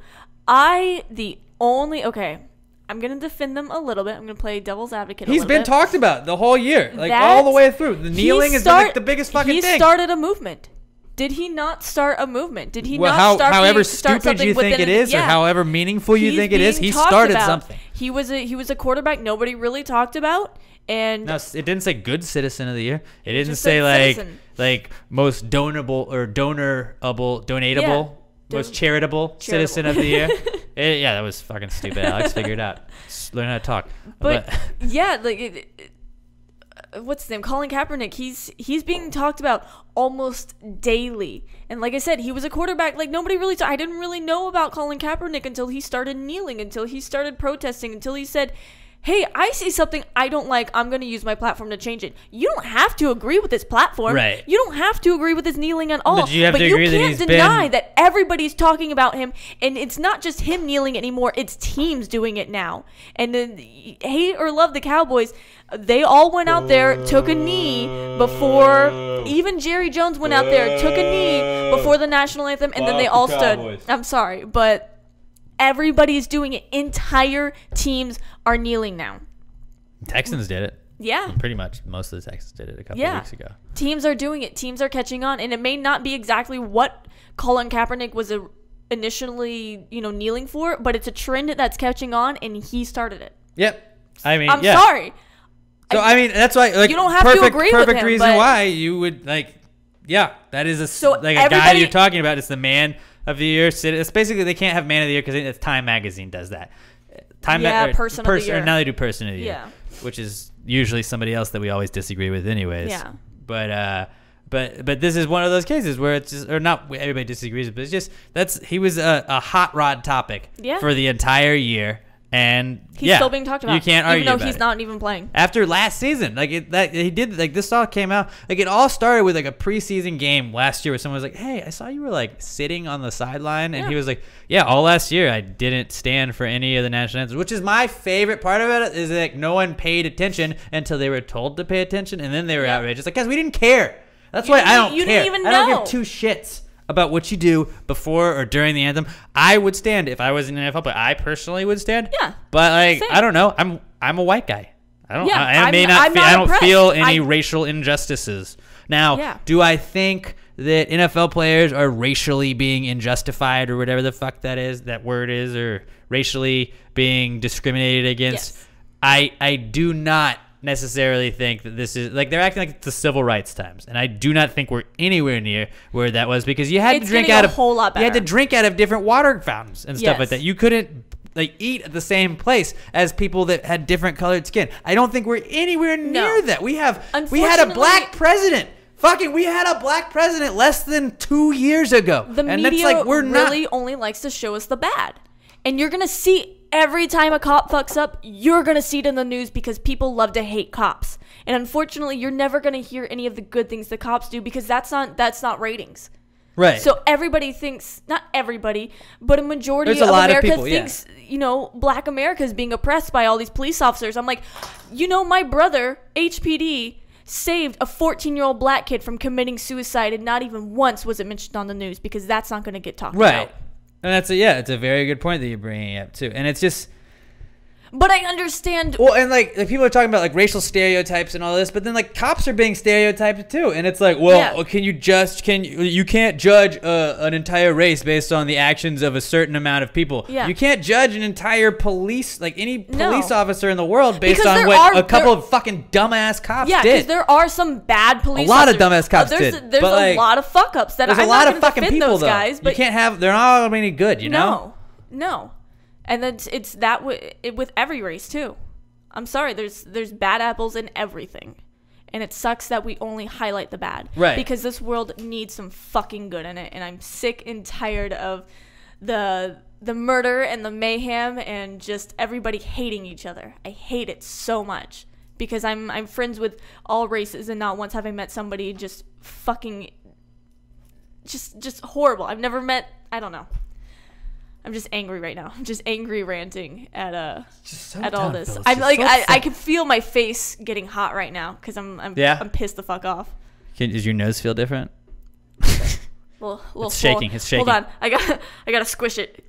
I'm gonna defend them a little bit. I'm gonna play devil's advocate. He's a little been bit. talked about the whole year, like That- all the way through. The kneeling has been like the biggest fucking he thing. He started a movement. Did he not start a movement? Did he Well, not start however start stupid something you think within it is, or yeah. however meaningful you He's think it is, being he talked started about. something. He was a quarterback nobody really talked about, and No, it didn't say good citizen of the year. It didn't just say said citizen. like most donable or donatable, most charitable citizen of the year. Yeah, that was fucking stupid. Alex, figure it out. Just learn how to talk. But yeah, like what's his name? Colin Kaepernick. He's being talked about almost daily. And like I said, he was a quarterback. Like nobody really. I didn't really know about Colin Kaepernick until he started kneeling, until he started protesting, until he said, hey, I see something I don't like. I'm going to use my platform to change it. You don't have to agree with his platform. Right. You don't have to agree with his kneeling at all. But you have to agree that can't he's deny been- that everybody's talking about him. And it's not just him kneeling anymore. It's teams doing it now. And then, hate or love the Cowboys, they all went out there, took a knee before. Even Jerry Jones went out there, took a knee before the national anthem, and then they all stood. I'm sorry, but everybody's doing it. Entire teams are kneeling now. Texans did it. Yeah. Pretty much most of the Texans did it a couple of weeks ago. Teams are doing it. Teams are catching on, and it may not be exactly what Colin Kaepernick was initially, kneeling for, but it's a trend that's catching on, and he started it. Yep. I mean, I'm yeah. sorry. So I mean, that's why like You don't have to agree with perfect him, reason but- why you would like. Yeah, that is So like a guy everybody- you're talking about. It's the man of the year. It's basically they can't have man of the year because it's Time Magazine does that. Person of the year. Now they do person of the year, Yeah. which is usually somebody else that we always disagree with, anyways. Yeah. But this is one of those cases where it's just, or not everybody disagrees, but it's just he was a hot rod topic for the entire year. And he's still being talked about. You can't argue even though about he's it. not even playing. After last season, this all came out. Like, it all started with like a preseason game last year where someone was like, "Hey, I saw you were like sitting on the sideline," and he was like, "Yeah, all last year I didn't stand for any of the national anthems," which is my favorite part of it. Is like no one paid attention until they were told to pay attention, and then they were outraged. It's like, guys, we didn't care. That's why I don't care. You didn't even know. I don't give two shits about what you do before or during the anthem. I would stand if I was an NFL player. I personally would stand. Yeah. But like, Same. I don't know. I'm a white guy. I don't. Yeah, I don't impressed. feel any racial injustices. Now, do I think that NFL players are racially being unjustified or whatever the fuck that word is, or racially being discriminated against? Yes. I do not necessarily think that this is like, they're acting like it's the civil rights times, and I do not think we're anywhere near where that was, because you had to drink out of whole lot better. You had to drink out of different water fountains and stuff like that. You couldn't like eat at the same place as people that had different colored skin. I don't think we're anywhere near that. We had a black president. We had a black president less than 2 years ago. The and media that's like, we're really only likes to show us the bad. And you're going to see every time a cop fucks up, you're going to see it in the news because people love to hate cops. And unfortunately, you're never going to hear any of the good things the cops do because that's not ratings. Right. So everybody thinks, not everybody, but a majority There's a of lot America of people, thinks, black America is being oppressed by all these police officers. I'm like, my brother, HPD, saved a 14-year-old black kid from committing suicide, and not even once was it mentioned on the news because that's not going to get talked about. And it's a very good point that you're bringing up too. And it's just, but I understand. Well, and like people are talking about like racial stereotypes and all this, but then like cops are being stereotyped too. And it's like, well, you can't judge an entire race based on the actions of a certain amount of people. Yeah. You can't judge an entire police officer in the world based on what a couple of fucking dumbass cops did. Yeah, because there are some bad police officers. A lot of dumbass cops did. There's a lot of fuck ups that there's I'm a lot not of fucking defend people those guys, but you can't have. They're not all any good. You know. No. And then it's that with every race too. I'm sorry, there's bad apples in everything. And it sucks that we only highlight the bad. Right. Because this world needs some fucking good in it. And I'm sick and tired of the murder and the mayhem and just everybody hating each other. I hate it so much. Because I'm friends with all races, and not once have I met somebody just fucking just horrible. I've never met, I don't know. I'm just angry right now. I'm just angry ranting at all this. Phyllis. I'm like I can feel my face getting hot right now because I'm pissed the fuck off. Does your nose feel different? Little it's shaking. It's shaking. Hold on, I gotta squish it.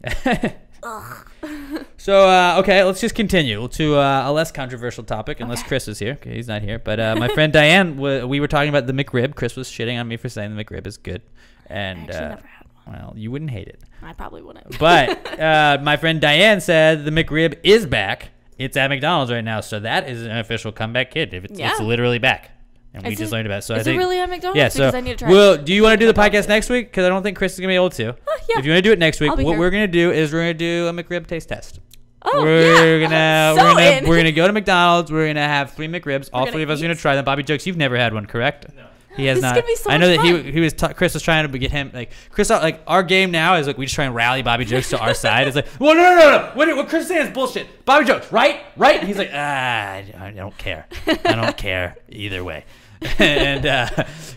So okay, let's just continue to a less controversial topic, unless Chris is here. Okay, he's not here, but my friend Diane, we were talking about the McRib. Chris was shitting on me for saying the McRib is good, and I actually never had one. Well, you wouldn't hate it. I probably wouldn't. But my friend Diane said the McRib is back. It's at McDonald's right now, so that is an official comeback kid. It's literally back, and we just learned about it. So is it really at McDonald's? Yeah. So because I need to try do you want to do the podcast next week? Because I don't think Chris is gonna be able to. Yeah. If you want to do it next week, I'll be what here. we're gonna do is we're gonna do a McRib taste test. Oh, we're yeah. we're gonna go to McDonald's. We're gonna have 3 McRibs. All 3 of us are gonna try them. Bobby Jokes, you've never had one, correct? No. He has This is not. gonna be so I know much that fun. he was. Chris was trying to get him like Chris. Like our game now is like we just try and rally Bobby Jokes to our side. It's like, well, no. What Chris is saying is bullshit. Bobby Jokes, right? And he's like, I don't care. I don't care either way. And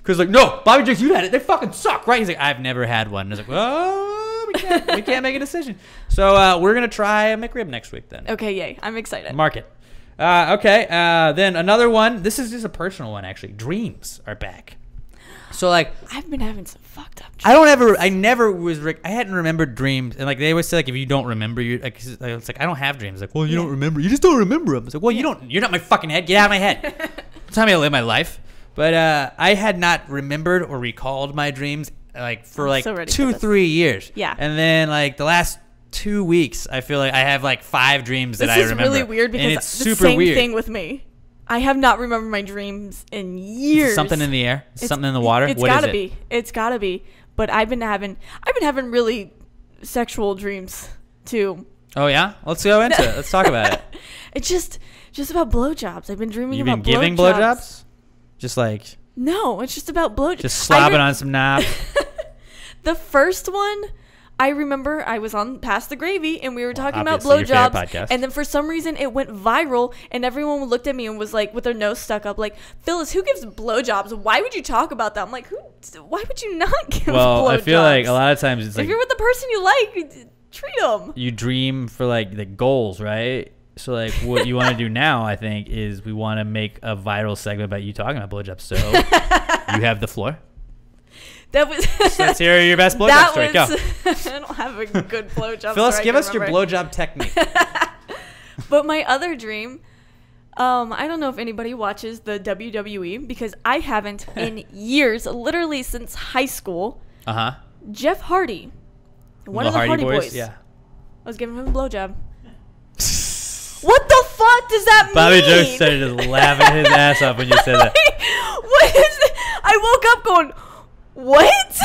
Chris was like, no, Bobby Jokes, you had it. They fucking suck, right? He's like, I've never had one. And I was like, well, we can't make a decision. So we're gonna try a McRib next week then. Okay, yay! I'm excited. Mark it. Okay. Then another one. This is just a personal one, actually. Dreams are back. So like, I've been having some fucked up. I hadn't remembered dreams, and like they always say, like if you don't remember, it's like I don't have dreams. Like, well, you don't remember. You just don't remember them. It's like, well, you don't. You're not my fucking head. Get out of my head. Tell me to live my life. But I had not remembered or recalled my dreams like for like so ready 2-3 years. Yeah. And then like the last 2 weeks, I feel like I have like 5 dreams that I remember. This is really weird because and it's the super same weird. thing with me. I have not remembered my dreams in years. Something in the air, something in the water. It's gotta be. It's gotta be. But I've been having really sexual dreams too. Oh yeah, let's go into it. Let's talk about it. It's just about blowjobs. I've been dreaming You've about been giving blowjobs. blowjobs? Just like No, it's just about blowjobs. just slobbing on some knobs. The first one, I remember I was on Pass the Gravy and we were talking about obviously your favorite blowjobs, podcast. and then for some reason it went viral, and everyone looked at me and was like, with their nose stuck up, like, Phyllis, who gives blowjobs? Why would you talk about that? I'm like, why would you not give Well, blowjobs? I feel like a lot of times it's if like you're with the person you like, treat them. you dream for like the goals, right? So like what you want to do now, I think, is we want to make a viral segment about you talking about blowjobs. So you have the floor. That was. So let's hear your best blowjob story. Go. I don't have a good blowjob. Phyllis, story I give can us your remember. blowjob technique. But my other dream, I don't know if anybody watches the WWE because I haven't in years, literally since high school. Uh-huh. Jeff Hardy, one of the Hardy Boys. Yeah. I was giving him a blowjob. What the fuck does that mean? Bobby Joe started just laughing his ass off when you said that. What is it? I woke up going, what?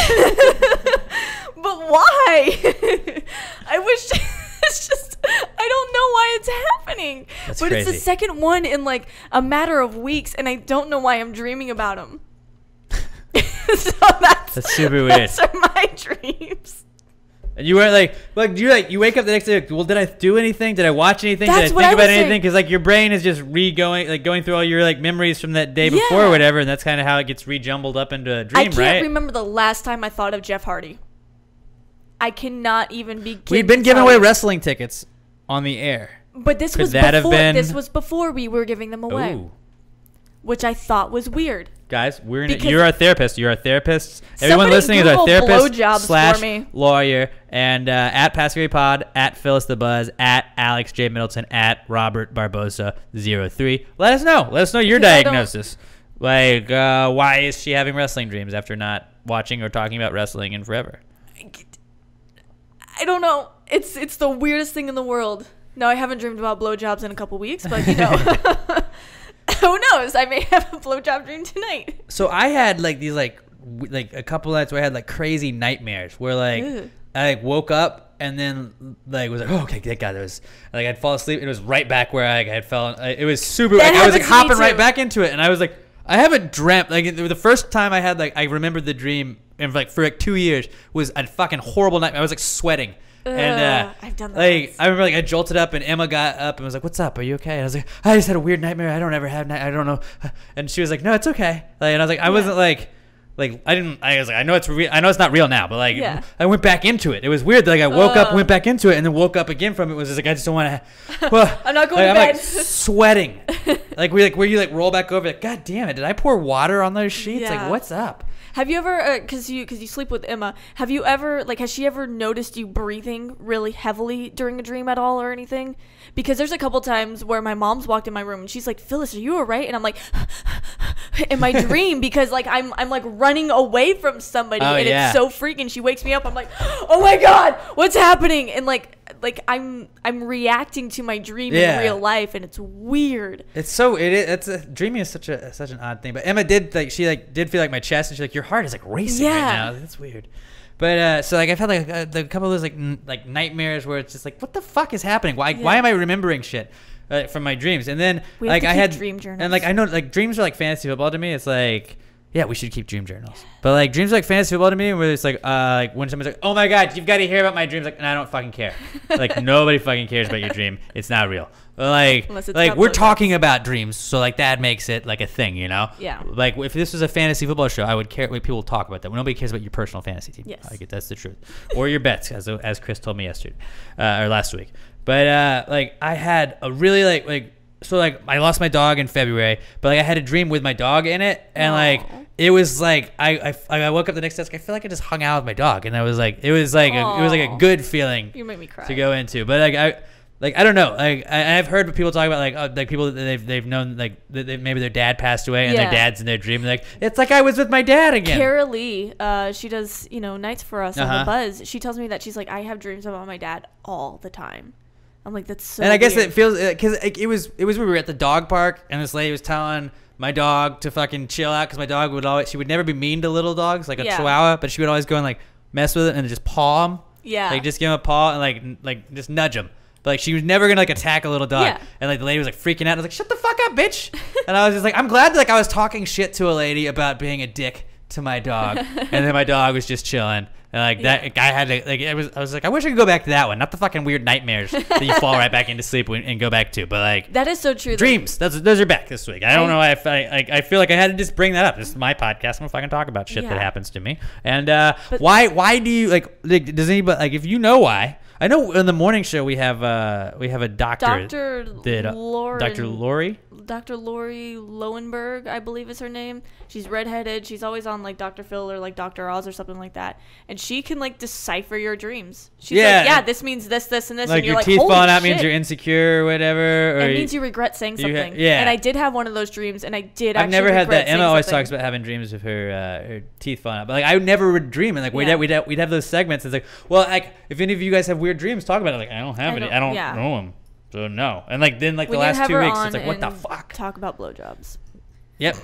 But why? I wish it's just, I don't know why it's happening. That's but crazy. it's the second one in like a matter of weeks, and I don't know why I'm dreaming about him. So That's super weird. Those are my dreams. And you weren't you wake up the next day, like, well, did I do anything? Did I watch anything? That's did I what think I about was anything? saying. Because like your brain is just going through all your like memories from that day before or whatever, and that's kind of how it gets rejumbled up into a dream, I can't right? remember the last time I thought of Jeff Hardy. I cannot even begin. We'd been to giving tell away you. wrestling tickets on the air. But this Could was that have before. been- This was before we were giving them away, Ooh. which I thought was weird. Guys, Because- you're our therapist. You're our therapist. Everyone Somebody listening is our Google therapist blowjobs for me. / lawyer. And at PassGaryPod, at Phyllis the Buzz, at Alex J Middleton, at Robert Barbosa 03. Let us know. Let us know your Because I don't- diagnosis. Like, why is she having wrestling dreams after not watching or talking about wrestling in forever? I don't know. It's the weirdest thing in the world. No, I haven't dreamed about blowjobs in a couple weeks, but you know, who knows? I may have a blowjob dream tonight. So I had like these like a couple nights where I had like crazy nightmares where like Ew. I like woke up and then like was like, oh, okay, thank God, there was like I'd fall asleep and it was right back where I had fallen. It was super. That Like, I was like happens to me hopping right too. back into it, and I was like, I haven't dreamt like the first time I had like I remembered the dream and like for like 2 years was a fucking horrible nightmare. I was like sweating. And I've done that like once. I remember like I jolted up and Emma got up and was like, "What's up? Are you okay?" And I was like, "I just had a weird nightmare. I don't ever have I don't know." And she was like, "No, it's okay." Like, and I was like, I wasn't like I didn't. I was like, I know it's real. I know it's not real now, but like Yeah. I went back into it. It was weird. Like I woke up, went back into it, and then woke up again from it. Was just like I just don't want to. Well, I'm not going to I'm bed. like sweating. Like where you like roll back over. Like, God damn it! Did I pour water on those sheets? Yeah. Like what's up? Have you ever, because you sleep with Emma, have you ever, like, has she ever noticed you breathing really heavily during a dream at all or anything? Because there's a couple times where my mom's walked in my room and she's like, Phyllis, are you all right? And I'm like, in my dream, because like I'm like running away from somebody, Oh, and yeah. it's so freaking. She wakes me up. I'm like, oh my God, what's happening? And like I'm reacting to my dream Yeah. in real life, and it's weird. It's so dreaming is such an odd thing. But Emma did did feel like my chest, and she's like, your heart is like racing right Yeah. now. That's weird. But so like I've had like a couple of those like nightmares where it's just like, what the fuck is happening? Why am I remembering shit from my dreams? And then We have like to I keep had dream journals. and like I know like dreams are like fantasy football to me. It's like, yeah, we should keep dream journals. But like dreams are like fantasy football to me, where it's like when somebody's like, oh my God, you've got to hear about my dreams. Like, and I don't fucking care. Like nobody fucking cares about your dream. It's not real. Like Unless it's like not we're blowjobs. talking about dreams, so like that makes it like a thing, you know? Yeah. Like if this was a fantasy football show, I would care. Like, people would talk about that. Nobody cares about your personal fantasy team. Yes. Like that's the truth, or your bets, as Chris told me yesterday or last week. But like I had a really like so like I lost my dog in February, but like I had a dream with my dog in it, and like it was like I woke up the next day. I feel like I just hung out with my dog, and I was like it was like a good feeling You make me cry. to go into. But I don't know. Like I've heard people talk about like people that they've known like maybe their dad passed away and their Yeah. dad's in their dream. Like it's like I was with my dad again. Kara Lee, she does, nights for us on Uh-huh. the Buzz. She tells me that she's like, I have dreams about my dad all the time. I'm like, that's so. And I guess weird. it feels because it was we were at the dog park and this lady was telling my dog to fucking chill out because my dog she would never be mean to little dogs like a Yeah. Chihuahua, but she would always go and like mess with it and just paw him. Yeah. Like just give him a paw and like just nudge him. but like she was never gonna like attack a little dog. Yeah. And like the lady was like freaking out. I was like, shut the fuck up, bitch. And I was just like, I'm glad that like I was talking shit to a lady about being a dick to my dog, and then my dog was just chilling. And like that guy had to like I was like, I wish I could go back to that one, not the fucking weird nightmares that you fall right back into sleep and go back to. But like That is so true. dreams, those are back this week. I don't know why I feel like I had to just bring that up. This is my podcast. I'm gonna fucking talk about shit that happens to me. And why do you like does anybody like if you know why? I know in the morning show we have a doctor. Dr. Lori Lowenberg, I believe is her name. She's redheaded. She's always on like Dr. Phil or like Dr. Oz or something like that. And she can like decipher your dreams. She's like, this means this, this, and this. Like and you're your like, teeth holy falling out shit. means you're insecure or whatever. Or it means you regret saying something. yeah. And I did have one of those dreams, and I did. I've never had that. Emma always something. talks about having dreams of her teeth falling out, but like I never would dream. And like we'd have those segments. It's like, well, like if any of you guys have weird dreams, talk about it. Like I don't have any. I don't know them. So no. And like then like the last 2 weeks, it's like what the fuck? Talk about blowjobs. Yep.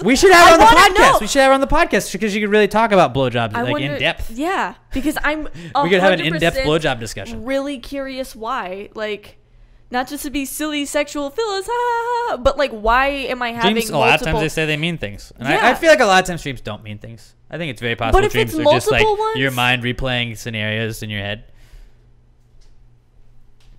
We should have her on the podcast. We should have her on the podcast because she could really talk about blowjobs like in depth. Yeah, because I'm. We could have an in-depth blowjob discussion. Really curious why, like, not just to be silly sexual Phyllis, but like why am I having dreams? multiple? A lot of times they say they mean things, and I feel like a lot of times dreams don't mean things. I think it's very possible if dreams it's are just like multiple your ones? mind replaying scenarios in your head.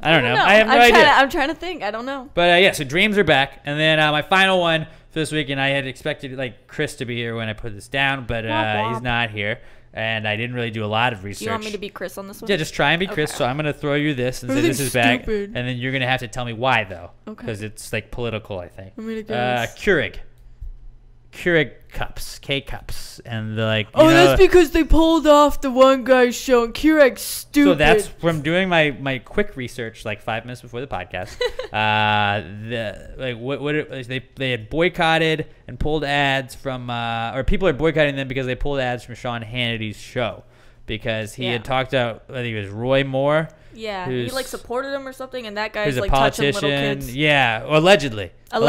I don't know. I have no idea. I'm trying to think. I don't know. But so dreams are back, and then my final one for this week, and I had expected like Chris to be here when I put this down, but he's not here, and I didn't really do a lot of research. You want me to be Chris on this one? Yeah, just try and be Chris. So I'm gonna throw you this and say this is back, and then you're gonna have to tell me why though, because it's like political, I think. I'm gonna guess. Keurig cups, K-cups, and like that's because they pulled off the one guy's show and Keurig's stupid. So that's from doing my quick research like 5 minutes before the podcast. They had boycotted and pulled ads from or people are boycotting them because they pulled ads from Sean Hannity's show because he had talked about I think it was Roy Moore. Yeah, he like supported him or something, and that guy's a like touching politician. little kids. Yeah, allegedly. Now,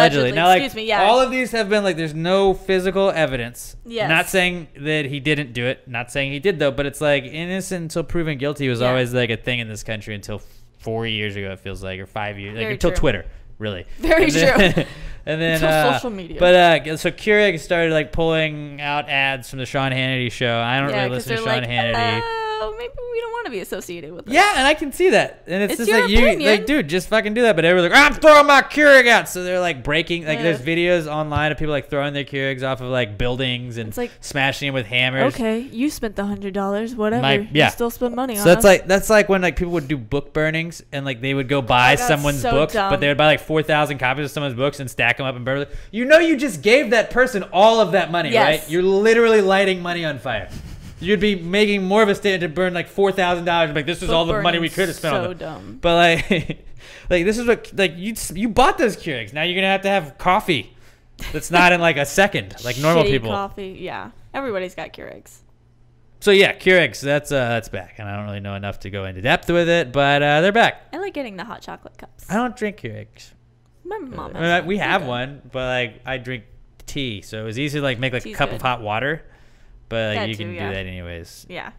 like, excuse me. Yeah. All of these have been like there's no physical evidence. Yes. Not saying that he didn't do it. Not saying he did though. But it's like innocent until proven guilty was always like a thing in this country until 4 years ago. It feels like or 5 years like until Twitter. Really. Very true. And then until social media. But so Keurig started like pulling out ads from the Sean Hannity show. I don't really listen to Sean Hannity. Maybe we don't want to be associated with it. Yeah, and I can see that. And it's just your like you like, dude, just fucking do that. But everyone's like, I'm throwing my Keurig out. So they're like breaking like there's videos online of people like throwing their Keurigs off of like buildings and like, smashing them with hammers. Okay, you spent the $100, whatever. You still spent money on us. So that's like when like people would do book burnings and like they would go buy someone's books, but they would buy like 4,000 copies of someone's books and stack them up and burn them. You know, you just gave that person all of that money, right? You're literally lighting money on fire. You'd be making more of a statement to burn like $4,000. Like this is all the money we could have spent on them. So dumb. But like, like this is what like you bought those Keurigs. Now you're gonna have to have coffee. That's not in like a second, like normal people. Coffee, yeah. Everybody's got Keurigs. So yeah, Keurigs. That's back, and I don't really know enough to go into depth with it, but they're back. I like getting the hot chocolate cups. I don't drink Keurigs. My mom has we have one, but like I drink tea, so it was easy to like make like a cup of hot water. But like, you can do that anyways. Yeah.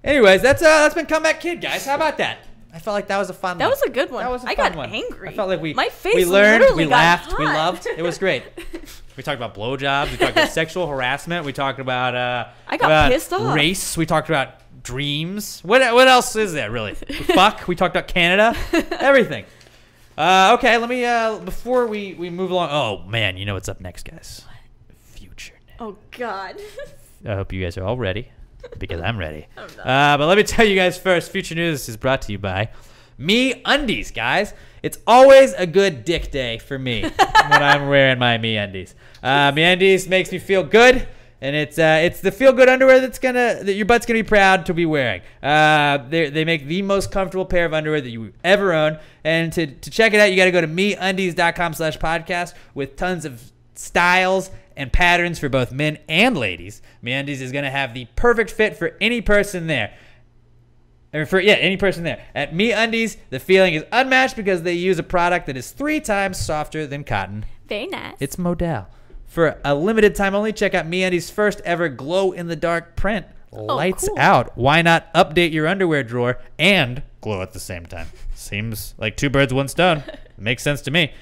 Anyways, that's been Comeback Kid, guys. How about that? I felt like that was a fun one. That was a good one. That was a I fun got one. angry. I felt like my face we learned, literally we got laughed, hot. we loved. It was great. We talked about blowjobs. We talked about sexual harassment. We talked about I got pissed off. Race. We talked about dreams. What else is there really? Fuck. We talked about Canada. Everything. Okay, let me before we move along. Oh man, you know what's up next, guys? Future News. Oh God. I hope you guys are all ready because I'm ready. But let me tell you guys first. Future News is brought to you by Me Undies, guys. It's always a good dick day for me when I'm wearing my Me Undies. Me Undies makes me feel good, and it's the feel good underwear that your butt's gonna be proud to be wearing. They make the most comfortable pair of underwear that you ever own. And to check it out, you got to go to meundies.com/podcast with tons of styles and patterns for both men and ladies. MeUndies is going to have the perfect fit for any person there. Any person there. At MeUndies, the feeling is unmatched because they use a product that is 3 times softer than cotton. Very nice. It's Modal. For a limited time only, check out MeUndies' first ever glow-in-the-dark print. Lights out. Why not update your underwear drawer and glow at the same time. Seems like two birds, one stone. Makes sense to me.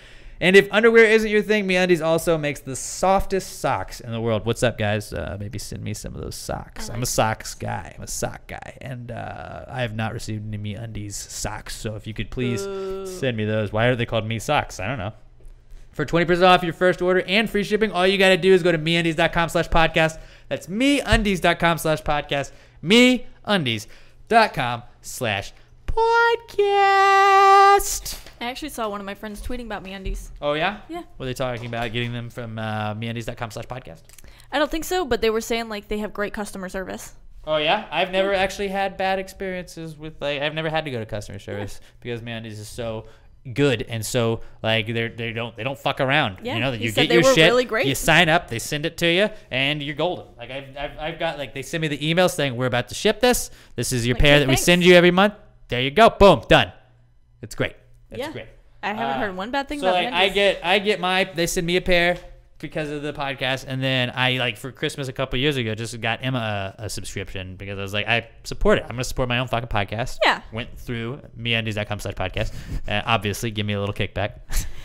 And if underwear isn't your thing, MeUndies also makes the softest socks in the world. What's up, guys? Maybe send me some of those socks. I'm a socks guy. I'm a sock guy. And I have not received any MeUndies socks. So if you could please send me those. Why are they called Me Socks? I don't know. For 20% off your first order and free shipping, all you got to do is go to MeUndies.com/podcast. That's MeUndies.com/podcast. MeUndies.com/podcast. I actually saw one of my friends tweeting about MeUndies. Oh, yeah? Yeah. Were they talking about getting them from MeUndies.com/podcast? I don't think so, but they were saying like they have great customer service. Oh, yeah? I've never actually had bad experiences with, like, I've never had to go to customer service because MeUndies is so good and so, like, they don't fuck around. Yeah, you know, he you said get they your were shit, really great. you sign up, they send it to you, and you're golden. Like, I've got, like, they send me the email saying, we're about to ship this. This is your Like, pair hey, that thanks. we send you every month. There you go. Boom. Done. It's great. It's great. I haven't heard one bad thing So about like MeUndies. I get my, they send me a pair because of the podcast, and then I, like, for Christmas a couple years ago just got Emma a subscription because I was like, I support it. I'm gonna support my own fucking podcast. Yeah. Went through MeUndies.com/podcast. Obviously, give me a little kickback.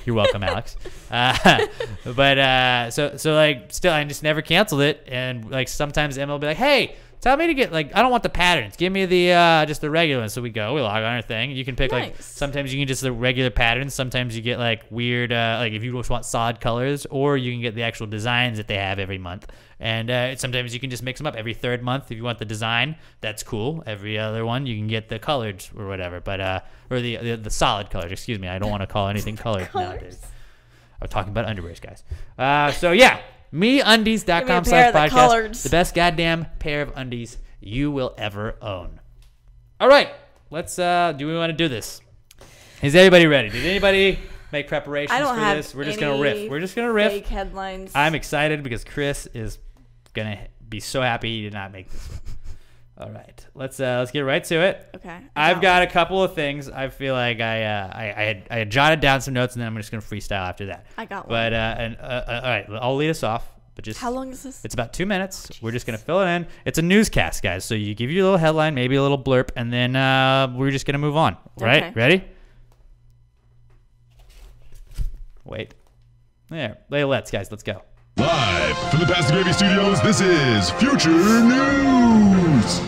You're welcome, Alex. But so like still, I just never canceled it, and like sometimes Emma will be like, hey, tell me to get, like, I don't want the patterns. Give me the just the regular one. So we log on our thing. You can pick like Nice. sometimes you can just the regular patterns. Sometimes you get like weird like if you just want solid colors, or you can get the actual designs that they have every month. And sometimes you can just mix them up every third month if you want the design. That's cool. Every other one you can get the colored or whatever. But or the solid colors. Excuse me. I don't want to call anything colored nowadays. I'm talking about underwears, guys. So yeah. MeUndies.com/podcast. coloreds. The best goddamn pair of undies you will ever own. All right, let's. Do we want to do this? Is everybody ready? Did anybody make preparations I don't for have this? We're just gonna riff. any We're just gonna riff. Fake headlines. I'm excited because Chris is gonna be so happy he did not make this one. All right, let's get right to it. Okay. I've got a couple of things. I feel like I had jotted down some notes, and then I'm just gonna freestyle after that. I got one. But all right, I'll lead us off. But just How long is this? It's about 2 minutes. We're just gonna fill it in. It's a newscast, guys. So you give you a little headline, maybe a little blurb, and then we're just gonna move on. Right? Okay. Ready? Wait. There. Let's guys. Let's go. Live from the Pastor Gravy Studios, this is Future News.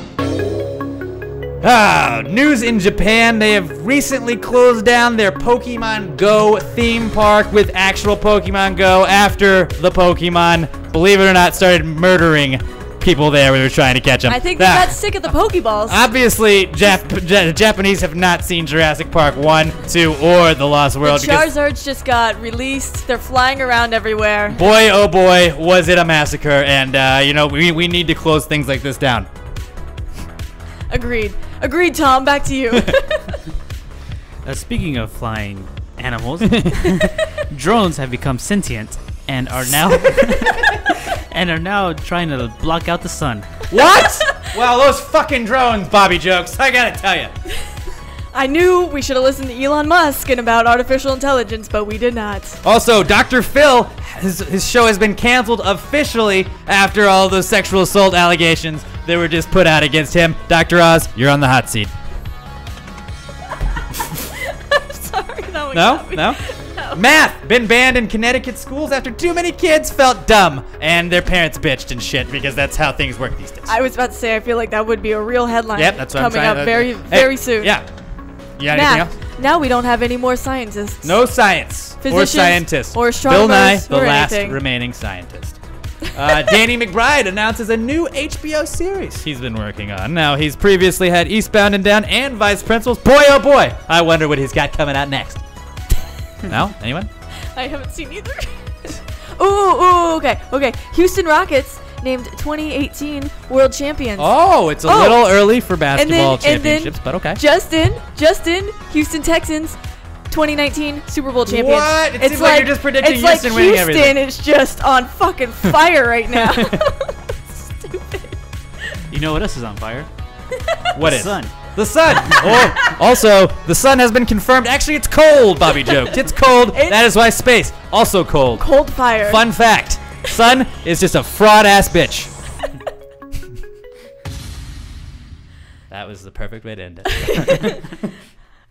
News in Japan. They have recently closed down their Pokemon Go theme park with actual Pokemon Go after the Pokemon, believe it or not, started murdering people there when they were trying to catch them. I think they got sick of the Pokeballs. Obviously, Japanese have not seen Jurassic Park 1, 2, or The Lost World. The because Charizards just got released. They're flying around everywhere. boy, oh boy, was it a massacre. And, we need to close things like this down. Agreed. Agreed, Tom. Back to you. Speaking of flying animals, drones have become sentient and are now trying to block out the sun. What? Well, those fucking drones, Bobby Jokes, I gotta tell you. I knew we should have listened to Elon Musk and about artificial intelligence, but we did not. Also, Dr. Phil, his show has been canceled officially after all those sexual assault allegations that were just put out against him. Dr. Oz, you're on the hot seat. Sorry, that one No? got me. No? No. Math been banned in Connecticut schools after too many kids felt dumb and their parents bitched and shit because that's how things work these days. I was about to say, I feel like that would be a real headline. Yep, that's what I'm coming trying up to. very soon. Yeah. You got anything Math. else? Now we don't have any more scientists. No science or Physicians scientists. or Bill Nye, astronomers the or last anything. remaining scientist. Danny McBride announces a new HBO series he's been working on. Now, he's previously had Eastbound and Down and Vice Principals. Boy, oh boy, I wonder what he's got coming out next. No? Anyone? I haven't seen either. ooh, okay. Houston Rockets named 2018 world champions. Oh, it's a little early for basketball and then championships, but okay. Just in, Houston Texans 2019 Super Bowl champions. What? It seems like you're just predicting it's Houston like winning Houston everything. is just on fucking fire right now. Stupid. You know what else is on fire? What The is? sun. The sun. Oh, also, the sun has been confirmed. Actually, it's cold, Bobby joked. It's cold. That is why space also cold. Cold fire. Fun fact. Sun is just a fraud-ass bitch. That was the perfect way to end it.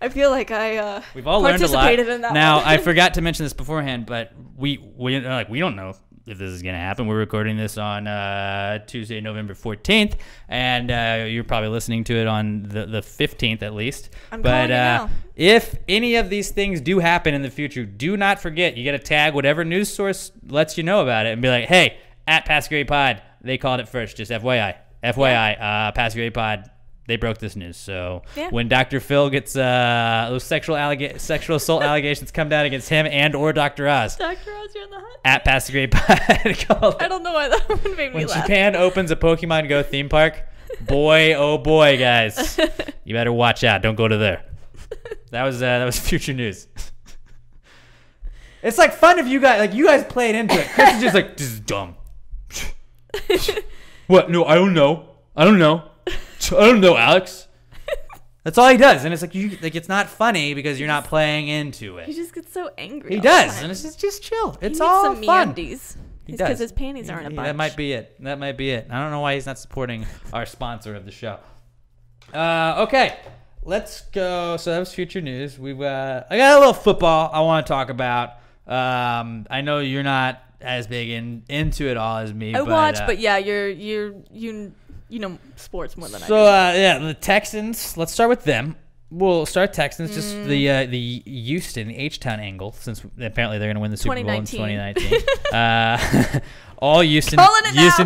I feel like I We've all learned a lot. participated in that Now, one. I forgot to mention this beforehand, but we don't know if this is going to happen. We're recording this on Tuesday, November 14th, and you're probably listening to it on the 15th at least. I'm calling it now. If any of these things do happen in the future, do not forget, you got to tag whatever news source lets you know about it and be like, hey, at Pasquary Pod, they called it first, just FYI. Pasquary Pod, they broke this news. So when Dr. Phil gets those sexual assault allegations come down against him and or Dr. Oz, Dr. Oz, you're in the hot. at Pasquary Pod, I don't know why that one made me when laugh. Japan opens a Pokemon Go theme park, boy, oh boy, guys, you better watch out. Don't go to there. That was future news. It's like fun if you guys played into it. Chris is just like, this is dumb. What? No, I don't know, Alex. That's all he does, and it's like it's not funny because you're not playing into He it. just gets so angry. He all the does, time. and it's just chill. It's he all needs some fun. MeUndies. He It's does. because his panties aren't a bunch. That might be it. I don't know why he's not supporting our sponsor of the show. Okay, let's go. So that was future news. I got a little football I want to talk about. I know you're not as big into it all as me. I watch, but yeah, you know sports more than I do. So the Texans. Let's start with them. We'll start Texans. Just the Houston H-Town angle, since apparently they're going to win the Super Bowl in 2019. All Houston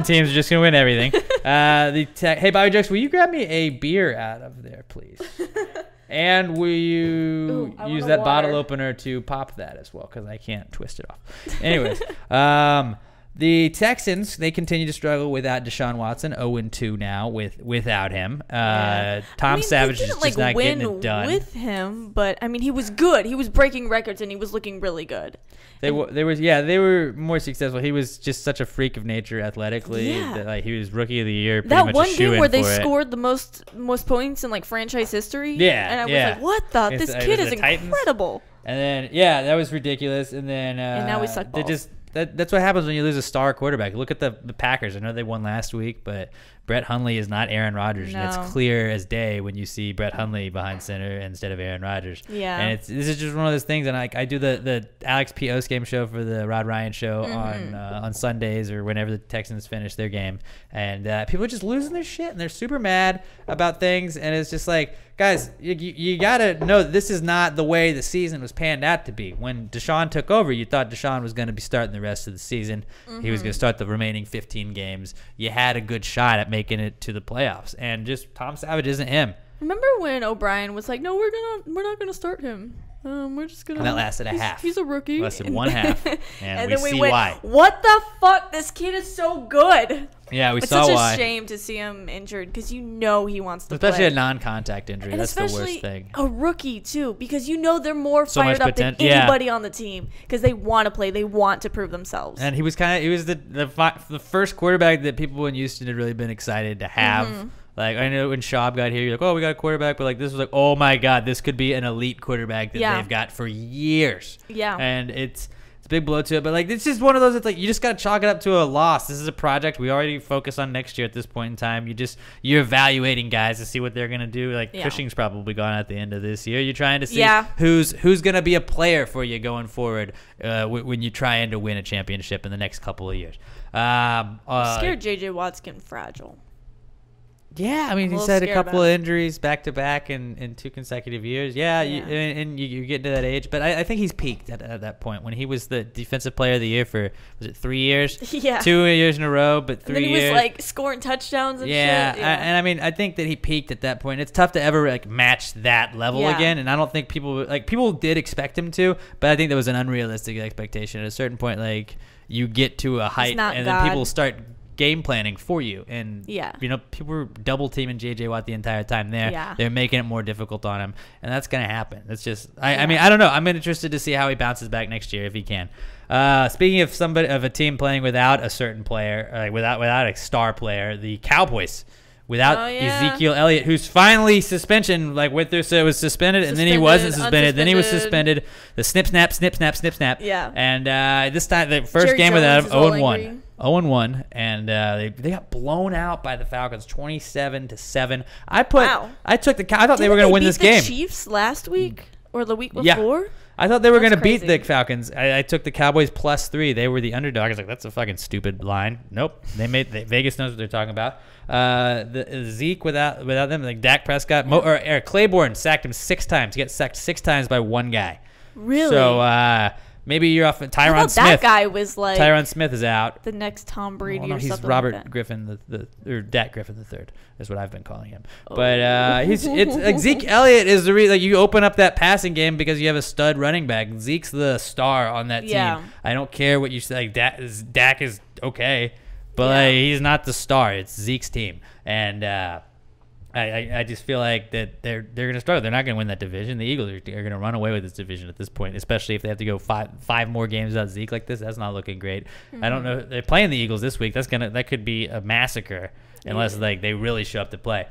teams are just going to win everything. Hey, Bobby Jokes, will you grab me a beer out of there, please? And will you use that bottle opener to pop that as well? Because I can't twist it off. Anyways, the Texans, they continue to struggle without Deshaun Watson, 0-2 now without him. Tom Savage is just not getting it done. With him, but I mean, he was good. He was breaking records and he was looking really good. They were more successful. He was just such a freak of nature athletically. Yeah. That, he was rookie of the year. Pretty That much one a game where they shoo-in for it. scored the most points in franchise history. Yeah, and I was yeah. like, what the? It's- This it kid was is the Titans. incredible. And then that was ridiculous. And then And now we suck they balls. just that's what happens when you lose a star quarterback. Look at the Packers. I know they won last week, but Brett Hundley is not Aaron Rodgers, and No. it's clear as day when you see Brett Hundley behind center instead of Aaron Rodgers. Yeah. And this is just one of those things. And I do the Alex P. Game show for the Rod Ryan show on Sundays or whenever the Texans finish their game, and people are just losing their shit and they're super mad about things, and it's just like, guys, you gotta know this is not the way the season was panned out to be. When Deshaun took over, you thought Deshaun was going to be starting the rest of the season. He was going to start the remaining 15 games. You had a good shot at making it to the playoffs, and just Tom Savage isn't him. Remember when O'Brien was like, "No, we're not gonna start him. We're just gonna." And that lasted a half. He's a rookie. Lasted one half, and we then we see went, why. What the fuck? This kid is so good. Yeah, we It's saw such why. a shame to see him injured because he wants to Especially play. a non-contact injury. And That's the especially worst thing. a rookie too, because they're more So much fired up than potent- yeah. anybody on the team because they want to play, they want to prove themselves. And he was the first quarterback that people in Houston had really been excited to have. Like, I know when Schaub got here, you're like, oh, we got a quarterback, but this was like, oh my God, this could be an elite quarterback that they've got for years. Yeah. And it's a big blow to it, but it's just one of those. It's like you just got to chalk it up to a loss. This is a project we already focus on next year at this point in time. You're evaluating guys to see what they're gonna do. Cushing's probably gone at the end of this year. You're trying to see who's gonna be a player for you going forward when you're trying to win a championship in the next couple of years. I'm scared JJ Watt's getting fragile. Yeah, I mean, he's had a couple of injuries back to back in 2 consecutive years. Yeah. You get to that age, but I think he's peaked at that point when he was the defensive player of the year for, was it 3 years? Yeah. 2 years in a row, but 3 And then he years. was scoring touchdowns and shit. And I mean, I think that he peaked at that point. It's tough to ever match that level again, and I don't think people did expect him to, but I think there was an unrealistic expectation at a certain point. You get to a height, and then people start game planning for you, and people were double teaming JJ Watt the entire time they're making it more difficult on him, and that's gonna happen. It's just I mean, I don't know, I'm interested to see how he bounces back next year if he can. Speaking of a team playing without a certain player, without a star player, the Cowboys without Ezekiel Elliott, who's finally suspension went through, so it was suspended, and then he wasn't suspended, then he was suspended. The snip snap. Yeah. And this time the first Jerry game Jones without him, is all 0-1. angry. 0-1, and they got blown out by the Falcons 27-7. I took the I thought they were going to win this game. Chiefs last week or the week before? Yeah. I thought they were going to beat crazy. the Falcons. I took the Cowboys +3. They were the underdog. I was like, that's a fucking stupid line. Nope. Vegas knows what they're talking about. The Zeke without them, like Dak Prescott, or Claiborne sacked him 6 times. He got sacked 6 times by one guy. Really? So maybe you're off. Tyron Smith. That guy was like Tyron Smith is out. the next Tom Brady or He's something Robert like that. Griffin or Dak Griffin III is what I've been calling him. But it's like Zeke Elliott is the reason. Like you open up that passing game because you have a stud running back. Zeke's the star on that team. I don't care what you say. Like, Dak is okay, but like, he's not the star. It's Zeke's team, and I just feel like that they're going to struggle. They're not going to win that division. The Eagles are going to run away with this division at this point, especially if they have to go five more games without Zeke like this. That's not looking great. I don't know. They're playing the Eagles this week. That could be a massacre unless like they really show up to play.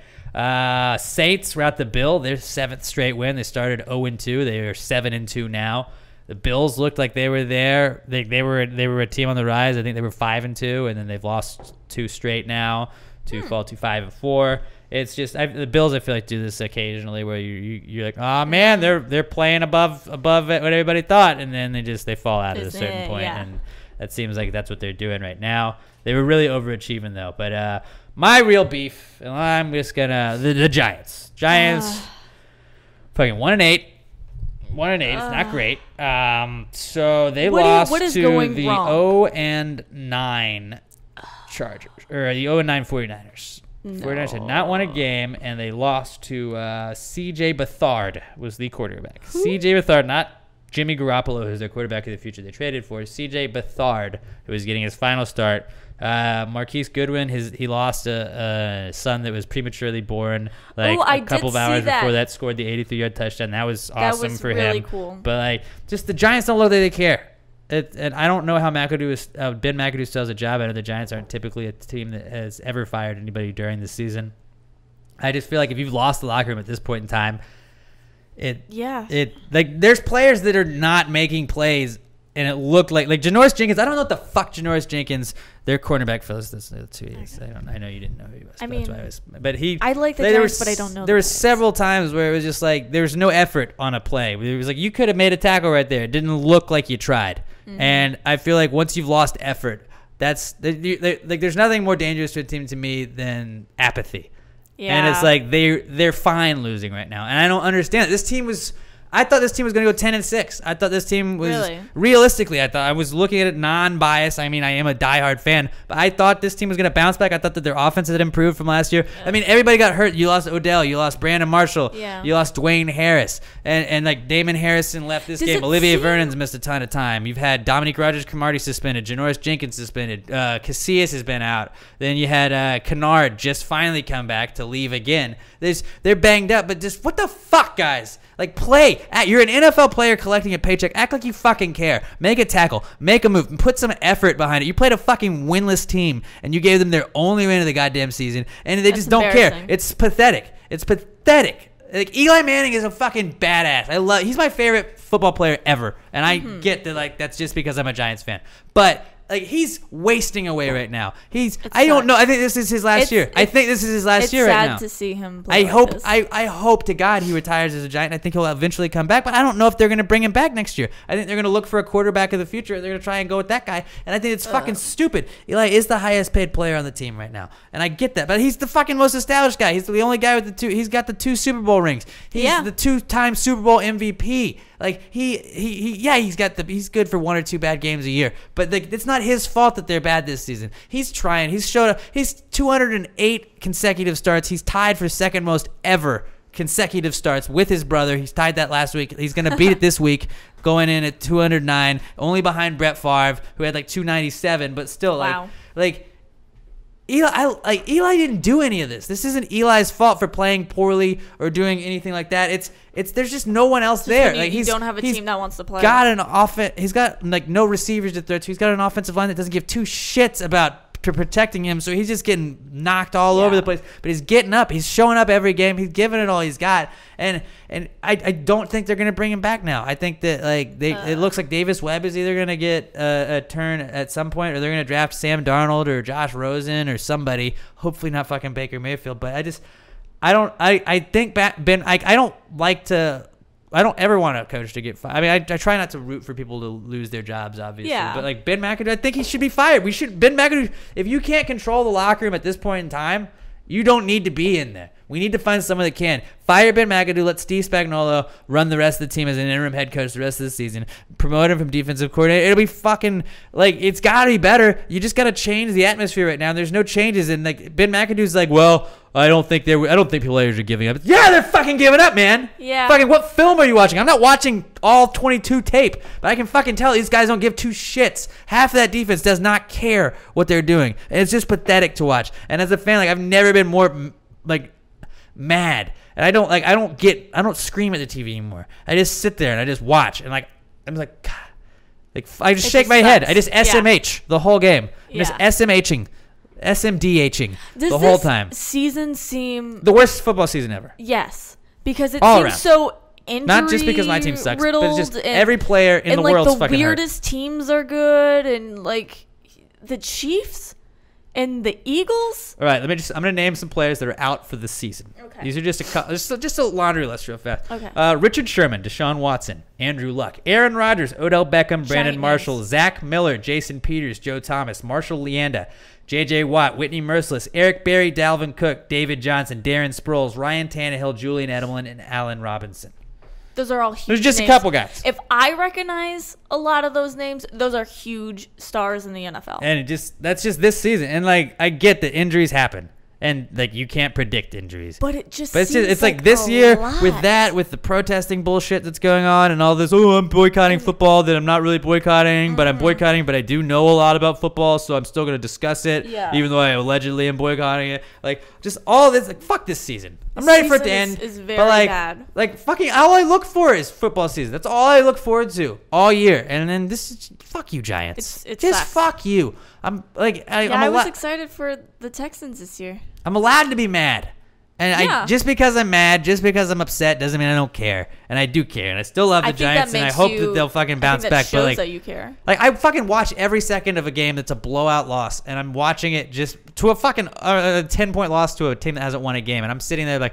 Saints were at the Bill. Their 7th straight win. They started 0-2. They are 7-2 now. The Bills looked like they were there. They were a team on the rise. I think they were 5-2, and then they've lost 2 straight now to fall to 5-4. It's just the Bills. I feel like do this occasionally where you're like, oh man, they're playing above what everybody thought, and then they fall out at a certain point, and that seems like that's what they're doing right now. They were really overachieving though. But my real beef, and I'm just gonna the Giants. Fucking 1-8. 1-8. It's not great. So they lost to the 0-9 Chargers or the 0-9 49ers. 49ers had not won a game, and they lost to C.J. Beathard was the quarterback. C.J. Beathard, not Jimmy Garoppolo, who's their quarterback of the future. They traded for C.J. Beathard, who was getting his final start. Marquise Goodwin, he lost a son that was prematurely born a couple of hours before that, scored the 83-yard touchdown. That was awesome for him. That was really cool. But just the Giants don't look like they care. And I don't know how Ben McAdoo still has a job. I know the Giants aren't typically a team that has ever fired anybody during the season. I just feel like if you've lost the locker room at this point in time, there's players that are not making plays, and it looked like Janoris Jenkins. I don't know what the fuck Janoris Jenkins, their cornerback, Phyllis. That's who he is. I know you didn't know who he was. I like the Giants, but I don't know. There were several times where it was just like there was no effort on a play. It was like you could have made a tackle right there. It didn't look like you tried. And I feel like once you've lost effort, there's nothing more dangerous to a team to me than apathy. Yeah. And it's like they're fine losing right now, and I don't understand it. I thought this team was going to go 10-6. I thought this team was realistically. I thought I was looking at it non-biased. I mean, I am a diehard fan, but I thought this team was going to bounce back. I thought that their offense had improved from last year. I mean, everybody got hurt. You lost Odell. You lost Brandon Marshall. Yeah. You lost Dwayne Harris, and like Damon Harrison left this game. Olivier Vernon's missed a ton of time. You've had Dominique Rodgers-Cromartie suspended. Janoris Jenkins suspended. Casillas has been out. Then you had Kennard just finally come back to leave again. They're banged up, but just what the fuck, guys? Like, play. You're an NFL player collecting a paycheck. Act like you fucking care. Make a tackle. Make a move. Put some effort behind it. You played a fucking winless team, and you gave them their only win of the goddamn season, and they just don't care. It's pathetic. It's pathetic. Like, Eli Manning is a fucking badass. He's my favorite football player ever, and I get that, that's just because I'm a Giants fan. But he's wasting away right now. I don't know. I think this is his last year. I think this is his last year right now. It's sad to see him play this. I hope to God he retires as a Giant. I think he'll eventually come back, but I don't know if they're going to bring him back next year. I think they're going to look for a quarterback of the future. They're going to try and go with that guy, and I think it's fucking stupid. Eli is the highest paid player on the team right now, and I get that, but he's the fucking most established guy. He's the only guy with the 2. He's got the 2 Super Bowl rings. He's the 2-time Super Bowl MVP. Like he's good for 1 or 2 bad games a year, but it's not his fault that they're bad this season. He's trying. He's showed up. He's 208 consecutive starts. He's tied for second most ever consecutive starts with his brother. He's tied that last week. He's gonna beat it this week, going in at 209, only behind Brett Favre, who had 297, but still Eli didn't do any of this. This isn't Eli's fault for playing poorly or doing anything like that. It's there's just no one else there. You don't have a team that wants to play. He's got no receivers to throw to. He's got an offensive line that doesn't give 2 shits about protecting him, so he's just getting knocked all over the place. But he's getting up. He's showing up every game. He's giving it all he's got. And I don't think they're gonna bring him back now. I think that it looks like Davis Webb is either gonna get a turn at some point, or they're gonna draft Sam Darnold or Josh Rosen or somebody. Hopefully not fucking Baker Mayfield. But I think Ben. I don't like to. I don't ever want a coach to get fired. I mean, I try not to root for people to lose their jobs, obviously. Yeah. But like Ben McAdoo, I think he should be fired. Ben McAdoo, if you can't control the locker room at this point in time, you don't need to be in there. We need to find someone that can. Fire Ben McAdoo. Let Steve Spagnuolo run the rest of the team as an interim head coach the rest of the season. Promote him from defensive coordinator. It'll be fucking, it's got to be better. You just got to change the atmosphere right now. There's no changes. And Ben McAdoo's like, well, I don't think players are giving up. Yeah, they're fucking giving up, man. Yeah. Fucking what film are you watching? I'm not watching all 22 tape, but I can fucking tell these guys don't give two shits. Half of that defense does not care what they're doing. And it's just pathetic to watch. And as a fan, I've never been more mad. And I don't scream at the TV anymore. I just sit there and I just watch. And I'm like, God. I just shake my head. I just SMH the whole game. I'm just SMHing. SMDHing the whole time. Season seem the worst football season ever. Yes, because it All seems around. so injury Not just because my team sucks, but it's just riddled every player in the world's the fucking weirdest teams are good, and the Chiefs and the Eagles. All right, I'm gonna name some players that are out for the season. Okay. These are just a laundry list real fast. Okay. Richard Sherman, Deshaun Watson, Andrew Luck, Aaron Rodgers, Odell Beckham, Brandon Giants. Marshall, Zach Miller, Jason Peters, Joe Thomas, Marshall Leanda, J.J. Watt, Whitney Merciless, Eric Berry, Dalvin Cook, David Johnson, Darren Sproles, Ryan Tannehill, Julian Edelman, and Allen Robinson. Those are all huge There's just names. a couple guys. If I recognize a lot of those names, those are huge stars in the NFL. And that's just this season. And I get that injuries happen. And you can't predict injuries. But it's like this year lot. with the protesting bullshit that's going on and all this, I'm boycotting football that I'm not really boycotting, but I'm boycotting, but I do know a lot about football, so I'm still going to discuss it, even though I allegedly am boycotting it. Just all this, fuck this season. I'm ready for it to end. Is very but bad. Fucking all I look for is football season. That's all I look forward to all year. And then this is, fuck you, Giants. It just sucks. fuck you. I was excited for the Texans this year. I'm allowed to be mad. And just because I'm mad, just because I'm upset, doesn't mean I don't care. And I do care. And I still love the Giants, and I hope that they'll fucking bounce back. Shows but that you care. I fucking watch every second of a game that's a blowout loss, and I'm watching it just to a fucking 10-point loss to a team that hasn't won a game. And I'm sitting there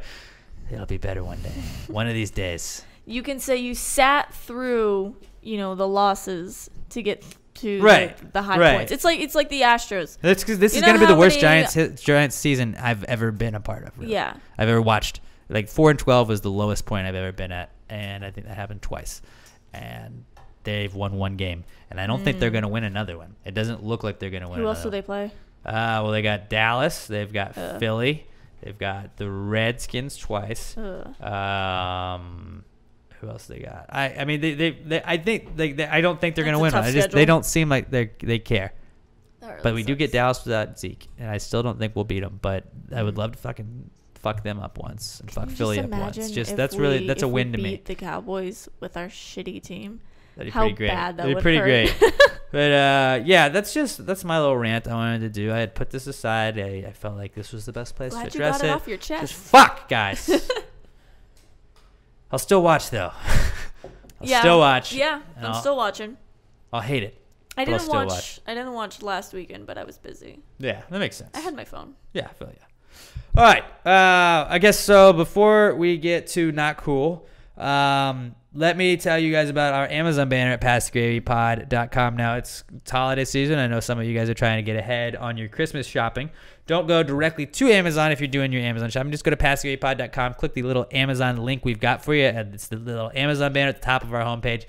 it'll be better one day. One of these days. You can say you sat through, the losses to get to the high points. It's like the Astros. That's because this is going to be the worst Giants season I've ever been a part of. Really. Yeah. I've ever watched. 4-12 was the lowest point I've ever been at, and I think that happened twice. And they've won one game, and I don't think they're going to win another one. It doesn't look like they're going to win. Who else do they play? Well, they got Dallas. They've got Philly. They've got the Redskins twice. Who else they got? I mean, I think I don't think they're going to win. They don't seem like they care. Really but we do sucks. get Dallas without Zeke, and I still don't think we'll beat them. But I would love to fucking fuck them up once and fuck Philly up once. That's a win to me. Beat the Cowboys with our shitty team. That'd be How pretty great. bad that That'd be would pretty hurt. great. But that's my little rant I wanted to do. I had put this aside. I felt like this was the best place Glad to you address got it it. off your chest. Just fuck, guys. I'll still watch though. I'll still watch. Yeah, I'm still watching. I'll hate it. I but I'll didn't still watch. I didn't watch last weekend, but I was busy. Yeah, that makes sense. I had my phone. Yeah, I feel you. All right. I guess so. Before we get to not cool, let me tell you guys about our Amazon banner at PassGravyPod.com. Now, it's holiday season. I know some of you guys are trying to get ahead on your Christmas shopping. Don't go directly to Amazon if you're doing your Amazon shopping. Just go to PassGravyPod.com. Click the little Amazon link we've got for you. And it's the little Amazon banner at the top of our homepage.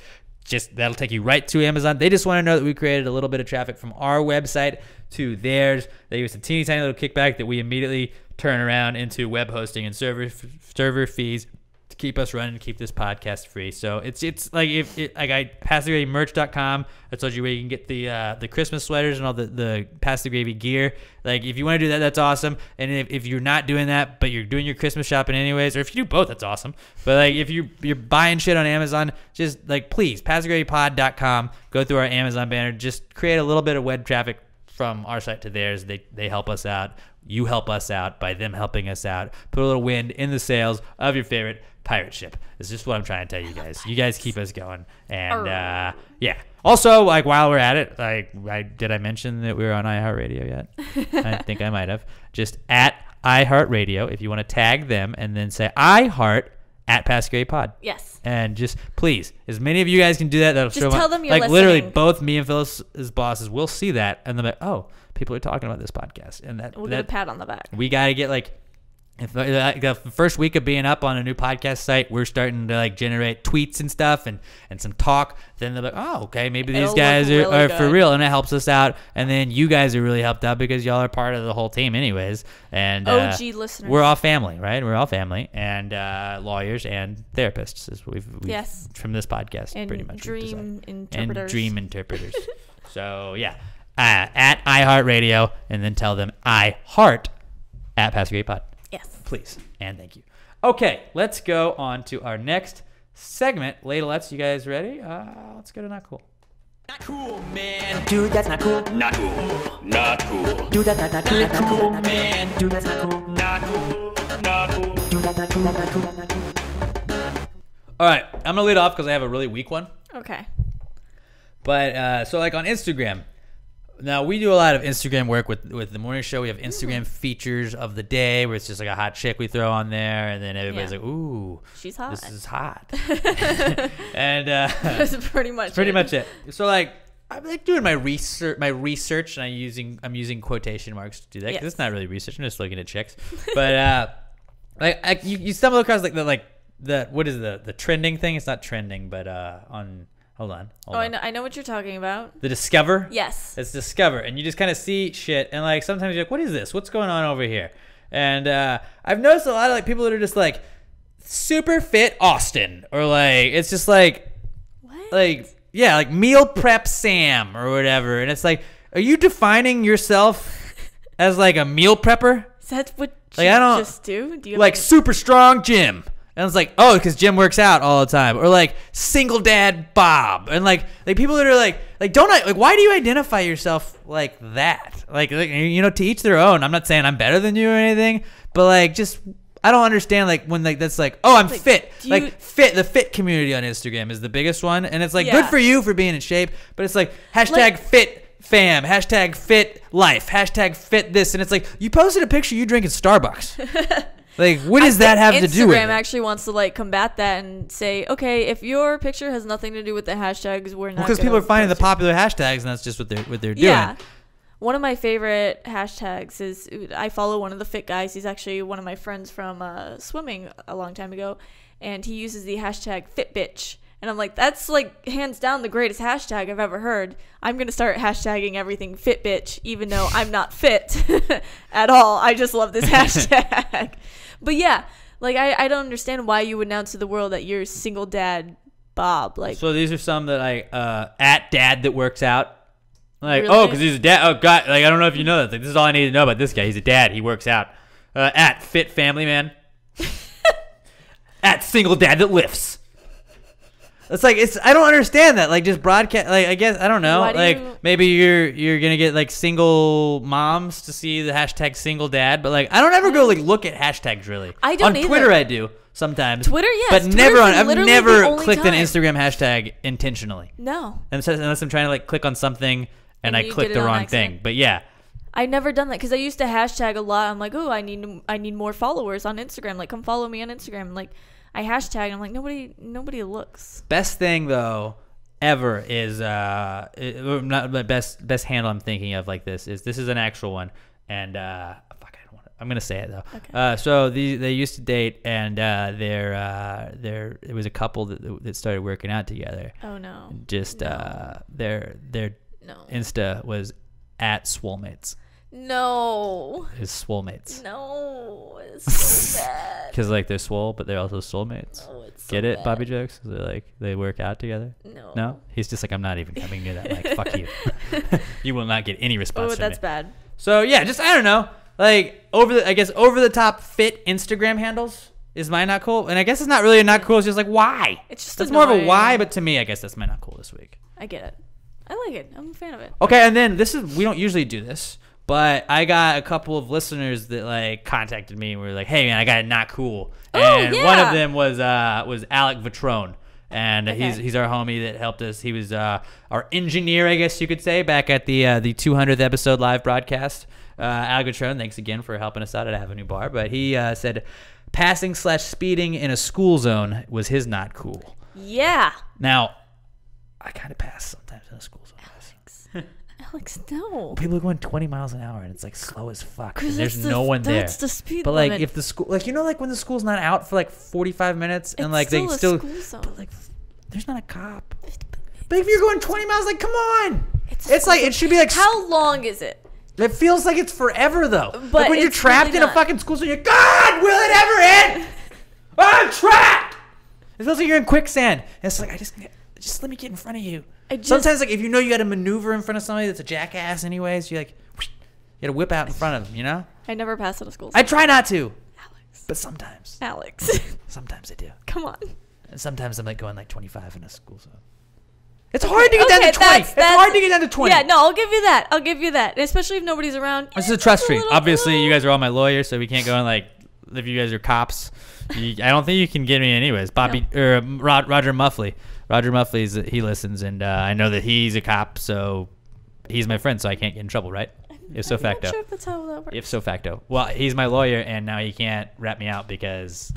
That'll take you right to Amazon. They just want to know that we created a little bit of traffic from our website to theirs. They use a teeny tiny little kickback that we immediately turn around into web hosting and server fees to keep us running, to keep this podcast free. So it's like PassTheGravyMerch.com. I told you where you can get the Christmas sweaters and all the Pass the Gravy gear. Like if you want to do that, that's awesome. And if you're not doing that, but you're doing your Christmas shopping anyways, or if you do both, that's awesome. But like if you're buying shit on Amazon, just please PassTheGravyPod.com. Go through our Amazon banner. Just create a little bit of web traffic from our site to theirs. They help us out. You help us out by them helping us out. Put a little wind in the sails of your favorite pirate ship. It's just what I'm trying to tell you guys. You guys keep us going. And yeah. Also, like while we're at it, like did I mention that we were on iHeartRadio yet? I think I might have. Just at iHeartRadio if you want to tag them and then say iHeart at PassGaryPod. Yes. And just please, as many of you guys can do that, that'll Just show tell them you're like literally listening. both me and Phyllis's bosses will see that and they're like, oh, people are talking about this podcast, and We'll get a pat on the back. we got to get like. If the first week of being up on a new podcast site, we're starting to like generate tweets and stuff and some talk. Then they're like, oh, okay, maybe these It'll guys look really are for good. real, and it helps us out. And then you guys are really helped out because y'all are part of the whole team, anyways. And OG listeners. we're all family, right? We're all family, and lawyers and therapists is what we've Yes. from this podcast, And pretty much. we've dream decided. interpreters. And dream interpreters. So yeah, at iHeartRadio, and then tell them I heart at PassGaryPod. Yes. Please and thank you. Okay, let's go on to our next segment. Ladlettes, you guys ready? Let's go to Not Cool. Not cool, man. Dude, that's not cool. Not cool. Not cool. Dude, that's not cool. Not cool, man. Dude, that's not cool. Not cool. Not cool. Dude, that's not cool. Not cool. Not cool. All right, I'm gonna lead off because I have a really weak one. Okay. But so like on Instagram, now we do a lot of Instagram work with the morning show. We have Instagram features of the day where it's just like a hot chick we throw on there, and then everybody's Yeah. like, "Ooh, She's hot. this is hot." And That's pretty much pretty it. much it. So like I'm like doing my research, and I'm using quotation marks to do that because Yes. it's not really research. I'm just looking at chicks. But like you stumble across like the what is the trending thing? It's not trending, but on hold on. I know what you're talking about. The Discover. Yes. It's Discover, and you just kind of see shit, and like sometimes you're like, what is this? What's going on over here? And I've noticed a lot of like people that are just like super fit Austin, or like it's just like What? like yeah, like meal prep Sam or whatever, and it's like, are you defining yourself as like a meal prepper? Is that what Like, you I don't- just do? Do you Like have super strong Jim. And it's like, oh, because Jim works out all the time. Or like single dad Bob. And like people that are like don't I like why do you identify yourself like that? Like you know, to each their own. I'm not saying I'm better than you or anything, but like just I don't understand like when like that's like, oh, I'm Like, fit. do Like you- the fit community on Instagram is the biggest one, and it's like Yeah. good for you for being in shape, but it's like hashtag fit fam, hashtag fit life, hashtag fit this, and it's like you posted a picture you drinking Starbucks. Like, what does that have to do with Instagram it? actually wants to like combat that and say, okay, if your picture has nothing to do with the hashtags, we're not. Because gonna people are finding the post it. popular hashtags, and that's just what they're Yeah. doing. One of my favorite hashtags is I follow one of the fit guys. He's actually one of my friends from swimming a long time ago, and he uses the hashtag FitBitch. And I'm like, that's like hands down the greatest hashtag I've ever heard. I'm gonna start hashtagging everything FitBitch, even though I'm not fit at all. I just love this hashtag. But yeah, like I don't understand why you would announce to the world that you're single dad Bob. Like, So these are some that like at dad that works out. Like, Really? oh, because he's a dad. Oh, God. Like, I don't know if you know that. Like, this is all I need to know about this guy. He's a dad. He works out. At fit family man. At single dad that lifts. It's like I don't understand that. Like just broadcast. Like I guess I don't know. Why do Like you- maybe you're gonna get like single moms to see the hashtag single dad, but like I don't ever go like look at hashtags really. I don't on either. Twitter I do sometimes. Twitter, yes. but Twitter's never on. I've literally never the only clicked an time. Instagram hashtag intentionally, no, unless I'm trying to like click on something and I you click did the it on wrong accident. thing. But yeah. I've never done that because I used to hashtag a lot. I'm like, oh, I need more followers on Instagram. Like, come follow me on Instagram. Like, I hashtag. And I'm like, nobody looks. Best thing though ever is not the best handle I'm thinking of like this is an actual one, and fuck, I don't want to, I'm gonna say it though. Okay. So they used to date, and it was a couple that started working out together. Oh no. Just their No. Insta was at Swolemates. No. Is Swolemates. No. It's so bad. Because like they're swole, but they're also soulmates. Oh, it's so Get it, bad. Bobby jokes? They're like they work out together. No. No, he's just like, I'm not even coming near that. Like, fuck you. You will not get any response Oh, from that's me. bad. So yeah, just I don't know. Like over the top fit Instagram handles is my not cool, and I guess it's not really a not cool. It's just like why. It's just that's more of a annoying. why, but to me, I guess that's my not cool this week. I get it. I like it. I'm a fan of it. Okay, and then we don't usually do this, but I got a couple of listeners that like contacted me and were like, "Hey man, I got it not cool." And one of them was Alec Vitrone. And he's our homie that helped us. He was our engineer, I guess you could say, back at the 200th episode live broadcast. Alec Vitrone, thanks again for helping us out at Avenue Bar. But he said passing/speeding in a school zone was his not cool. Yeah. Now, I kind of pass sometimes in a school zone. Alex, no. People are going 20 miles an hour and it's like slow as fuck. And 'Cause there's no one there. That's the speed But like limit. if the school, like like when the school's not out for like 45 minutes and It's like still they a still, school zone. but like there's not a cop. But if you're going 20 miles, like come on. It's a It's like school it should be like. How long is it? It feels like it's forever though. But Like when you're it's trapped really in a not. fucking school zone, you're God, will it ever end? I'm trapped. It feels like you're in quicksand. And it's like just let me get in front of you. Sometimes like if you know you got to maneuver in front of somebody that's a jackass anyways, you like you got to whip out in front of them, you know? I never pass out of school. I try not to, Alex. but sometimes I do. Come on. and sometimes I'm like going like 25 in a school zone. It's hard to get down to 20. It's hard to get down to 20. Yeah, no, I'll give you that. And especially if nobody's around. This is a trust tree. Obviously, you guys are all my lawyers, so we can't go in like if you guys are cops. I don't think you can get me anyways. Roger Muffley. Roger Muffley's he listens, and I know that he's a cop, so he's my friend, so I can't get in trouble, right? If so facto. I'm not sure if that's how that works. If so facto. Well, he's my lawyer, and now he can't rat me out because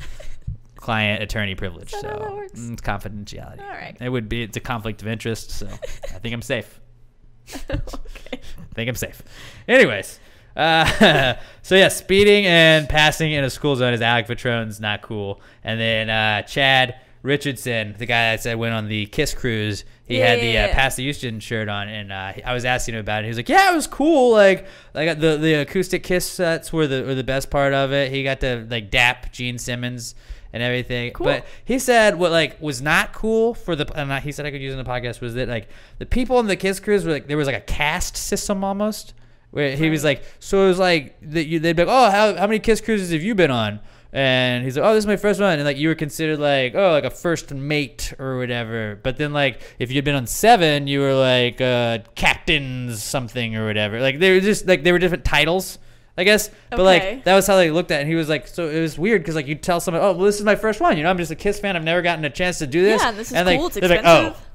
client-attorney privilege. Is that how that So works? it's confidentiality. All right. It would be. It's a conflict of interest, so I think I'm safe. Okay. I think I'm safe. Anyways. So yeah, speeding and passing in a school zone is Alec Vitrone's not cool. And then Chad Richardson, the guy that said went on the Kiss cruise, he had the Pass the Houston shirt on, and I was asking him about it. He was like, "Yeah, it was cool. Like the acoustic Kiss sets were the best part of it. He got to like dap Gene Simmons and everything." Cool. But he said what like was not cool for the and he said I could use in the podcast was that like the people on the Kiss cruise were like there was like a caste system almost. Where he was like, so it was like they'd be like, "Oh, how many Kiss cruises have you been on?" And he's like, "Oh, this is my first one." And like you were considered like, oh, like a first mate or whatever. But then like if you'd been on 7, you were like captains something or whatever. Like they were just like they were different titles, I guess. But Okay. like that was how they looked at it. And he was like, so it was weird because like you tell someone, "Oh, well, this is my first one. You know, I'm just a Kiss fan. I've never gotten a chance to do this." Yeah, and this is like, cool. It's they're expensive. like, "Oh."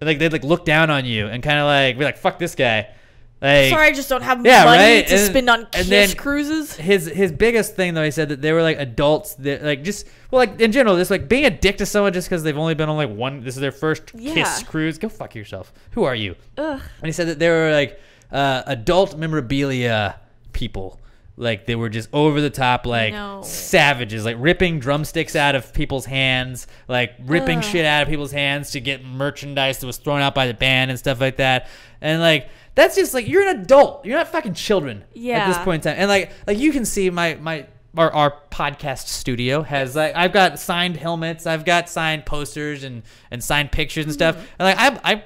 And like they'd like look down on you and kind of like be like, "Fuck this guy." Like, Sorry, I just don't have money right? to spend on and Kiss then cruises. His biggest thing though, he said that they were like adults that like just like in general, just like being a dick to someone just because they've only been on like one. This is their first Kiss cruise. Go fuck yourself. Who are you? Ugh. And he said that they were like adult memorabilia people. Like they were just over the top, like savages, like ripping drumsticks out of people's hands, like ripping shit out of people's hands to get merchandise that was thrown out by the band and stuff like that. And like that's just like you're an adult. You're not fucking children at this point in time. And like you can see our podcast studio has like I've got signed helmets, I've got signed posters and signed pictures and stuff. And like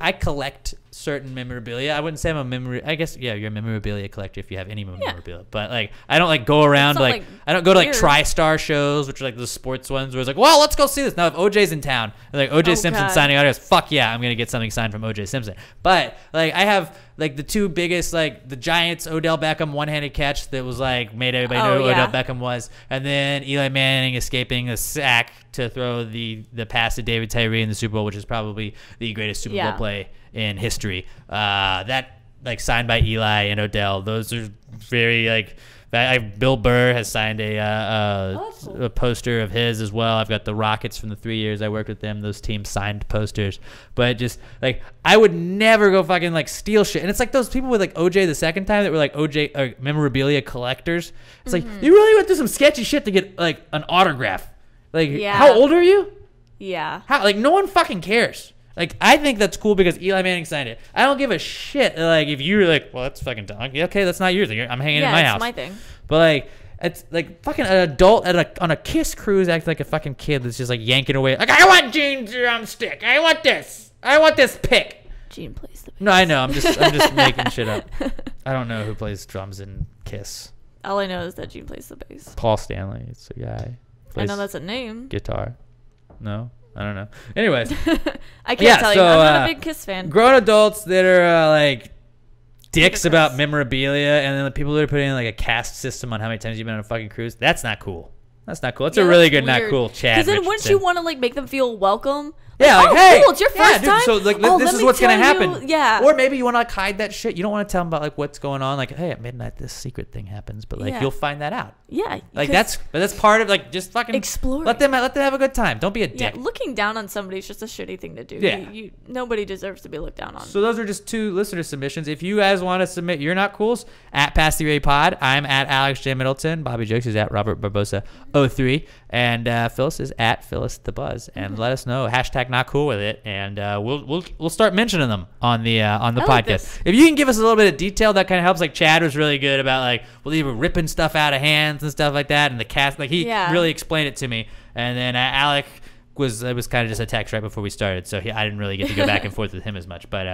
I collect certain memorabilia. I wouldn't say I'm a I guess you're a memorabilia collector if you have any memorabilia. But like I don't like go around like I don't go to like TriStar shows, which are like the sports ones where it's like, well, let's go see this. Now if OJ's in town, and like OJ Simpson signing autographs, fuck yeah, I'm gonna get something signed from OJ Simpson. But like I have like the two biggest, like the Giants Odell Beckham one-handed catch that was like made everybody know who Odell Beckham was, and then Eli Manning escaping a sack to throw the pass to David Tyree in the Super Bowl, which is probably the greatest Super Bowl play in history. That like signed by Eli and Odell. Those are very like. Bill Burr has signed a poster of his as well. I've got the Rockets from the 3 years I worked with them. Those teams signed posters. But just like I would never go fucking like steal shit. And it's like those people with like OJ the second time that were like OJ memorabilia collectors. It's like you really went through some sketchy shit to get like an autograph. Like how old are you? Yeah. How like no one fucking cares. Like, I think that's cool because Eli Manning signed it. I don't give a shit. Like, if you're like, well, that's fucking dog. Okay, that's not yours. I'm hanging in my house. Yeah, it's my thing. But, like, it's like fucking an adult on a Kiss cruise acting like a fucking kid that's just, like, yanking away. Like, I want Gene's drumstick. I want this. I want this pick. Gene plays the bass. No, I know. I'm just making shit up. I don't know who plays drums in Kiss. All I know is that Gene plays the bass. Paul Stanley. It's a guy. I know that's a name. Guitar. No? I don't know. Anyways, I can't Yeah, tell so, you. I'm not a big Kiss fan. grown adults that are like dicks about memorabilia, and then the people that are putting in like a caste system on how many times you've been on a fucking cruise. That's not cool. That's not cool. That's a really good, not cool Chad. Because then Richardson. wouldn't you want to like make them feel welcome? Yeah, Like, like, oh, hey, cool, it's your first dude, time. so like, Oh, this let is me what's gonna tell you- happen. yeah. Or maybe you want to like hide that shit. You don't want to tell them about like what's going on. Like, hey, at midnight this secret thing happens, but like Yeah. you'll find that out. Yeah. Like 'cause- that's part of like just fucking Exploring. Let them have a good time. Don't be a Yeah, dick. looking down on somebody is just a shitty thing to do. Yeah. Nobody deserves to be looked down on. So those are just 2 listener submissions. If you guys want to submit your not cools, at Pass the Ray Pod, I'm at Alex J Middleton. Bobby Jokes is at Robert Barbosa 03, and Phyllis is at Phyllis the Buzz. And let us know # not cool with it, and we'll start mentioning them on the podcast. like this. If you can give us a little bit of detail, that kind of helps. Like Chad was really good about like they were ripping stuff out of hands and stuff like that, and the cast he really explained it to me. And then Alec was kind of just a text right before we started, so I didn't really get to go back and forth with him as much. But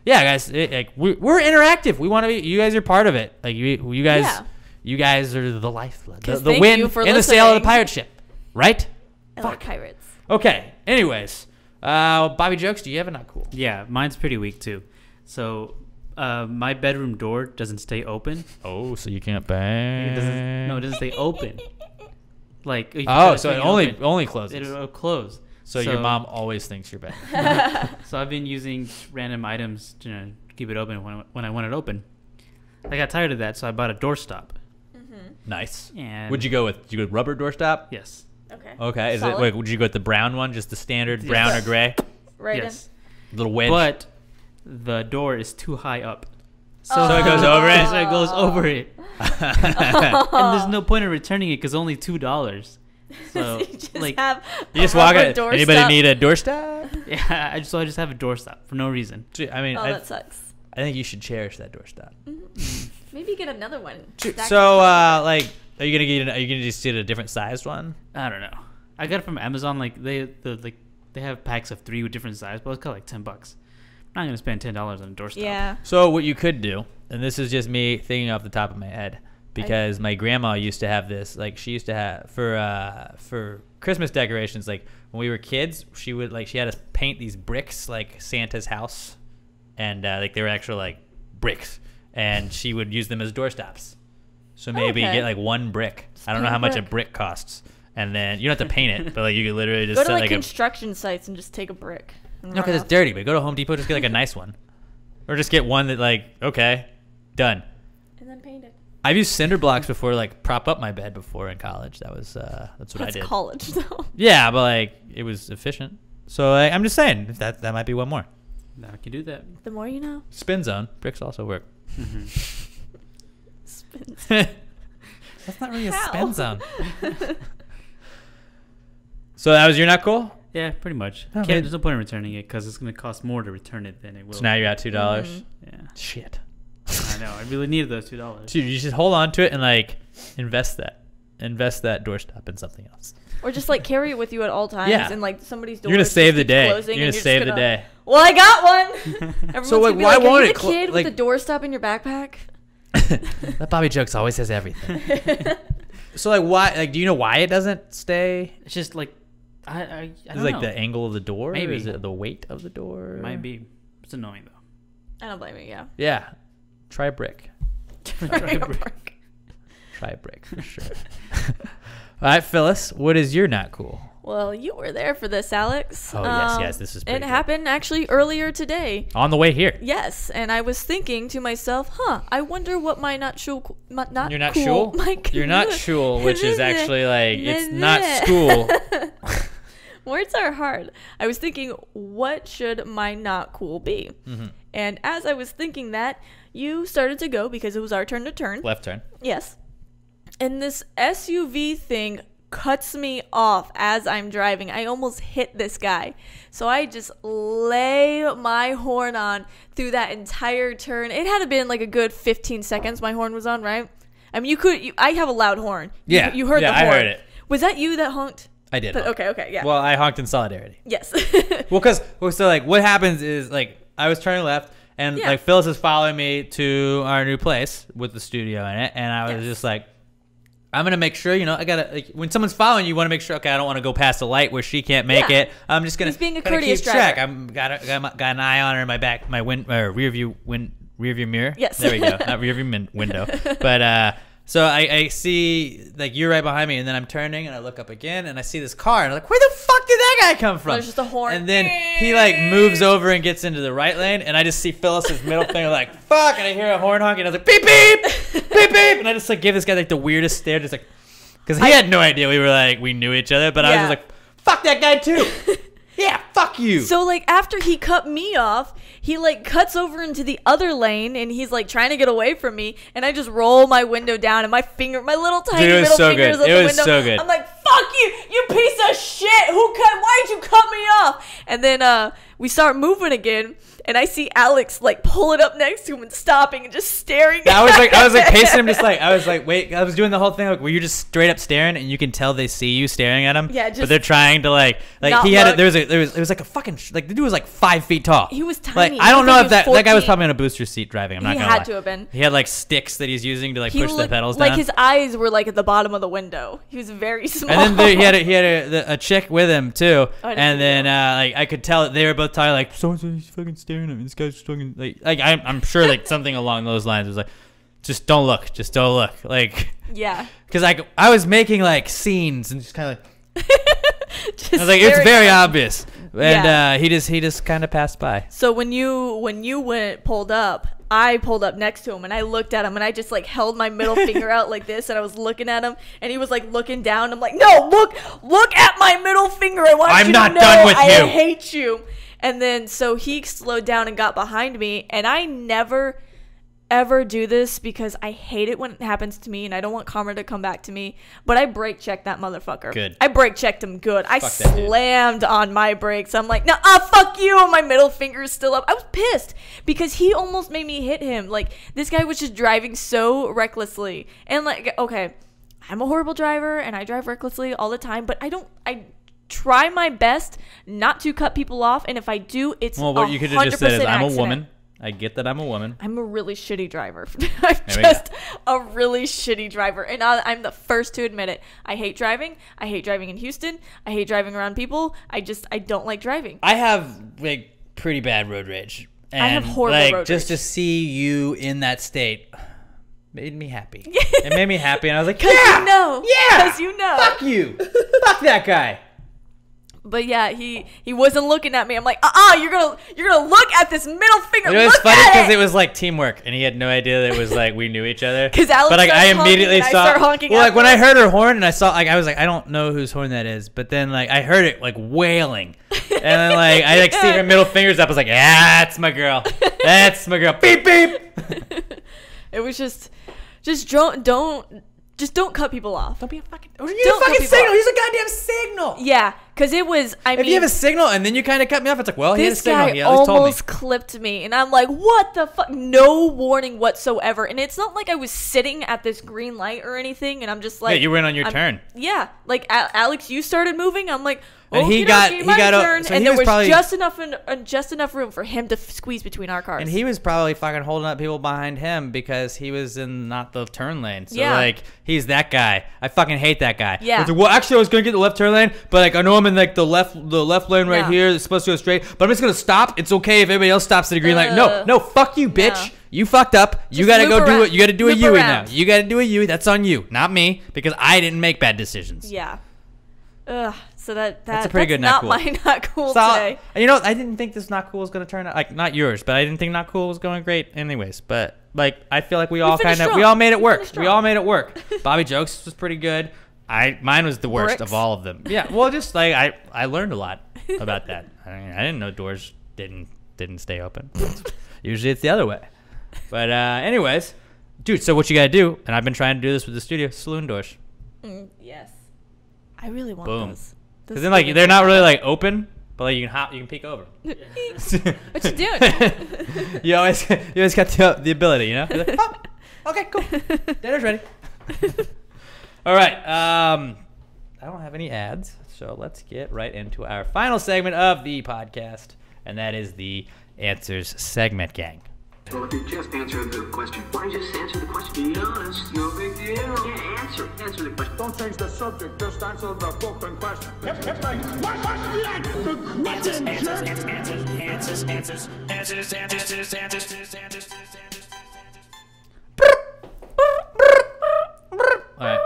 yeah, guys, we're interactive. We want to be. You guys are part of it. Like you guys, Yeah. you guys are the lifeblood, the thank wind you for in the sail of the listening. pirate ship, right? I like pirates. Okay. Anyways, Bobby Jokes, do you have a not cool? Yeah, mine's pretty weak too. So my bedroom door doesn't stay open. Oh, so you can't bang? It doesn't stay open. Like you Oh, try to so it swing only open, closes. it'll close. So your mom always thinks you're bad. So I've been using random items to keep it open when I want it open. I got tired of that, so I bought a doorstop. Nice. And Would you go with? Did you go with rubber doorstop? Yes. Okay. Okay. Is it? Solid. Wait, would you go with the brown one, just the standard brown or gray? Right. Yes. Little wedge. But the door is too high up. So it goes over it? So it goes over it. And there's no point in returning it because only $2. So You just like have you just a walk rubber it. doorstop. Anybody need a doorstop? yeah, I just have a doorstop for no reason. I mean, Oh, I that sucks. think you should cherish that doorstop. Maybe get another one. Stack So, them. like, are you gonna just get a different sized one? I don't know. I got it from Amazon. Like they have packs of 3 with different sizes, but it's got like $10. I'm not gonna spend $10 on a doorstop. Yeah. So what you could do, and this is just me thinking off the top of my head, because my grandma used to have this. Like she used to have for Christmas decorations. Like when we were kids, she had us paint these bricks like Santa's house, and like they were actual like bricks, and she would use them as doorstops. So maybe Okay. get like 1 brick. I don't know paint how a much a brick. brick costs, and then you don't have to paint it, but like you could literally just Go to set like like construction sites and just take a brick. and no, run because it's off. dirty. But go to Home Depot, just get like a nice one, or just get one that like okay, done. And then paint it. I've used cinder blocks before, like prop up my bed before in college. That's what I That's did. college though. Yeah, but like it was efficient. So I'm just saying that might be one more. Now I can do that. The more you know. Spin zone bricks also work. Spins. That's not really a How? spin zone. So that was your not cool. Yeah, pretty much. Oh, man. There's no point in returning it because it's gonna cost more to return it than it will. So now you're at $2. Yeah, Shit. I know. I really needed those $2. Dude, you should hold on to it and like invest that doorstop in something else. Or just like carry it with you at all times. Yeah. And like somebody's door. You're gonna just save the keeps day. closing You're and gonna save the just day. Well, I got one. Everyone's like, gonna be why like, won't are you it the clo- kid like- with the doorstop in your backpack? That Bobby Jokes always has everything. So like why? Like, do you know why it doesn't stay? It's just like I Is don't it like know. the angle of the door? Maybe. Is it the weight of the door? It might be. It's annoying though. I don't blame you. Yeah. Yeah. Try a brick. Try a brick. Try a brick for sure. All right, Phyllis, what is your not cool? Well, you were there for this, Alex. Oh, yes, this is pretty It good. happened actually earlier today. On the way here. Yes, and I was thinking to myself, I wonder what my not shul, not You're not cool, shul? my You're not shul, which is actually like, it's not school. Words are hard. I was thinking, what should my not cool be? Mm-hmm. And as I was thinking that, you started to go because it was our turn to turn. Left turn. Yes. And this SUV thing cuts me off as I'm driving. I almost hit this guy. So I just lay my horn on through that entire turn. It had been like a good 15 seconds my horn was on, right? I mean, I have a loud horn. Yeah. You heard Yeah, the I horn. heard it. Was that you that honked? I did. honk. Okay, yeah. Well, I honked in solidarity. Yes. Well, so like what happens is like I was turning left and Yeah. like Phyllis is following me to our new place with the studio in it, and I was Yes. just like, I'm gonna make sure, I gotta when someone's following you, want to make sure. Okay, I don't want to go past the light where she can't make it. I'm just gonna. He's being a gonna courteous keep driver. track. Got an eye on her in my back, my rear view mirror. Yes. There we go. Not rear view window, but so I see like you're right behind me, and then I'm turning and I look up again and I see this car and I'm like, where the fuck did that guy come from? There's just a horn. And then he like moves over and gets into the right lane, and I just see Phyllis's middle finger like fuck, and I hear a horn honking, and I was like beep beep beep beep, and I just like give this guy like the weirdest stare, just like because he had no idea we knew each other, but I was just like fuck that guy too. Yeah, fuck you. So, like, after he cut me off, he, like, cuts over into the other lane, and he's, like, trying to get away from me, and I just roll my window down, and my little tiny middle fingers up the window. It was so good. I'm like, fuck you, you piece of shit. Why'd you cut me off? And then, we start moving again, and I see Alex, like, pulling up next to him and stopping and just staring at I was like pacing him, just like, I was like, wait, I was doing the whole thing, like, where you're just straight up staring, and you can tell they see you staring at him. Yeah, just but they're trying to, like not he had, look. it was like a fucking, like, the dude was like 5 feet tall. He was tiny. Like, I don't He know was if like that guy was 14. probably on a booster seat driving. I'm not He gonna lie. had to have been. He had, like, sticks that he's using to, like, He push the looked pedals down. like his eyes were, like, at the bottom of the window. He was very small. And then he had a chick with him too, I didn't and see then like I could tell they were both talking like he's fucking staring at me. This guy's fucking like I'm sure like something along those lines was like, just don't look, like Yeah. because I was making like scenes and just kind of like Just I was like it's staring very at him. obvious, and Yeah. he just kind of passed by. So when you pulled up, I pulled up next to him and I looked at him and I just like held my middle finger out like this and I was looking at him and he was like looking down. I'm like, no, look at my middle finger. I want I'm you not to know done with I you. hate you. And then so he slowed down and got behind me, and I never ever do this because I hate it when it happens to me and I don't want karma to come back to me, but I brake checked that motherfucker. Good. I brake checked him good. I Fuck that dude. slammed on my brakes. I'm like, fuck you, and my middle finger is still up. I was pissed because he almost made me hit him. Like, this guy was just driving so recklessly. And like, okay, I'm a horrible driver and I drive recklessly all the time, but I try my best not to cut people off, and if I do, it's Well, what you could have just said is I'm a accident. woman. I get that I'm a woman. I'm a really shitty driver. I'm There we just a really shitty driver. And I'm the first to admit it. I hate driving. I hate driving in Houston. I hate driving around people. I don't like driving. I have like pretty bad road rage. And, I have horrible like, road just rage. to see you in that state made me happy. It made me happy, and I was like, Because yeah, you know. yeah, Because you know. fuck you, fuck that guy. But yeah, he wasn't looking at me. I'm like, you're gonna look at this middle finger. It was look funny at because it. it was like teamwork, and he had no idea that it was like we knew each other. 'Cause Alex but like I starts honking immediately and I saw. start honking Well, like when I afterwards. heard her horn and I saw, like I was like, I don't know whose horn that is, but then like I heard it like wailing, and then like I like see her middle fingers up. I was like, yeah, that's my girl. That's my girl. Beep beep. It was just don't cut people off. Don't be a fucking. Use Don't a fucking cut people signal. off. Use a goddamn signal. Yeah, because it was. If you have a signal and then you kind of cut me off, it's like, well, he had a this signal. guy He at least told me. almost clipped me, and I'm like, what the fuck? No warning whatsoever. And it's not like I was sitting at this green light or anything, and I'm just like, Yeah, you went on your turn. Yeah, like Alex, you started moving. I'm like, And he okey got- dokey, he my got o- turn. so and he there was was probably- just enough room for him to squeeze between our cars. And he was probably fucking holding up people behind him because he was in not the turn lane. So Yeah. like he's that guy. I fucking hate that guy. Yeah. It's like, well, actually, I was gonna get the left turn lane, but like I know I'm in like the left lane right No. here. It's supposed to go straight, but I'm just gonna stop. It's okay if everybody else stops at the green light. No, fuck you, bitch. No. You fucked up. You Just gotta loop go do around. it. You gotta do a Loop Yui around. now. You gotta do a Yui. That's on you, not me, because I didn't make bad decisions. Yeah. Ugh. So that's a pretty good not not cool. my not cool So, today. and you know, I didn't think this not cool was gonna turn out like not yours, but I didn't think not cool was going great anyways. But like, I feel like we all finished kind of strong. made it We work. finished We strong. all made it work. Bobby Jokes was pretty good. Mine was the worst Bricks. of all of them. Yeah, well, just like I learned a lot about that. I didn't know doors didn't stay open. Usually it's the other way. But anyways, dude. So what you gotta do? And I've been trying to do this with the studio saloon doors. Yes. I really want Boom. those. Because then like they're not really like open, but like you can peek over. What you doing? you always got the ability, you know. You're like, oh, okay, cool. Dinner's ready. All right. I don't have any ads, so let's get right into our final segment of the podcast, and that is the Answers segment, gang. Well, if you just answered the question. Why don't you just answer the question? Be honest, no big deal. Yeah, answer the question. Don't change the subject, just answer the fucking question. All right,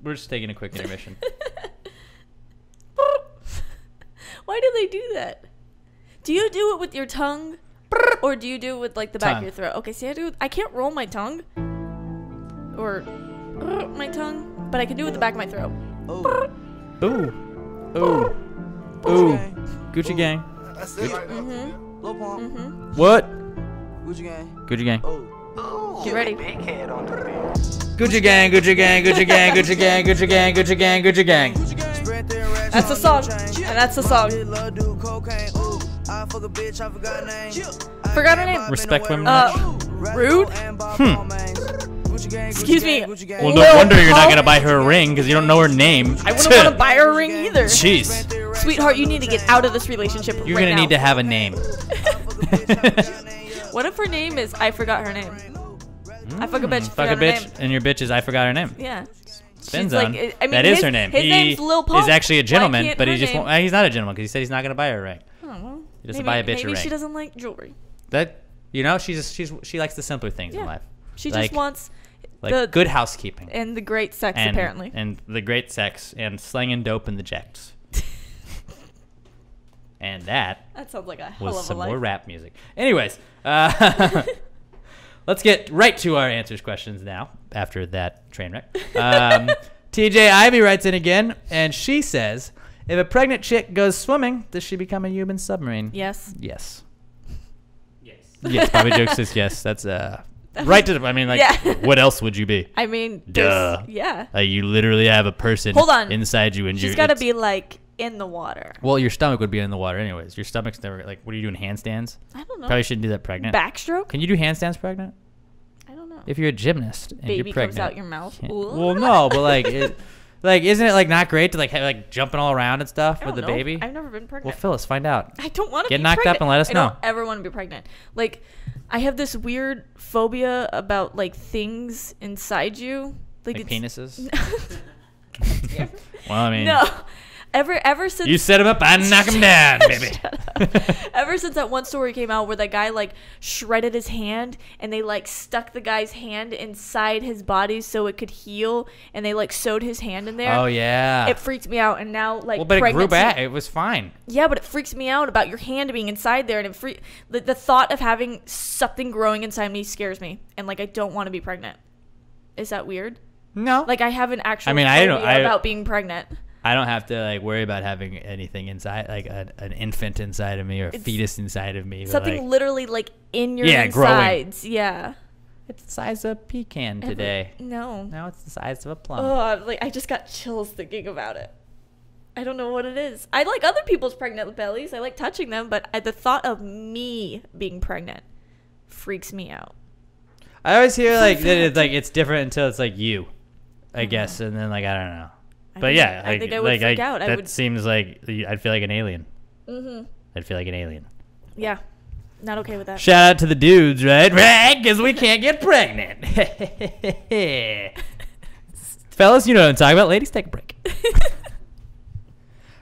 we're just taking a quick intermission. Why do they do that? Do you do it with your tongue? Or do you do it with like the back of your throat? Okay, see, I can't roll my tongue. Or my tongue. But I can do it with the back of my throat. Ooh. Ooh. Ooh. Gucci gang. That's it right now. Lil Pump. What? Gucci gang. Gucci gang. Oh. Get ready. Big head on the beat. Gucci gang, Gucci gang, Gucci gang, Gucci gang, Gucci gang, Gucci gang, Gucci gang. That's the song. And that's the song. Forgot her name. Respect women. Rude? Excuse me. Well, no wonder you're not gonna buy her a ring because you don't know her name. I wouldn't want to buy her a ring either. Jeez. Sweetheart, you need to get out of this relationship You're right gonna now. need to have a name. What if her name is I forgot her name? I fuck a bitch. Fuck a forgot her bitch, name. and your bitch is I forgot her name. Yeah. Spins She's on. like, I mean, That is her name. His name's Lil Pump. He's actually a Why gentleman, can't but he her just name- won't, he's not a gentleman because he said he's not gonna buy her a ring. Oh, well, He doesn't buy a bitch a maybe ring. she doesn't like jewelry. That she likes the simpler things in Yeah. life. She Like- just wants Like the good housekeeping. and the great sex and, apparently. And the great sex and slanging dope in the jacks. And that That sounds like a hell was of a some life. more rap music. Anyways, let's get right to our answers questions now after that train wreck. TJ Ivy writes in again, and she says, if a pregnant chick goes swimming, does she become a human submarine? Yes. Yes. Yes, Bobby Jokes says yes. That's right to the, I mean, like, Yeah. what else would you be? I mean, Duh. yeah. You literally have a person Hold on. inside you, and She's got to be like in the water. Well, your stomach would be in the water anyways. Your stomach's never, like, what are you doing, handstands? I don't know. Probably shouldn't do that pregnant. Backstroke? Can you do handstands pregnant? I don't know. If you're a gymnast and Baby you're pregnant. comes out your mouth. can't- Ooh. Well, no, but like, isn't it like not great to like have, like jumping all around and stuff I with the don't know. baby? I've never been pregnant. Well, Phyllis, find out. I don't want to Get be knocked up pregnant. and let us know. I don't ever want to be pregnant. Like, I have this weird phobia about like things inside you. Like it's, penises. Well, I mean, No. Ever since you set him up, I knock him down, baby. ever since that one story came out where that guy like shredded his hand and they like stuck the guy's hand inside his body so it could heal and they like sewed his hand in there. Oh yeah. It freaked me out, and now like Well, but it grew pregnancy- back. It was fine. Yeah, but it freaks me out about your hand being inside there, and the thought of having something growing inside me scares me, and like I don't want to be pregnant. Is that weird? No. Like I have an actual I mean, phobia about being pregnant. I don't have to like worry about having anything inside, like an infant inside of me or a fetus inside of me. But, Something like, literally like in your Yeah, growing. insides. Yeah. it's the size of a pecan today. No. Now it's the size of a plum. Oh, like I just got chills thinking about it. I don't know what it is. I like other people's pregnant bellies. I like touching them, but the thought of me being pregnant freaks me out. I always hear like that it's like it's different until it's like you, I guess, and then like I don't know. But yeah, I like, think I would freak out. That seems like I'd feel like an alien. Mm-hmm. I'd feel like an alien. Yeah. Not okay with that. Shout out to the dudes, right? Right, because we can't get pregnant. Fellas, you know what I'm talking about. Ladies, take a break.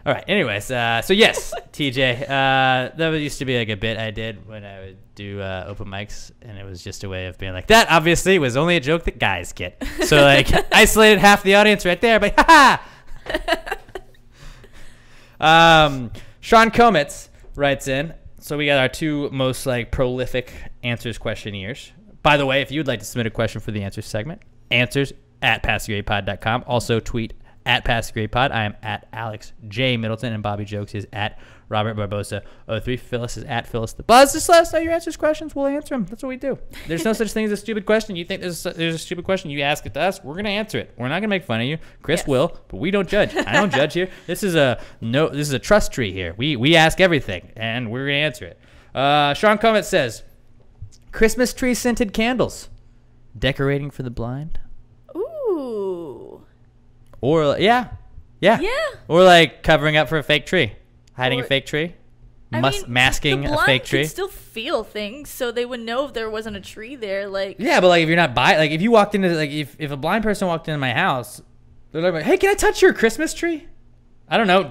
All right. Anyways, so yes, TJ, that used to be like a bit I did when I would do open mics, and it was just a way of being like, that obviously was only a joke that guys get. So like, isolated half the audience right there, but ha Sean Kometz writes in. So we got our two most like prolific answers questionnaires. By the way, if you'd like to submit a question for the answers segment, answers@passthegradepod.com. Also tweet @passthegradepod. I am at Alex J Middleton, and Bobby Jokes is at Robert Barbosa 03. Phyllis is at Phyllis the Buzz. Just let us know your answers questions. We'll answer them. That's what we do. There's no such thing as a stupid question. You think there's a stupid question, you ask it to us. We're gonna answer it. We're not gonna make fun of you. Chris will, but we don't judge. I don't judge here. This is a trust tree here. We ask everything, and we're gonna answer it. Sean Comet says, Christmas tree scented candles, decorating for the blind. Ooh. Or yeah. Yeah. Or like covering up for a fake tree, hiding Or- a fake tree. masking a fake tree. Could still feel things, so they would know if there wasn't a tree there. Like yeah, but like if you're not like if you walked into like if a blind person walked into my house, they're like, hey, can I touch your Christmas tree? I don't know.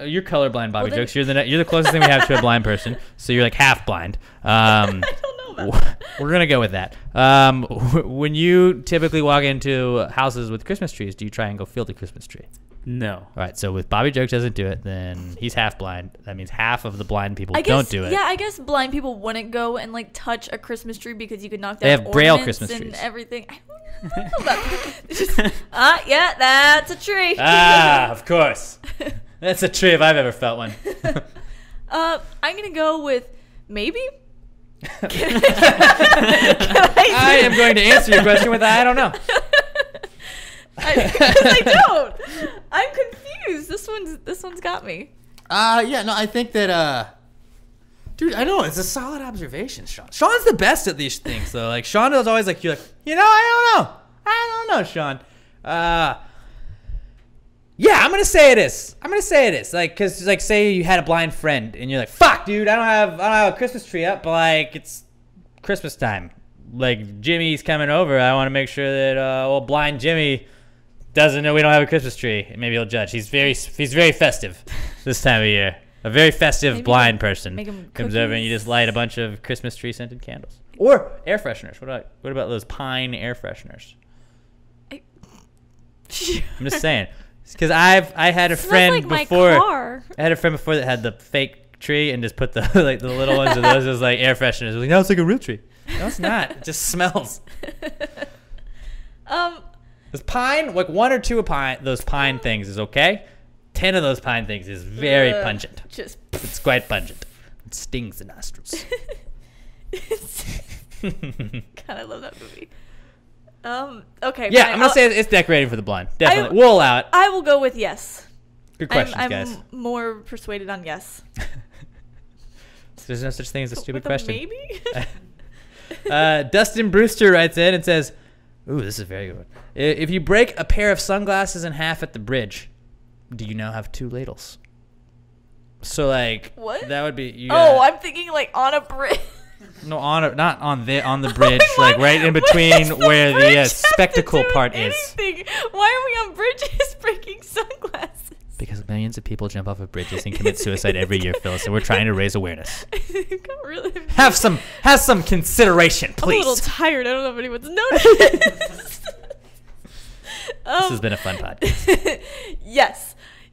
You're colorblind, Bobby Jokes. You're the closest thing we have to a blind person, so you're like half blind. I don't know about that. We're gonna go with that. When you typically walk into houses with Christmas trees, do you try and go feel the Christmas tree? No. All right. So if Bobby Jokes doesn't do it, then he's half blind. That means half of the blind people don't do it. Yeah, I guess blind people wouldn't go and like touch a Christmas tree because you could knock down. They have Braille ornaments Christmas and trees. everything. I don't know about that. It's just, yeah, that's a tree. Of course. That's a tree if I've ever felt one. I'm gonna go with maybe. I am going to answer your question with I don't know. I don't. I'm confused. This one's got me. Yeah, no, I think that dude, I know it's a solid observation, Sean. Sean's the best at these things though. Like Sean is always like, you're like, I don't know, Sean. Yeah, I'm gonna say it is. Like, cause like, say you had a blind friend and you're like, fuck, dude, I don't have a Christmas tree up, but like it's Christmas time. Like Jimmy's coming over. I want to make sure that old blind Jimmy doesn't know we don't have a Christmas tree. Maybe he'll judge. He's very festive this time of year. A very festive blind person comes over and you just light a bunch of Christmas tree scented candles or air fresheners. What about those pine air fresheners? I'm just saying. Because I had a friend before. I had a friend before that had the fake tree and just put the like the little ones of those as like air fresheners. I was like, no, it's like a real tree. No, it's not. It just smells. This pine, like 1 or 2 of those pine things is okay. 10 of those pine things is very pungent. It's quite pungent. It stings the nostrils. God, I love that movie. Okay. Yeah, fine. I'm gonna say it's decorating for the blind. Definitely, we'll allow it. I will go with yes. Good questions, guys. I'm more persuaded on yes. There's no such thing as a stupid question. Maybe. Dustin Brewster writes in and says, "Ooh, this is a very good one. If you break a pair of sunglasses in half at the bridge, do you now have 2 ladles?" So like, what? That would be. I'm thinking like on a bridge. No, not on the bridge, like right in between where the spectacle part is. Why are we on bridges breaking sunglasses? Because millions of people jump off of bridges and commit suicide every year, Phyllis, and we're trying to raise awareness. Have some consideration, please. I'm a little tired. I don't know if anyone's noticed. This has been a fun podcast.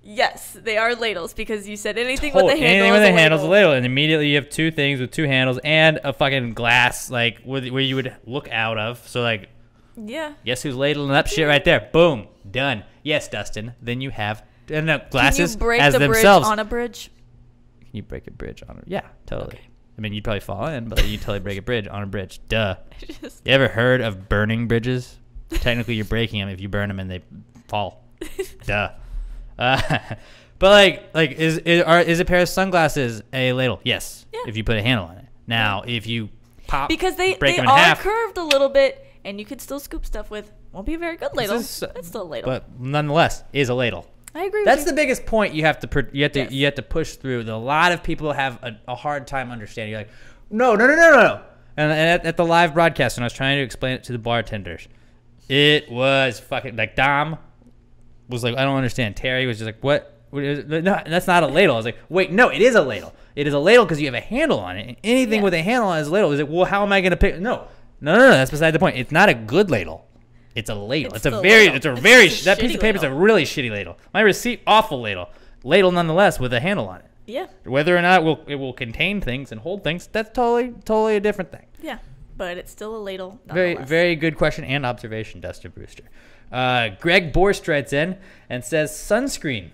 Yes, they are ladles because you said anything with a handle. Anything with a handle is a ladle, and immediately you have 2 things with 2 handles and a fucking glass like where you would look out of. So like, yeah. Guess who's ladling up shit right there? Boom, done. Yes, Dustin. Then you have glasses Can you break as the themselves. Bridge on a bridge? Can you break a bridge on a? Yeah, totally. Okay. I mean, you'd probably fall in, but you totally break a bridge on a bridge. Duh. You ever heard of burning bridges? Technically, you're breaking them if you burn them and they fall. Duh. But like is a pair of sunglasses a ladle? Yes. Yeah. If you put a handle on it. Now, if you because they them in are half, curved a little bit, and you could still scoop stuff with. Won't be a very good ladle. It's still a ladle. But nonetheless, is a ladle. I agree. That's the biggest point you have to you have to push through. A lot of people have a hard time understanding. You're like, no. And at the live broadcast, when I was trying to explain it to the bartenders, it was fucking like Dom was like, I don't understand. Terry was just like, what? No, that's not a ladle. I was like, wait, no, it is a ladle. It is a ladle because you have a handle on it. And anything with a handle on it is a ladle. Is like, well, how am I going to pick? No. That's beside the point. It's not a good ladle. It's a ladle. It's a very that piece of paper is a really shitty ladle. My receipt, awful ladle. Ladle nonetheless with a handle on it. Yeah. Whether or not it will contain things and hold things, that's totally a different thing. Yeah, but it's still a ladle. Very, very good question and observation, Dustin Brewster. Greg Borst writes in and says, sunscreen.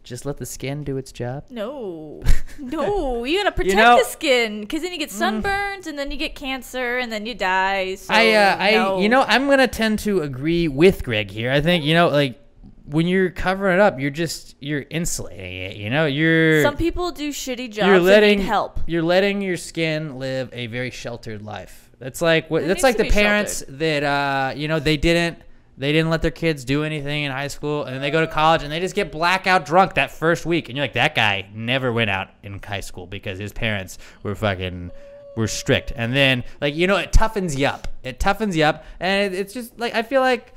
Just let the skin do its job? No, you gotta protect the skin, because then you get sunburns, and then you get cancer, and then you die. So I'm gonna tend to agree with Greg here. I think like when you're covering it up, you're insulating it. Some people do shitty jobs and need help. You're letting your skin live a very sheltered life. That's like the parents that they didn't let their kids do anything in high school, and then they go to college and they just get blackout drunk that first week, and you're like, that guy never went out in high school because his parents were strict. And then like, you know, it toughens you up, and it's just like, I feel like,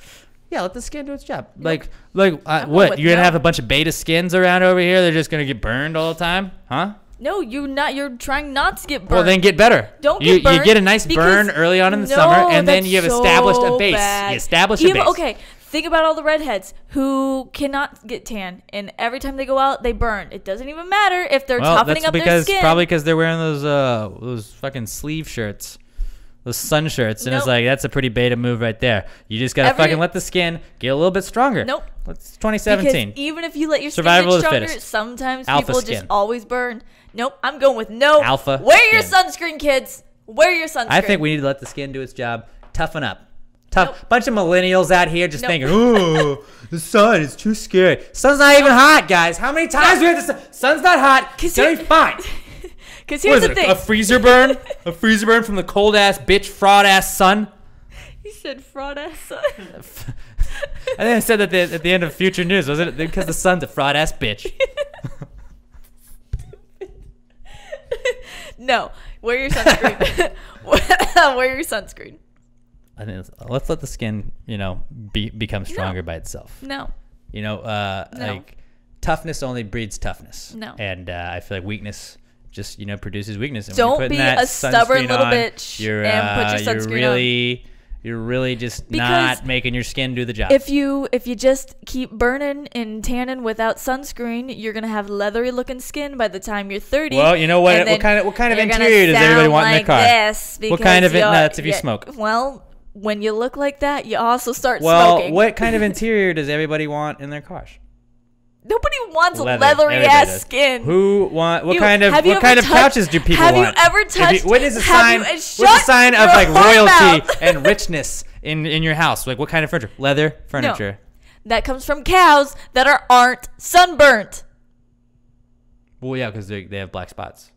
yeah, let the skin do its job. Like what, you're gonna have a bunch of beta skins around over here, they're just gonna get burned all the time, huh? No, you're trying not to get burned. Well, then get better. Don't get burned. You get a nice burn early on in the summer, and then you have established a base. Bad. You establish a base. Okay, think about all the redheads who cannot get tan, and every time they go out, they burn. It doesn't even matter if they're toughening up their skin. Probably because they're wearing those fucking sleeve shirts, those sun shirts, and it's like, that's a pretty beta move right there. You just gotta fucking let the skin get a little bit stronger. Nope. It's 2017. Because even if you let your skin Survival get of the stronger, fittest. sometimes Alpha people skin. just always burn. Nope, I'm going with no. Alpha Wear your skin. sunscreen, kids. Wear your sunscreen. I think we need to let the skin do its job. Toughen up. Bunch of millennials out here just thinking, oh, the sun is too scary. Sun's not even hot, guys. How many times we have the sun? Sun's not hot. It's gonna be fine. Because here's the thing. A freezer burn? A freezer burn from the cold ass bitch fraud ass sun? You said fraud ass sun. I think I said that at the end of Future News, wasn't it? Because the sun's a fraud ass bitch. No, wear your sunscreen. Wear your sunscreen. I think let's let the skin, you know, become stronger by itself. No. You know, like toughness only breeds toughness. No. And I feel like weakness just, you know, produces weakness. And don't be a stubborn little bitch and put your sunscreen on. You're really just not making your skin do the job. If you just keep burning and tanning without sunscreen, you're gonna have leathery looking skin by the time you're 30. Well, you know what? What kind of interior does everybody want in their car? What kind of nuts if you smoke? Well, when you look like that, you also start smoking. Well, what kind of interior does everybody want in their cars? Nobody wants leathery ass skin. What kind of couches do people want? Have you ever touched? What is a sign? What's a sign of like royalty and richness in your house? Like what kind of furniture? Leather furniture. No, that comes from cows that aren't sunburnt. Well, yeah, because they have black spots.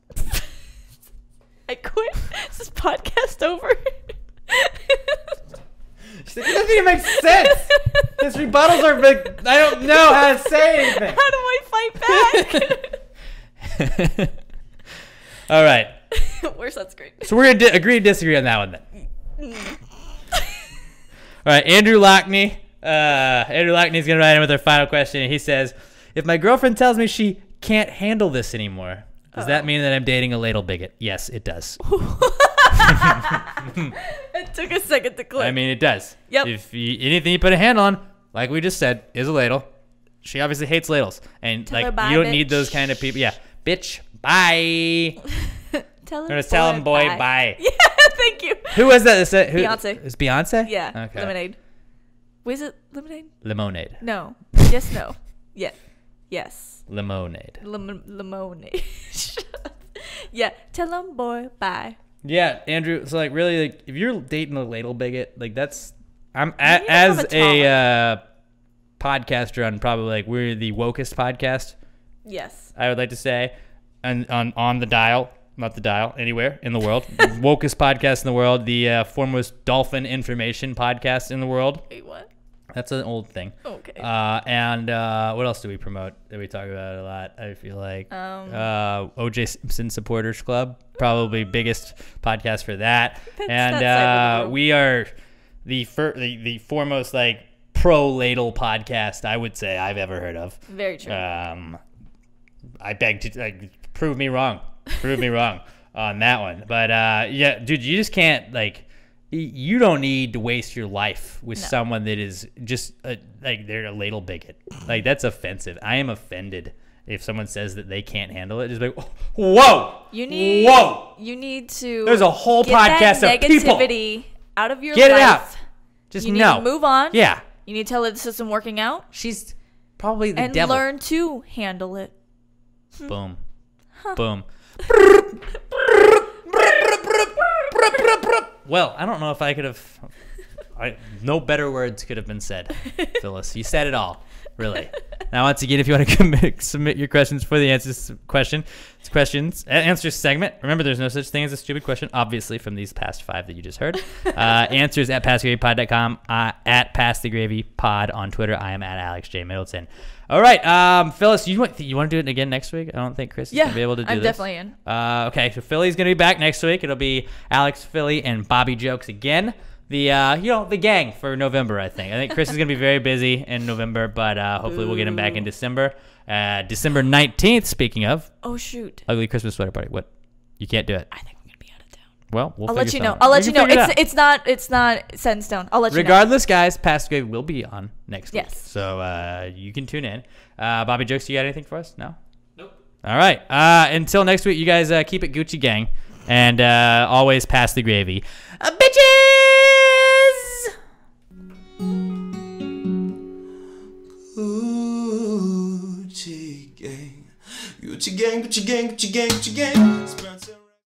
I quit. Is this podcast over? It doesn't even make sense. His rebuttals are big. I don't know how to say anything. How do I fight back? All right. Wear sunscreen. So we're going to agree to disagree on that one then. All right. Andrew Lockney. Andrew Lockney's going to write in with our final question. And he says, if my girlfriend tells me she can't handle this anymore, does that mean that I'm dating a ladle bigot? Yes, it does. It took a second to click. I mean, it does. Yep. Anything you put a handle on, like we just said, is a ladle. She obviously hates ladles, and Tell her like bye, you don't bitch. need those kind of people. Yeah, bitch, bye. Tell him, boy, bye. Yeah, thank you. Who was that? Beyonce. Is Beyonce? Yeah. Okay. Lemonade. Was it lemonade? Lemonade. No. Yes. No. Yeah. Yes. Lemonade. Lemonade. Yeah. Tell him, boy, bye. Yeah, Andrew. So like, really, like, if you're dating a ladle bigot, like as a podcaster on probably like we're the wokest podcast. Yes. I would like to say, and on the dial, not the dial, anywhere in the world, wokest podcast in the world, the foremost dolphin information podcast in the world. Wait, what? That's an old thing. Okay. And what else do we promote that we talk about a lot? I feel like O.J. Simpson Supporters Club, probably biggest podcast for that. And we are the foremost like pro ladle podcast I would say I've ever heard of. Very true. I beg to prove me wrong. Prove me wrong on that one. But yeah, dude, you just can't like. You don't need to waste your life with someone that is just like they're a ladle bigot. Like that's offensive. I am offended if someone says that they can't handle it. Just like, whoa, you need to. There's a whole podcast that of people. Negativity out of your Get life. it out. Just you need to move on. Yeah. You need to tell her this isn't working out. She's probably the and devil. And learn to handle it. Boom. Boom. Well, I don't know if I could have. No better words could have been said, Phyllis. You said it all. Really. Now, once again, if you want to submit your questions for the answers segment. Remember, there's no such thing as a stupid question, obviously, from these past 5 that you just heard. Answers at PassTheGravyPod.com, at PassTheGravyPod on Twitter. I am at Alex J. Middleton. All right, Phyllis, you want to do it again next week? I don't think Chris is going to be able to do I'm this. definitely in. Okay, so Philly's going to be back next week. It'll be Alex, Philly, and Bobby Jokes again. The gang for November, I think. I think Chris is going to be very busy in November, but hopefully we'll get him back in December. December 19th, speaking of. Oh, shoot. Ugly Christmas sweater party. What? You can't do it. I think I'm going to be out of town. Well, I'll let you know. I'll let you know. It's not set in stone. I'll let you know. Regardless, guys, Pass the Gravy will be on next week. Yes. So you can tune in. Bobby Jokes, you got anything for us? No? Nope. All right. Until next week, you guys keep it Gucci gang. And always pass the gravy. Bitches! Gucci gang, Gucci gang, Gucci gang, Gucci gang, Gucci gang.